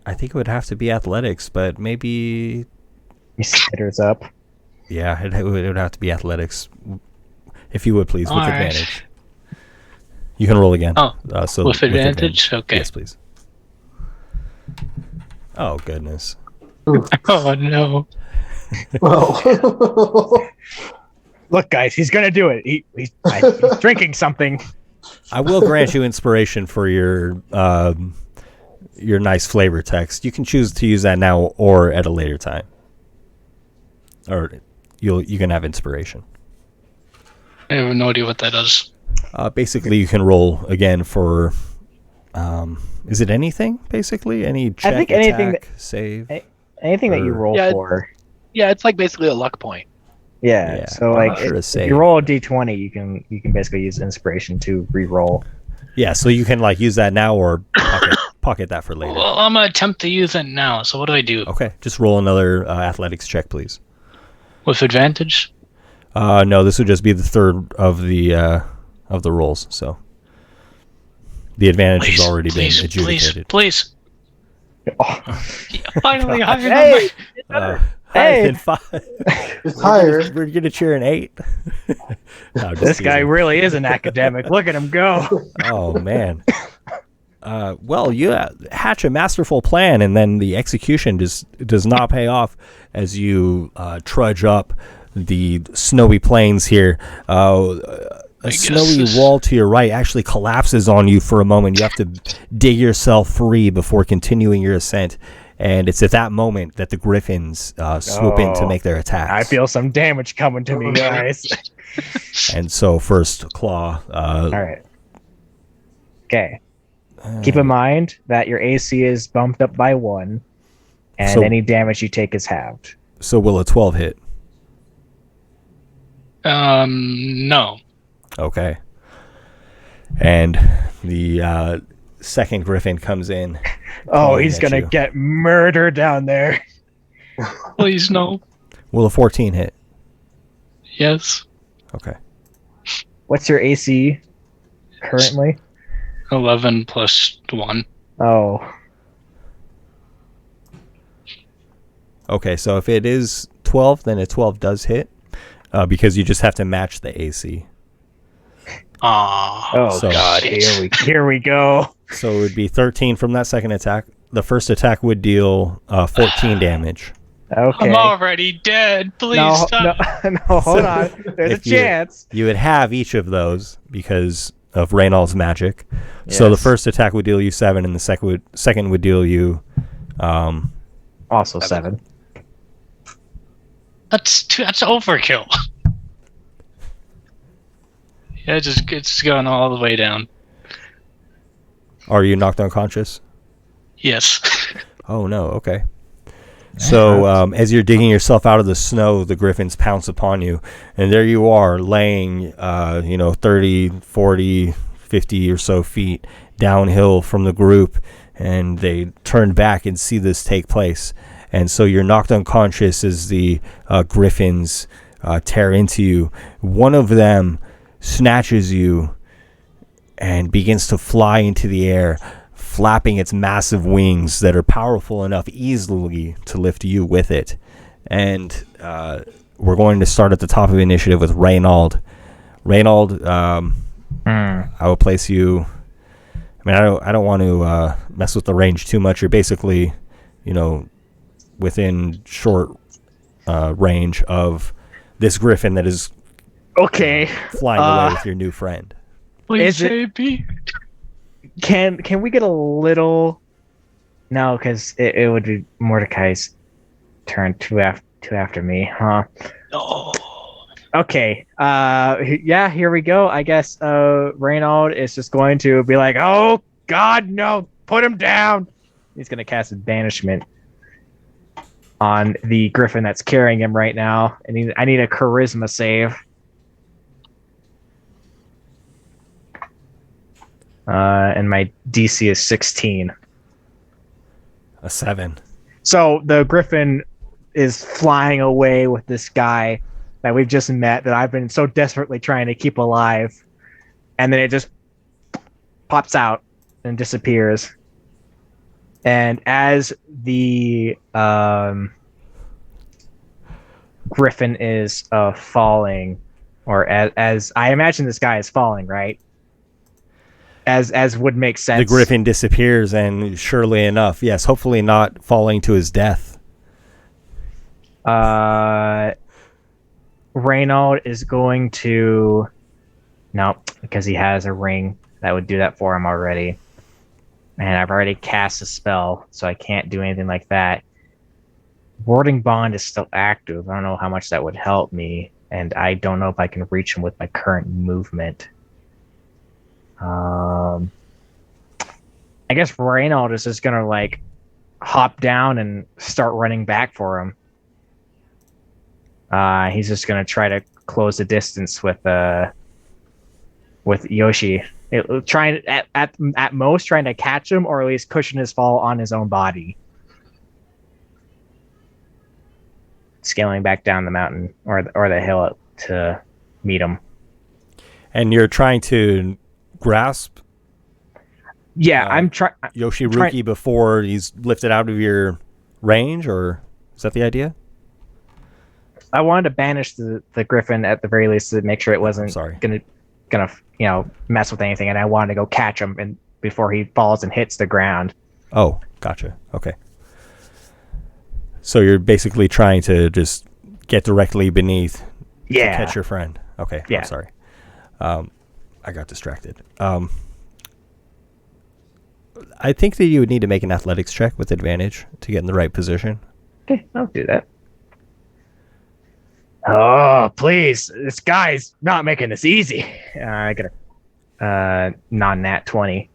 I think it would have to be athletics, but maybe, He stutters up. yeah, it would have to be athletics. If you would please, with All right. advantage. You can roll again. Oh, So with advantage? Okay. Yes, please. Oh goodness. Oh no. Well, Look, guys, he's gonna do it. He's drinking something. I will grant you inspiration for your nice flavor text. You can choose to use that now or at a later time, or you can have inspiration. I have no idea what that is. Basically, you can roll again for. Is it anything? Basically, any check, think anything attack, save. Anything that you roll Yeah, for. Yeah, it's like basically a luck point. Yeah. Yeah, So I'm like, not sure to if say. you roll a d20, you can basically use inspiration to re-roll. Yeah, so you can like use that now or pocket that for later. Well, I'm gonna attempt to use it now. So what do I do? Okay, just roll another athletics check, please. With advantage? No, this would just be the third of the rolls. So the advantage has already been adjudicated. Please. Oh. Finally, I Hey! remember. Hey! Higher than 5. it's higher. We're gonna cheer an 8. No, just This guy teasing. really is an academic. Look at him go. Oh man. Well, you hatch a masterful plan, and then the execution does not pay off as you trudge up the snowy plains here. A snowy wall to your right actually collapses on you for a moment. You have to dig yourself free before continuing your ascent. And it's at that moment that the Griffins swoop in to make their attacks. I feel some damage coming to me, guys. And so first, Claw. All right. Okay. Keep in mind that your AC is bumped up by 1, and So- any damage you take is halved. So will a 12 hit? No. Okay. And the second Griffin comes in. Oh, calling he's at gonna you. get murdered down there. Please, no. Will a 14 hit? Yes. Okay. What's your AC currently? 11 plus 1. Oh, Okay, so if it is 12, then a 12 does hit because you just have to match the AC. Ah. So- God! Here we go. So it would be 13 from that second attack. The first attack would deal 14 damage. Okay. I'm already dead. Please No, stop. no, hold on. There's a If you- chance. You would have each of those because of Reynald's magic. So the Yes. first attack would deal you 7, and the second would deal you. Also 7. That's overkill. Yeah, it's going all the way down. Are you knocked unconscious? Yes. Oh no. Okay. So as you're digging yourself out of the snow, the Griffins pounce upon you, and there you are, laying 30, 40, 50 or so feet downhill from the group, and they turn back and see this take place. And so you're knocked unconscious as the Griffins tear into you. One of them snatches you and begins to fly into the air, flapping its massive wings that are powerful enough easily to lift you with it. And we're going to start at the top of the initiative with Reynald. Reynald, I will place you. I mean, I don't want to mess with the range too much. You're basically, within short range of this Griffin that is Okay. flying away with your new friend. Please Is it- save me. Can we get a little? No, because it would be Mordecai's turn two after me, huh? No. Okay. Yeah. Here we go. I guess. Reynald is just going to be like, "Oh God, no! Put him down." He's gonna cast a banishment on the Griffin that's carrying him right now, and I need a charisma save. And my DC is 16. A 7. So the Griffin is flying away with this guy that we've just met that I've been so desperately trying to keep alive. and then it just pops out and disappears. And as the griffin is falling, or as I imagine this guy is falling, right? As would make sense. The griffin disappears, and surely enough, yes, hopefully not falling to his death. Reynold is going to... No, because he has a ring that would do that for him already. And I've already cast a spell, so I can't do anything like that. Warding Bond is still active. I don't know how much that would help me, and I don't know if I can reach him with my current movement. I guess Reynold is just gonna like hop down and start running back for him. He's just gonna try to close the distance with Yoshi, trying at most trying to catch him, or at least cushion his fall on his own body. Scaling back down the mountain or the hill to meet him. And you're trying to grasp I'm trying Yoshiruki before he's lifted out of your range, or is that the idea? I wanted to banish the griffin at the very least to make sure it wasn't gonna mess with anything, and I wanted to go catch him and before he falls and hits the ground. Oh, gotcha. Okay. So you're basically trying to just get directly beneath to catch your friend. Okay, yeah. I'm sorry. I got distracted. I think that you would need to make an athletics check with advantage to get in the right position. Okay, I'll do that. Oh, please. This guy's not making this easy. I got a non-nat 20.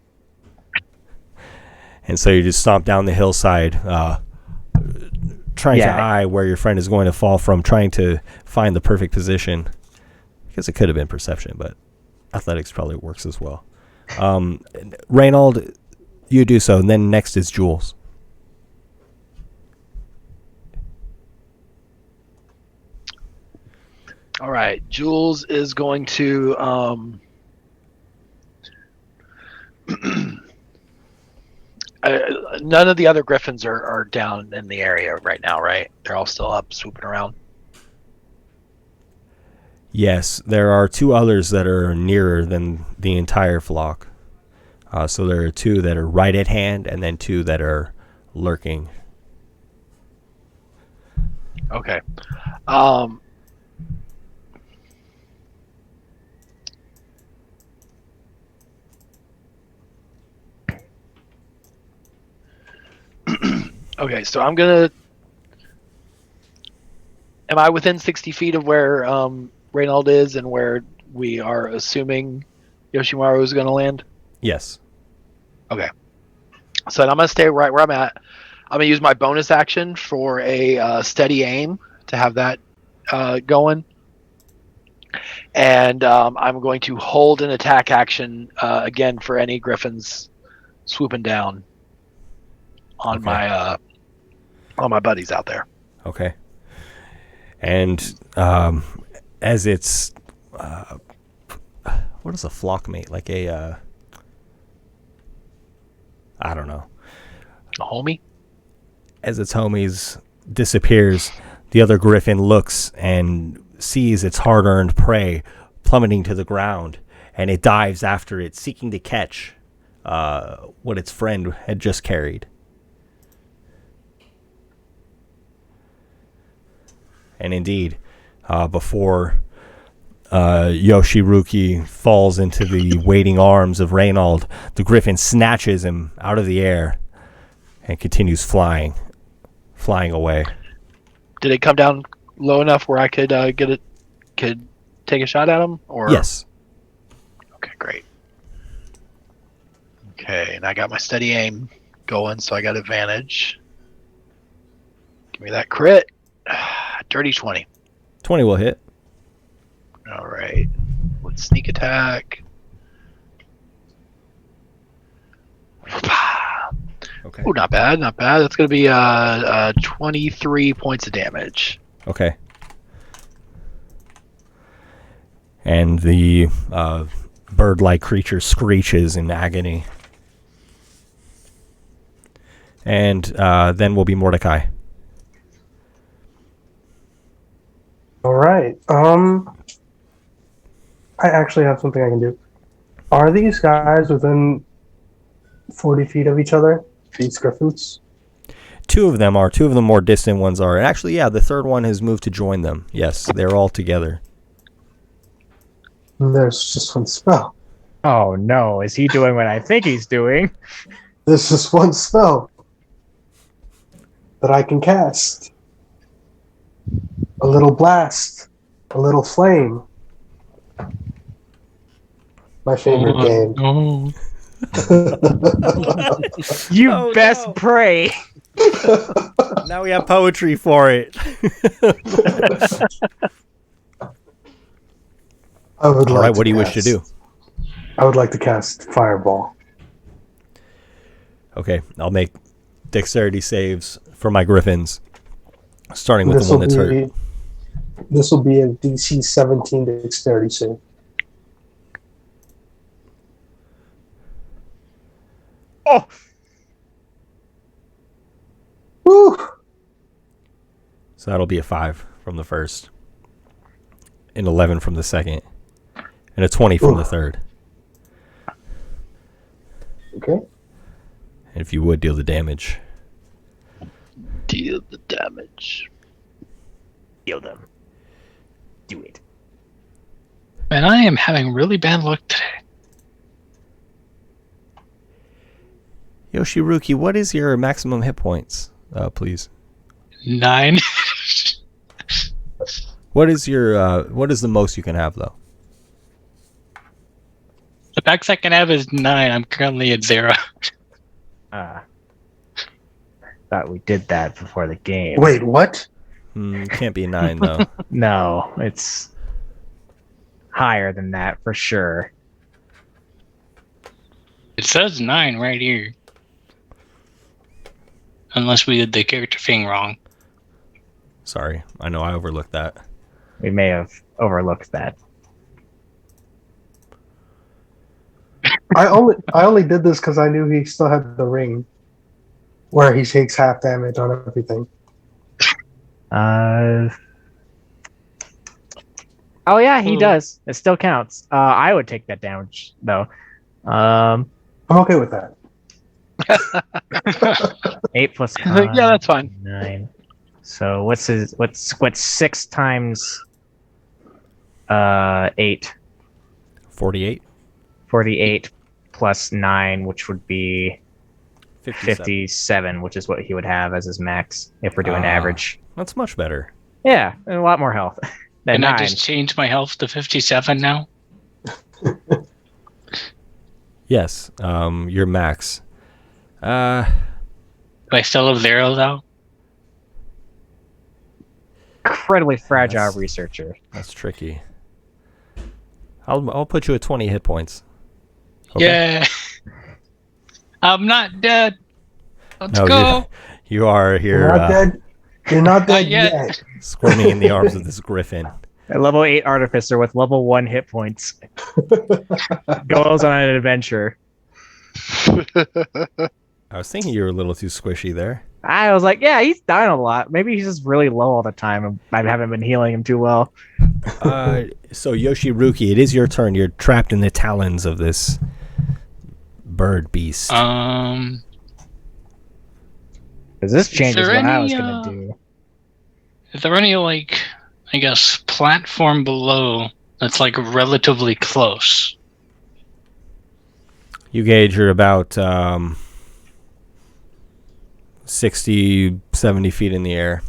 And so you just stomp down the hillside, trying to eye where your friend is going to fall from, trying to find the perfect position. Because it could have been perception, but athletics probably works as well. Reynold, you do so, and then next is Jules. All right, Jules is going to none of the other griffins are down in the area right now, right? They're all still up, swooping around. Yes, there are two others that are nearer than the entire flock. So there are two that are right at hand, and then two that are lurking. Okay. Okay, so I'm gonna... Am I within 60 feet of where Reynold is and where we are assuming Yoshimaru is going to land? Yes. Okay. So I'm going to stay right where I'm at. I'm going to use my bonus action for a steady aim to have that going. And I'm going to hold an attack action again for any griffins swooping down on my buddies out there. Okay. And as it's what is a flock mate? Like a I don't know. A homie? As its homies disappears, the other griffin looks and sees its hard-earned prey plummeting to the ground, and it dives after it, seeking to catch what its friend had just carried. And indeed, before Yoshiruki falls into the waiting arms of Reynold, the griffin snatches him out of the air and continues flying away. Did it come down low enough where I could could take a shot at him? Or yes. Okay, great. Okay, and I got my steady aim going, so I got advantage. Give me that crit. Dirty 20. 20 will hit. All right. With sneak attack. Okay. Oh, not bad, not bad. That's going to be 23 points of damage. Okay. And the bird-like creature screeches in agony. And then will be Mordecai. All right. I actually have something I can do. Are these guys within 40 feet of each other? These griffins? Two of them are. Two of the more distant ones are. Actually, yeah, the third one has moved to join them. Yes, they're all together. There's just one spell. Oh no, is he doing what I think he's doing? There's just one spell that I can cast. A little blast. A little flame. My favorite game. Oh. You Oh, best no. pray. Now we have poetry for it. I would All like right, what to do you wish to do? I would like to cast Fireball. Okay, I'll make dexterity saves for my griffins, starting with the one that's hurt. This will be a DC 17 dexterity save. Oh, Woo! So that'll be a 5 from the first, an 11 from the second, and a 20 from the third. Okay. And if you would, deal the damage. Deal the damage. kill them. Do it. Man, I am having really bad luck today. Yoshiruki, what is your maximum hit points, please? 9. What is your what is the most you can have though? The max I can have is 9. I'm currently at 0. Thought we did that before the game. Wait, what? Can't be 9 though. No, it's higher than that for sure. It says 9 right here. Unless we did the character thing wrong. Sorry, I know I overlooked that. We may have overlooked that. I only did this because I knew he still had the ring, where he takes half damage on everything. Oh yeah, he Ooh. does. It still counts. I would take that damage though. I'm okay with that. 8 plus Yeah, that's fine. 9. So what's 6 times 8? 48? 48 plus 9, which would be 57. 57, which is what he would have as his max if we're doing average. That's much better. Yeah, and a lot more health than Can 9. I just change my health to 57 now? Yes, your max. Do I still have 0 though? Incredibly fragile Yes. researcher. That's tricky. I'll put you at 20 hit points. Okay? Yeah. I'm not dead. Let's No, go. You are You're here not dead. You're not dead yet. yet. squirming in the arms of this griffin. A level 8 artificer with level 1 hit points goes on an adventure. I was thinking you were a little too squishy there. I was like, yeah, he's dying a lot. Maybe he's just really low all the time, and I haven't been healing him too well. So Yoshiruki, it is your turn. You're trapped in the talons of this bird beast. Because this changes there what I any, was gonna do. Is there any, like, I guess, platform below that's, like, relatively close? You gauge you're about 60, 70 feet in the air.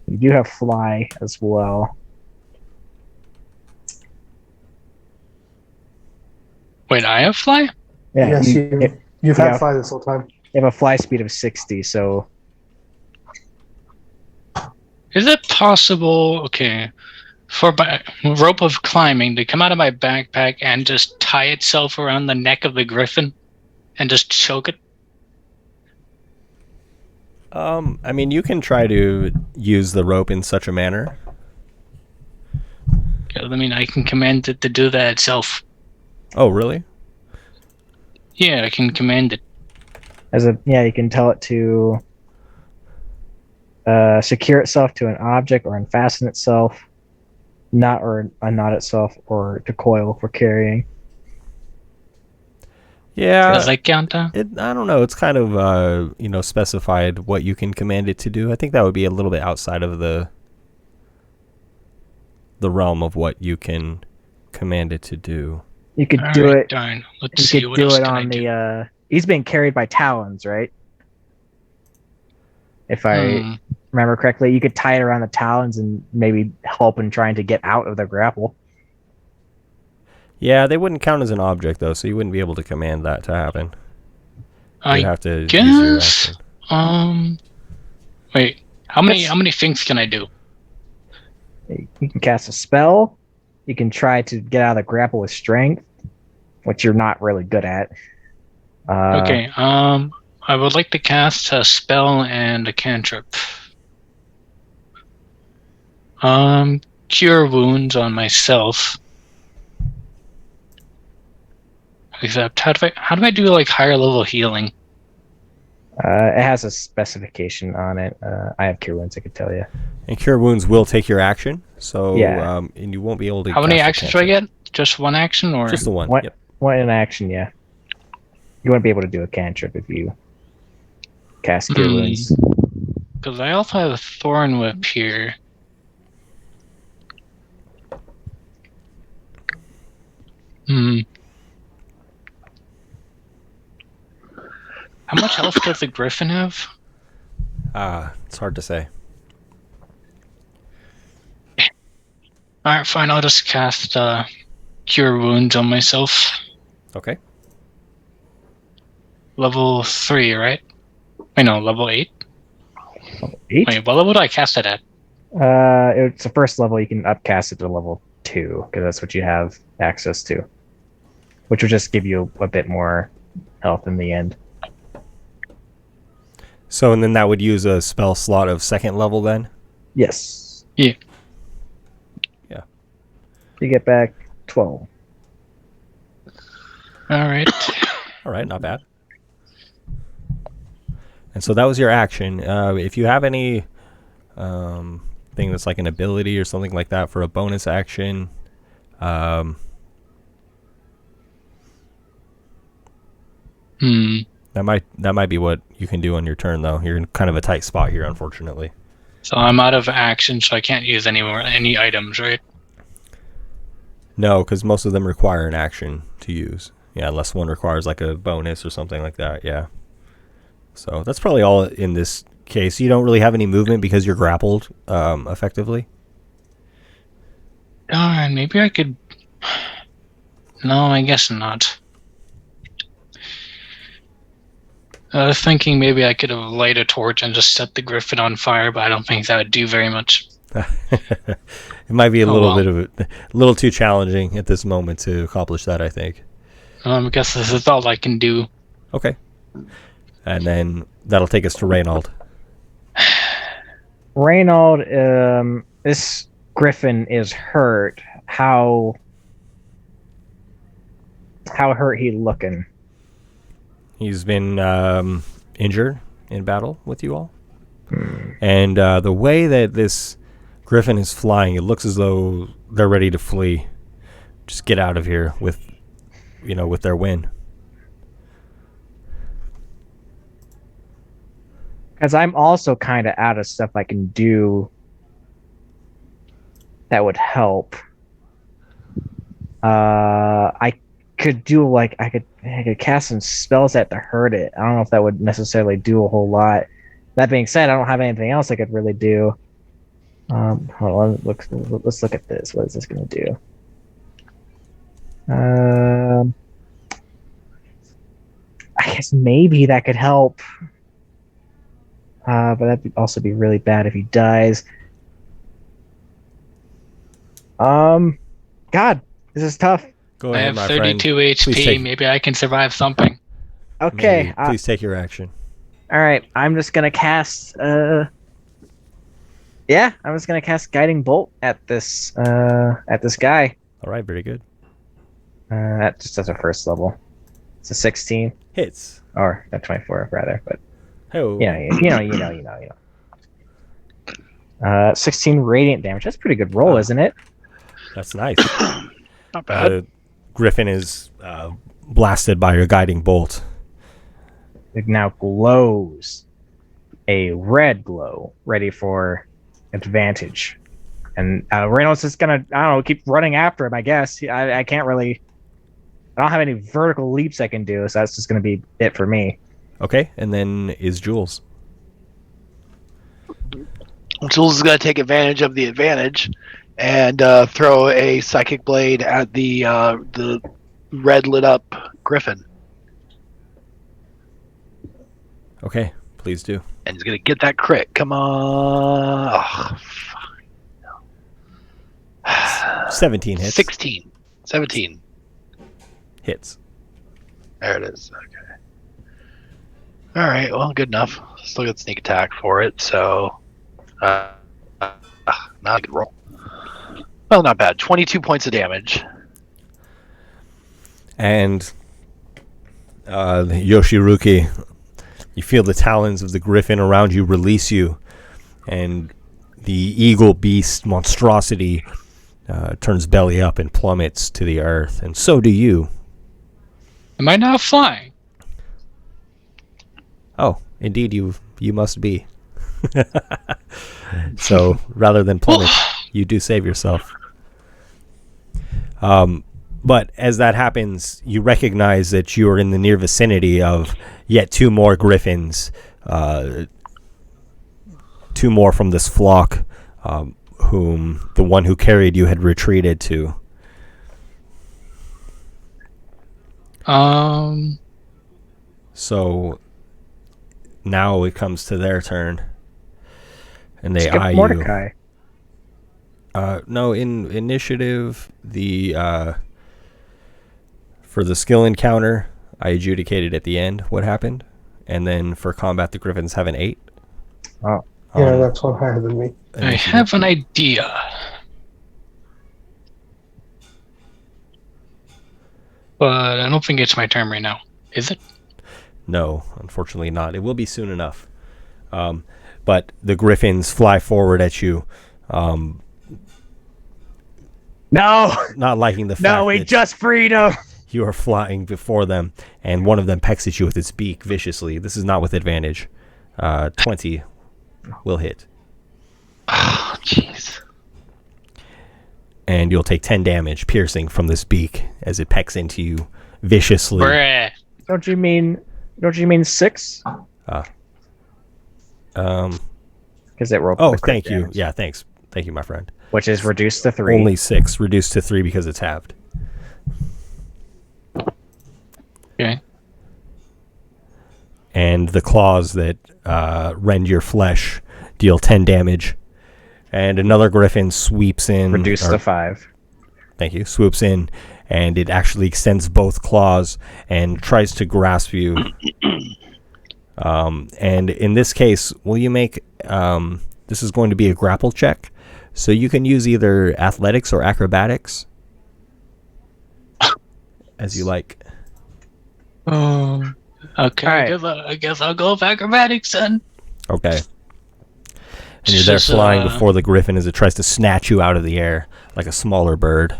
You do have fly as well. Wait, I have fly? Yeah, Yes, you've yeah. had fly this whole time. You have a fly speed of 60, so Is it possible, okay, for my rope of climbing to come out of my backpack and just tie itself around the neck of the griffin and just choke it? I mean, you can try to use the rope in such a manner. I mean, I can command it to do that itself. Oh, really? Yeah, I can command it. You can tell it to secure itself to an object or unfasten itself, knot or unknot itself, or to coil for carrying. Yeah. Does that count then? I don't know. It's kind of specified what you can command it to do. I think that would be a little bit outside of the realm of what you can command it to do. You could do Alright, it. darn. Let's You see. could What do else it can I on do? the. He's being carried by talons, right? If I remember correctly, you could tie it around the talons and maybe help in trying to get out of the grapple. Yeah, they wouldn't count as an object though, so you wouldn't be able to command that to happen. You'd I have to use your guess. action. Wait. How many things can I do? You can cast a spell. You can try to get out of the grapple with strength, which you're not really good at. Okay. I would like to cast a spell and a cantrip. Cure wounds on myself. Except, how do I do like higher level healing? It has a specification on it. I have cure wounds, I could tell you. And cure wounds will take your action, so Yeah. and you won't be able to. How many cast a actions do I cantrip. get? Just one action, or Just the one. What? Yep. One in action, yeah. You wouldn't be able to do a cantrip if you cast cure wounds. because I also have a thorn whip here. How much health does the griffin have? It's hard to say. Alright, fine. I'll just cast Cure Wounds on myself. Okay. Level 3, right? Wait, no, level 8? 8? Wait, what level do I cast it at? It's the first level. You can upcast it to level 2 because that's what you have access to, which will just give you a bit more health in the end. So, and then that would use a spell slot of second level then? Yes. Yeah. Yeah. You get back 12. Alright. All right, not bad. And so that was your action. If you have any thing that's like an ability or something like that for a bonus action, that might be what you can do on your turn, though. You're in kind of a tight spot here, unfortunately. So I'm out of action, so I can't use any items, right? No, because most of them require an action to use. Yeah, unless one requires like a bonus or something like that. Yeah. So that's probably all in this case. You don't really have any movement because you're grappled effectively. Darn, maybe I could... No, I guess not. I was thinking maybe I could have light a torch and just set the griffin on fire, but I don't think that would do very much. It might be a little too challenging at this moment to accomplish that, I think. I guess this is all I can do. Okay. And then that'll take us to Reynold. Reynold, this griffin is hurt. How hurt he looking? He's been injured in battle with you all. And the way that this griffin is flying, it looks as though they're ready to flee. Just get out of here with their win. Because I'm also kind of out of stuff I can do that would help. I could do I could cast some spells that to hurt it. I don't know if that would necessarily do a whole lot. That being said, I don't have anything else I could really do. Hold on, let's look at this. What is this going to do? I guess maybe that could help. But that'd also be really bad if he dies. God, this is tough. Go I ahead, have my 32 friend. HP. Maybe I can survive something. Okay. Please take your action. All right. I'm just gonna cast. I'm just gonna cast Guiding Bolt at this guy. All right, very good. That just does a first level. It's a 16 Hits. or a 24 rather, but Oh. yeah, you know. 16 radiant damage. That's a pretty good roll, isn't it? That's nice. Not bad. The griffin is blasted by your guiding bolt. It now glows a red glow, ready for advantage. And Reynolds is gonna, I don't know, keep running after him. I guess I can't really. I don't have any vertical leaps I can do, so that's just gonna be it for me. Okay, and then is Jules. Jules is going to take advantage of the advantage and throw a psychic blade at the red lit up griffin. Okay, please do. And he's going to get that crit. Come on. Oh, 17 hits. 16. 17. Hits. There it is. Okay. All right. Well, good enough. Still got sneak attack for it. So, not a good roll. Well, not bad. 22 points of damage. And Yoshiruki, you feel the talons of the griffin around you release you, and the eagle beast monstrosity turns belly up and plummets to the earth, and so do you. Am I now flying? Oh, indeed, you must be. So rather than plummet, you do save yourself. But as that happens, you recognize that you are in the near vicinity of yet two more griffins, two more from this flock, whom the one who carried you had retreated to. So now it comes to their turn, and they Skip eye Mordecai. you. No, in initiative, for the skill encounter, I adjudicated at the end what happened, and then for combat, the griffins have an 8. Oh, Yeah, that's one higher than me. I have an idea. But I don't think it's my turn right now. Is it? No, unfortunately not. It will be soon enough. But the griffins fly forward at you, no, not liking the fact no, we that just freed him. you are flying before them, and one of them pecks at you with its beak viciously. This is not with advantage. 20 will hit. Oh, jeez. And you'll take 10 damage piercing from this beak as it pecks into you viciously. Bruh. Don't you mean 6? Because it rolled. Oh, the crit thank you. damage, Yeah, thanks. Thank you, my friend. which is reduced to 3. Only 6, reduced to 3 because it's halved. Okay. And the claws that rend your flesh deal 10 damage. And another griffin sweeps in. reduced to 5. Thank you. Swoops in, and it actually extends both claws and tries to grasp you. And in this case, will you make... this is going to be a grapple check. So you can use either athletics or acrobatics. As you like. Okay. Alright. Good luck. I guess I'll go with acrobatics then. Okay. And you're there Just, flying before the griffin as it tries to snatch you out of the air like a smaller bird.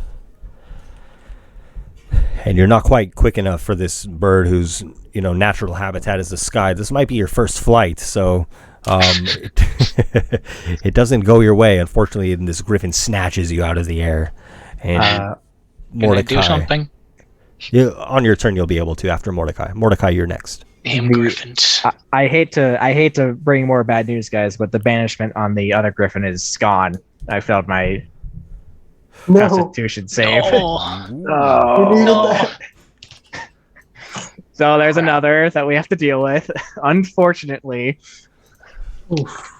And you're not quite quick enough for this bird whose, natural habitat is the sky. This might be your first flight, so it doesn't go your way, unfortunately, and this griffin snatches you out of the air. And Can Mordecai, I do something? on your turn, you'll be able to after Mordecai. Mordecai, you're next. Damn Griffins. I hate to bring more bad news, guys, but the banishment on the other griffin is gone. I failed my No. Constitution save. Oh, We needed no. that. So there's another that we have to deal with. Unfortunately, Oof.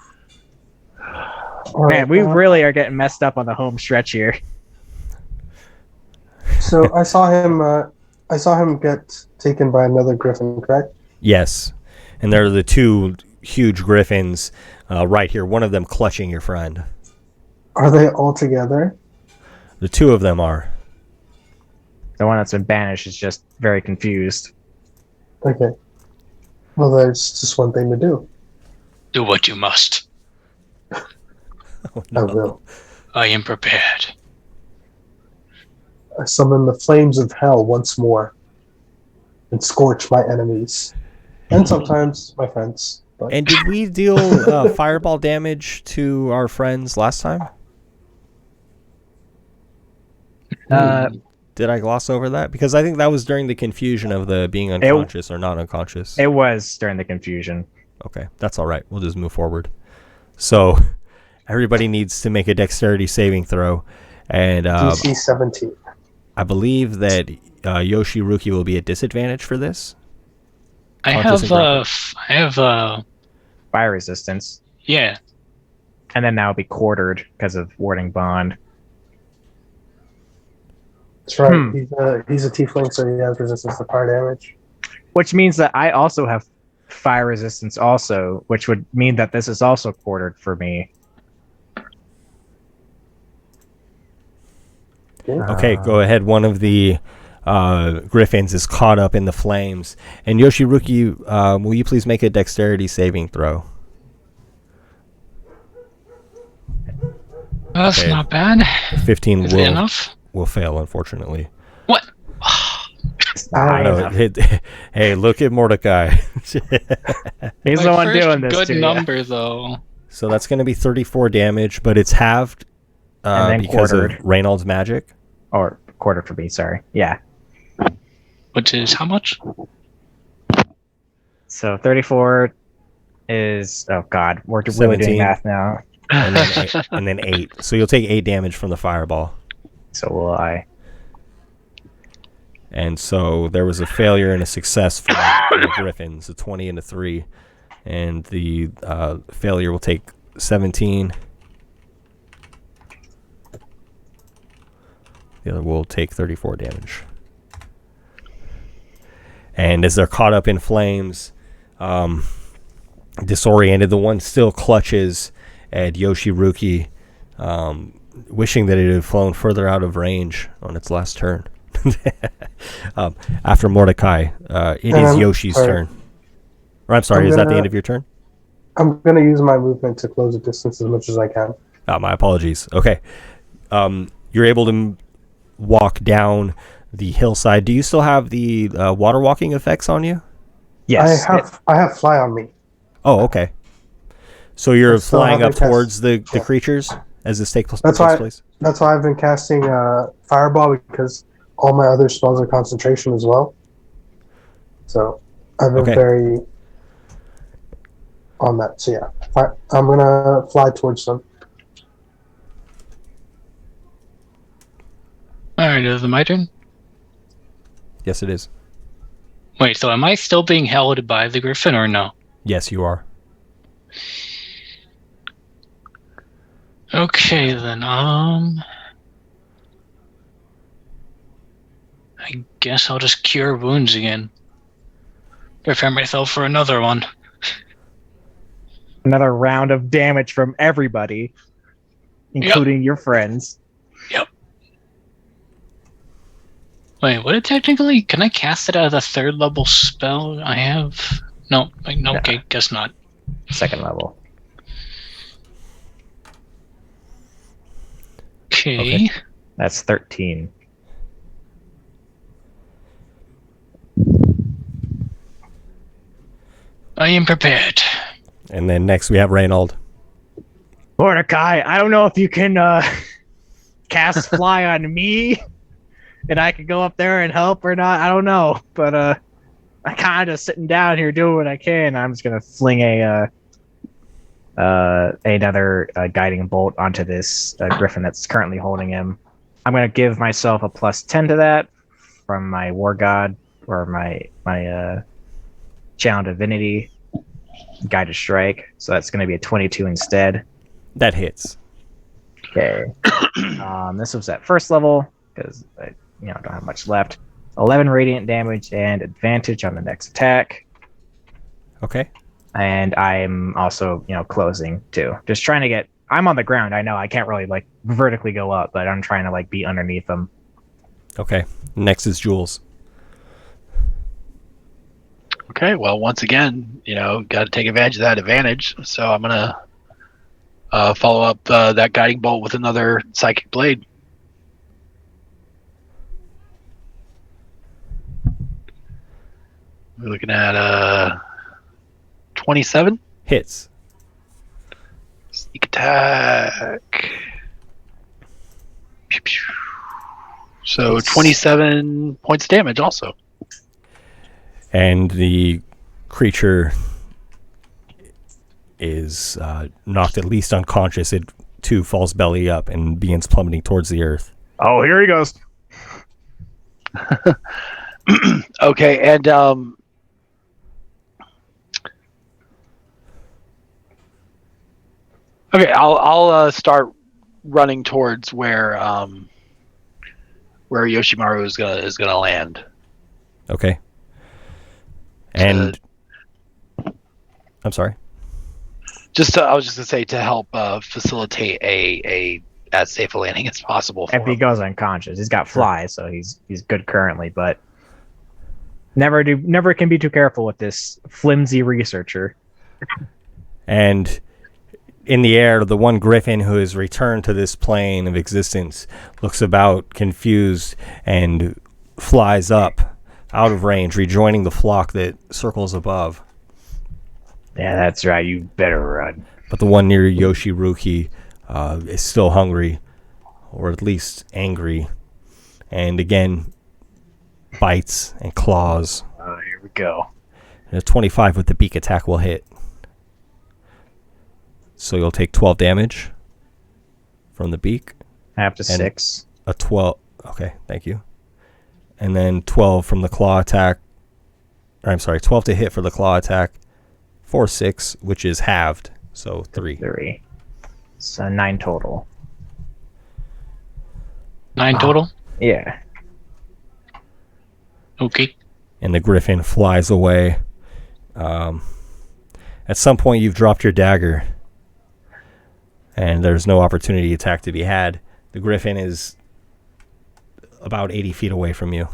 All man, right, we really are getting messed up on the home stretch here. So I saw him get taken by another griffin, correct? Yes. And there are the two huge griffins right here, one of them clutching your friend. Are they all together? The two of them are. The one that's been banished is just very confused. Okay. Well, there's just one thing to do. Do what you must. Oh, I will. I am prepared. I summon the flames of hell once more and scorch my enemies. And sometimes my friends. But And did we deal fireball damage to our friends last time? Did I gloss over that? Because I think that was during the confusion of the being unconscious or not unconscious. It was during the confusion. Okay, that's all right. We'll just move forward. So everybody needs to make a dexterity saving throw. And DC-17. I believe that Yoshiruki will be at disadvantage for this. I Conscious and have Fire resistance. yeah. And then that would be quartered because of warding bond. That's right. He's a tiefling, so he has resistance to fire damage. Which means that I also have fire resistance also, which would mean that this is also quartered for me. Okay, go ahead. One of the Griffins is caught up in the flames. And Yoshiruki, will you please make a dexterity saving throw? That's Okay. not bad. 15 Is it enough? will fail, unfortunately. What? I know. Hey, look at Mordecai. He's My the one first doing this good to you. number, though. So that's going to be 34 damage, but it's halved And then because quartered. of Reynolds' magic. Or quartered for me, sorry. Yeah. Which is how much? So 34 is... Oh, God. We're really 17. doing math now. And then 8. So you'll take 8 damage from the fireball. So will I. And so there was a failure and a success for the Griffins, a 20 and a 3. And the failure will take 17. The other will take 34 damage. And as they're caught up in flames, disoriented, the one still clutches at Yoshiruki, wishing that it had flown further out of range on its last turn. After Mordecai, it is Yoshi's turn. Or I'm sorry, is that the end of your turn? I'm going to use my movement to close the distance as much as I can. My apologies. Okay. You're able to walk down the hillside. Do you still have the water walking effects on you? Yes. I have fly on me. Oh, okay. So you're still flying up haven't cast- towards the creatures as this takes place? That's why I've been casting Fireball, because all my other spells are concentration as well. So I've been very on that. So yeah, I'm going to fly towards them. Alright, is it my turn? Yes, it is. Wait, so am I still being held by the Griffin or no? Yes, you are. Okay, then, I guess I'll just cure wounds again. Prepare myself for another one. Another round of damage from everybody, including your friends. Yep. Wait, what? Technically, can I cast it as a 3rd level spell? I have... No, okay, guess not. 2nd level. Okay. That's 13. I am prepared. And then next we have Reynold. Mordecai, I don't know if you can cast fly on me, and I can go up there and help or not. I don't know, but I kind of just sitting down here doing what I can. I'm just gonna fling another guiding bolt onto this Griffin that's currently holding him. I'm gonna give myself a +10 to that from my War God or my Channel Divinity Guided Strike. So that's gonna be a 22 instead. That hits. Okay. This was at 1st level because I don't have much left. 11 radiant damage and advantage on the next attack. Okay. And I'm also, closing too. Just trying to get. I'm on the ground. I know I can't really vertically go up, but I'm trying to be underneath them. Okay. Next is Jules. Okay, well, once again, got to take advantage of that advantage. So I'm gonna follow up that guiding bolt with another psychic blade. We're looking at 27 Hits. sneak attack. So 27 points of damage also. And the creature is knocked at least unconscious. It too falls belly up and begins plummeting towards the earth. Oh, here he goes. Okay, and okay, I'll start running towards where Yoshimaru is gonna land. Okay. And I'm sorry. I was just gonna say to help facilitate a as safe a landing as possible. If he goes unconscious, he's got fly, so he's good currently. But never can be too careful with this flimsy researcher. And in the air, the one griffin who has returned to this plane of existence looks about, confused, and flies up out of range, rejoining the flock that circles above. Yeah, that's right. You better run. But the one near Yoshiruki is still hungry, or at least angry, and again bites and claws. Here we go. And a 25 with the beak attack will hit. So you'll take 12 damage from the beak. Up to And 6. A 12. Okay, thank you. And then 12 from the claw attack. Or, I'm sorry, 12 to hit for the claw attack. 4, 6, which is halved. So 3. 3. So 9 total. 9 total? Yeah. Okay. And the griffin flies away. At some point, you've dropped your dagger. And there's no opportunity attack to be had. The griffin is about 80 feet away from you.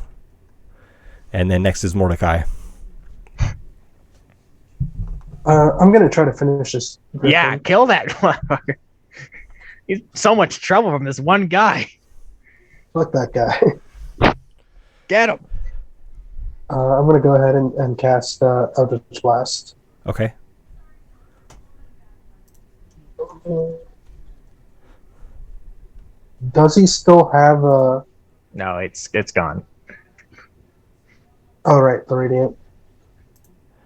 And then next is Mordecai. I'm going to try to finish this. Griffin. Yeah, kill that motherfucker. He's so much trouble from this one guy. Fuck that guy. Get him. I'm going to go ahead and cast Eldritch Blast. Okay. Does he still have a... No, it's gone. Oh, right, the Radiant.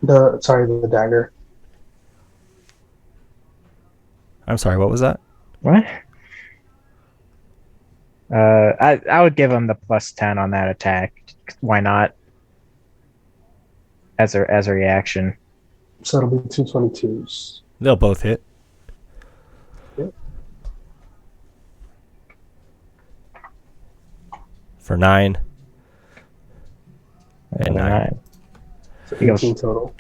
The dagger. I'm sorry, what was that? What? I would give him the +10 on that attack. Why not? As a reaction. So it'll be 222s. They'll both hit. Yep. For 9. And 9. So He goes- 18 total.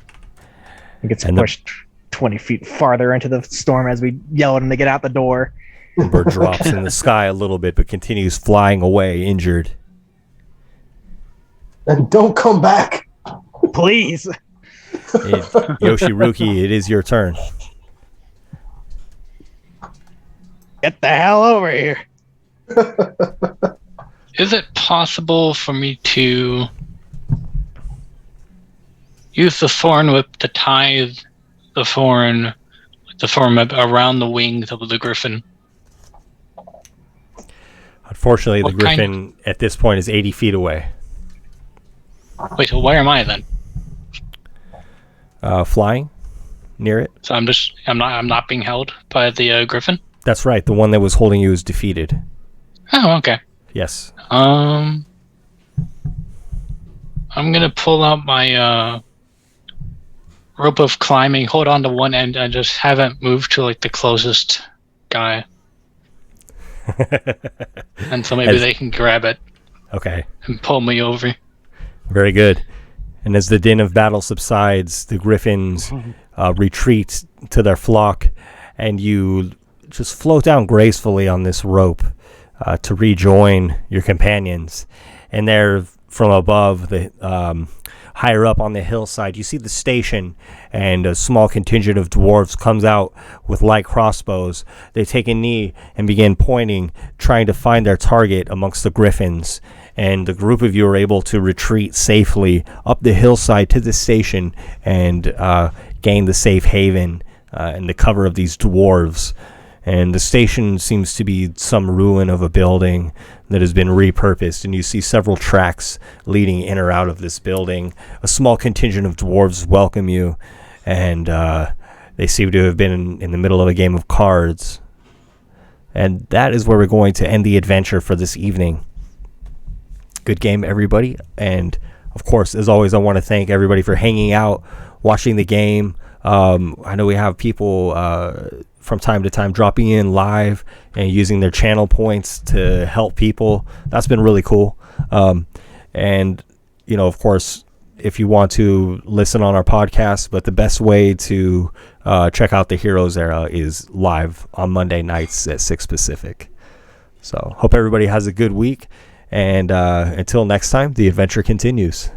He gets And the- pushed 20 feet farther into the storm as we yell at him to get out the door. The bird drops in the sky a little bit, but continues flying away, injured. And don't come back! Please. Yoshiruki, it is your turn. Get the hell over here. Is it possible for me to use the thorn whip to tie the thorn around the wings of the griffin? Unfortunately, What the kind- griffin at this point is 80 feet away. Wait, so where am I then? Flying near it. So I'm not being held by the griffin? That's right. The one that was holding you is defeated. Oh, okay. Yes. I'm gonna pull out my rope of climbing, hold on to one end, and just have it move to like the closest guy, and so maybe they can grab it Okay. and pull me over. Very good. And as the din of battle subsides, the griffins retreat to their flock, and you just float down gracefully on this rope to rejoin your companions. and there from above, the higher up on the hillside, you see the station, and a small contingent of dwarves comes out with light crossbows. They take a knee and begin pointing, trying to find their target amongst the Griffins. And the group of you are able to retreat safely up the hillside to the station and gain the safe haven in the cover of these dwarves. And the station seems to be some ruin of a building that has been repurposed, and you see several tracks leading in or out of this building. A small contingent of dwarves welcome you, and they seem to have been in the middle of a game of cards. And that is where we're going to end the adventure for this evening. Good game, everybody. And, of course, as always, I want to thank everybody for hanging out, watching the game. I know we have people from time to time dropping in live and using their channel points to help people. That's been really cool. And, you know, of course, if you want to listen on our podcast, but the best way to check out the Heroes Era is live on Monday nights at 6 Pacific. So hope everybody has a good week. And until next time, the adventure continues.